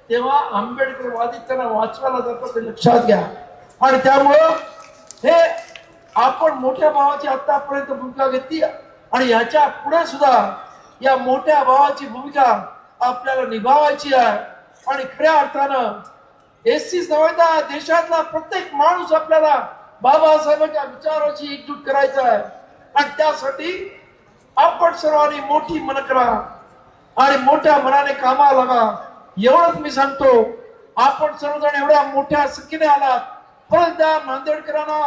तेव्हा आंबेडकरवादी त्यांना वाचवायला जातात, ते लक्षात घ्या. आणि त्यामुळं हे आपण मोठ्या भावाची आतापर्यंत भूमिका घेतली आणि ह्याच्या पुढे सुद्धा या मोठ्या भावाची भूमिका आपल्याला निभावायची आहे. आणि खऱ्या अर्थानं एससीच नव्हे तर देशातला प्रत्येक माणूस आपल्याला बाबासाहेबांच्या विचाराची एकजूट करायचा आहे. आणि त्यासाठी आपण सर्वांनी मोठी मन करा आणि मोठ्या मनाने कामाला लागा. एवढंच मी सांगतो. आपण सर्वजण एवढ्या मोठ्या संख्येने आलात, परंतु त्या नांदेडकरांना,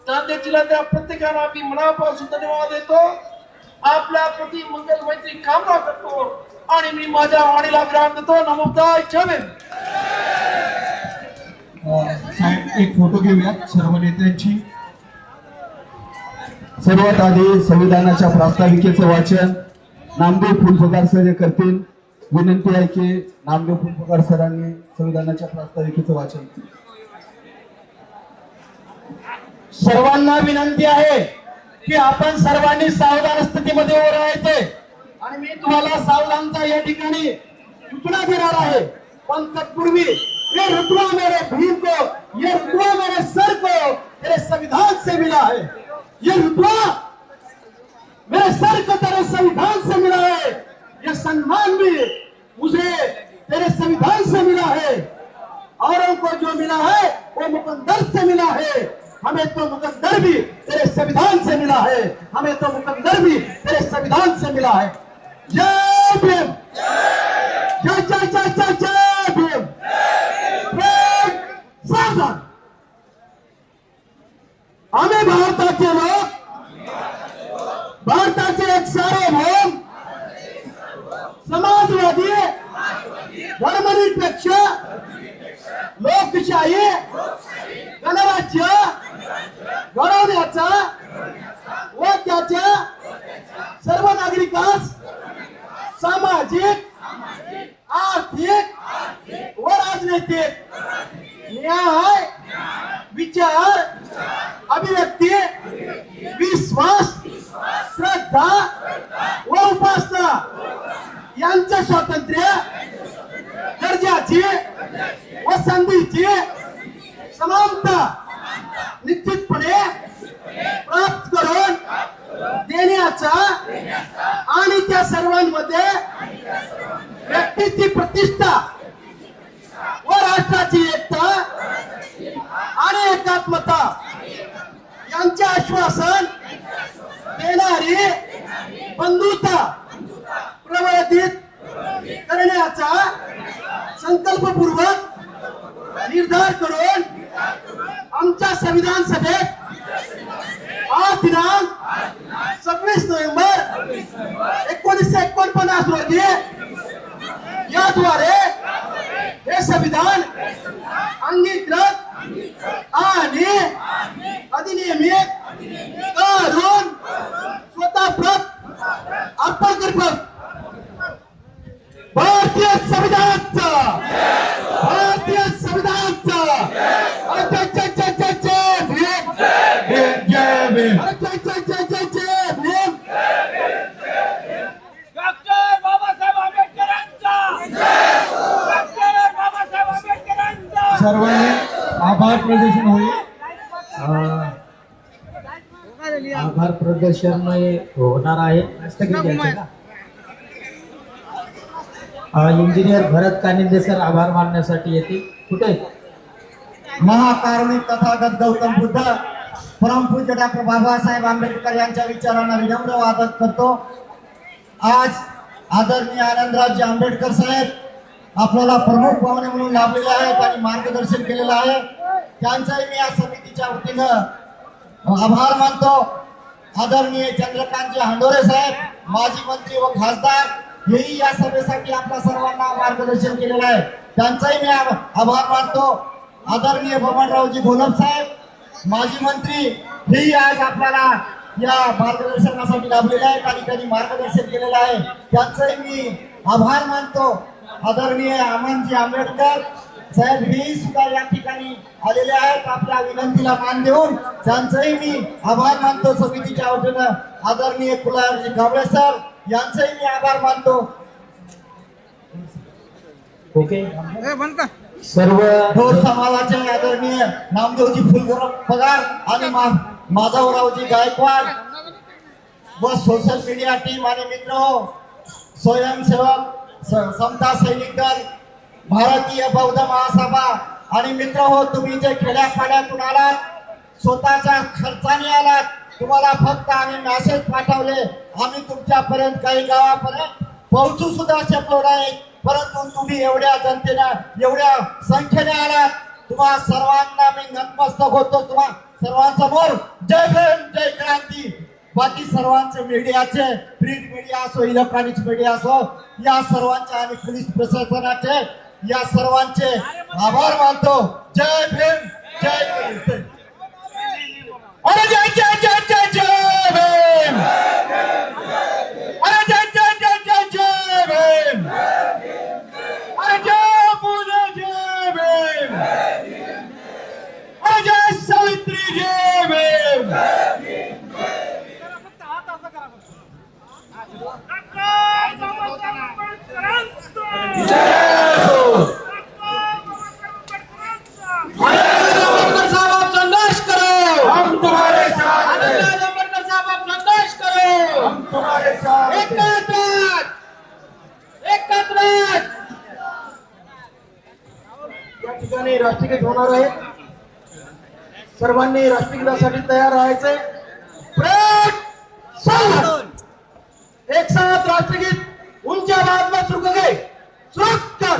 नांदेड जिल्ह्यातल्या प्रत्येकाला मी मनापासून धन्यवाद देतो. आपल्या प्रति मंगल मैत्री कामना करतो आणि मी माझ्या वाणीला विराम देतो. नमोदाय जय भीम. साहेब एक फोटो घेऊयात सर्व नेत्यांची. सर्वात आधी संविधानाच्या प्रास्ताविकेचं वाचन नामदेव फुलफुकार सर करतील. विनंती आहे की नामदेव फुलफुकार सरांनी संविधानाच्या प्रास्ताविकेचं वाचन. सर्वांना विनंती आहे की आपण सर्वांनी सावधान स्थितीमध्ये उभं राहायचंय. आणि मी तुम्हाला सावधानता या ठिकाणी सूचना देणार आहे. पण तत्पूर्वी ये रुतबा मेरे भीम को, ये रुतबा मेरे सर को तेरे संविधान से मिला है. ये रुतबा मेरे सर को तेरे संविधान से मिला है. ये सम्मान भी मुझे तेरे संविधान से मिला है. औरों को जो मिला है वो मुकद्दर से मिला है. हमें तो मुकद्दर भी तेरे संविधान से मिला है. हमें तो मुकद्दर भी तेरे संविधान से मिला है. जय भीम. जय जय जय जय जय भीम. सावधान. आम्ही भारताचे लोक, भारताचे एक सार्वभौम समाजवादी धर्मनिरपेक्ष लोकशाही गणराज्य घडवण्याचा व त्याच्या सर्व नागरिकांस सामाजिक, आर्थिक व राजनैतिक न्याय, विचार, अभिव्यक्ती, विश्वास, श्रद्धा व उपासना यांचं स्वातंत्र्य, दर्जाची व संधीची समानता निश्चितपणे प्राप्त करून देण्याचा आणि त्या सर्वांमध्ये व्यक्तीची प्रतिष्ठा व राष्ट्राची एकता आणि एकात्मता यांचे आश्वासन देणारी बंधुता प्रवर्धित करण्याचा संकल्पपूर्वक निर्धार करून आमच्या संविधान सभेत आज दिनांक 26 नोव्हेंबर 1949 रोजी याद्वारे हे संविधान अंगीकृत आणि अधिनियमित करून स्वतः प्रत अर्पण करतो. भारतीय संविधानाचा, भारतीय संविधानाचा जय जय जय जय जय भीम. जय भीम. जय जय जय जय जय भीम. डॉक्टर बाबासाहेब आंबेडकरांचा, डॉक्टर बाबासाहेब आंबेडकरांचा. सर्वांनी आभार प्रदर्शन होईल. आभार प्रदर्शन होणार आहे. इंजिनियर भरत कानिंदे सर आभार मानण्यासाठी येतील. कुठे महाकारुणिक तथागत गौतम बुद्ध परमपूज्य डॉक्टर बाबासाहेब आंबेडकर यांच्या विचारांना विनम्र वादन करतो. आज आदरणीय आनंदराज आंबेडकर साहेब आपल्याला प्रमुख पाहुणे म्हणून लाभलेले आहेत आणि मार्गदर्शन केलेलं आहे. त्यांचाही मी या समितीच्या वतीनं आभार मानतो. आदरणीय चंद्रकांतजी हांडोरे साहेब, माजी मंत्री व खासदार, हेही या सभेसाठी आपल्या सर्वांना मार्गदर्शन केलेलं आहे, त्यांचाही मी आभार मानतो. आदरणीय बबनरावजी घोलप साहेब माजी मंत्री हेही आज आपल्याला या मार्गदर्शनासाठी लाभलेले आहेत आणि त्यांनी मार्गदर्शन केलेलं आहे, त्यांचाही मी आभार मानतो. आदरणीय अमनजी आंबेडकर साहेब हेही सुद्धा या ठिकाणी आलेले आहेत, आपल्या विनंतीला मान देऊन त्यांचाही मी आभार मानतो. समितीच्या वतीनं आदरणीय कुलारजी गावडे सर यांचाही मी आभार मानतो. ओके सर्व ढोर समाजाचे आदरणीय नामदेवजी फुलगर पगार आणि माधवरावजी गायकवाड व सोशल मीडिया टीम आणि मित्र, स्वयंसेवक, समता सैनिक दल, भारतीय बौद्ध महासभा आणि मित्र हो, तुम्ही जे खेड्यापाड्यातून आलात, स्वतःच्या खर्चाने आलात, तुम्हाला फक्त आम्ही मेसेज पाठवले, आम्ही तुमच्यापर्यंत काही गावापर्यंत पोहोचू सुद्धा शकलो नाही, परंतु तुम्ही एवढ्या जनतेनं एवढ्या संख्येने आलात, तुम्हा सर्वांना मी नतमस्तक होतो. तुम्हा सर्वांसमोर जय भीम जय क्रांती. बाकी सर्वांचे मीडियाचे, प्रिंट मीडिया असो, इलेक्ट्रॉनिक्स मीडिया असो, या सर्वांचे आणि पोलीस प्रशासनाचे या सर्वांचे आभार मानतो. जय भीम जय क्रांती. अरे जय जय जय जय जय भीम. अरे जय जय जय जय जय भीम. अरे जय पुणे जय भीम. अरे जय सावित्री जय भीम. संघर्ष करो, हम तुम्हारे साथ हैं. आंबेडकर साहब आप संघर्ष करो, हम तुम्हारे साथ हैं. एकत्र. या ठिकाणी राष्ट्रगीत होणार आहे, सर्वांनी राष्ट्रगीतासाठी तयार राहायचे. एक साथ राष्ट्रगीत ऊंच्या आवाज में शुरू करेंगे. शुरू कर.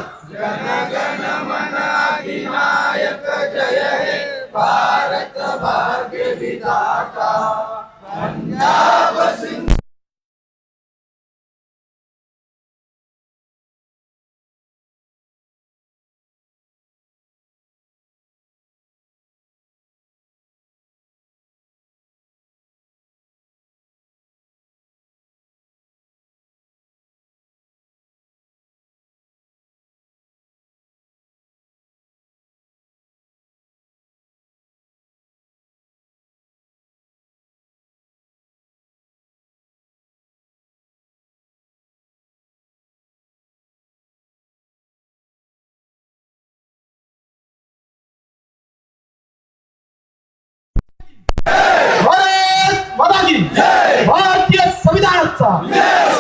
भारतीय संविधानाचा,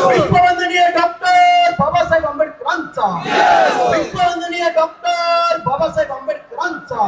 विश्ववंदनीय डॉक्टर बाबासाहेब आंबेडकरांचा, विश्ववंदनीय डॉक्टर बाबासाहेब आंबेडकरांचा.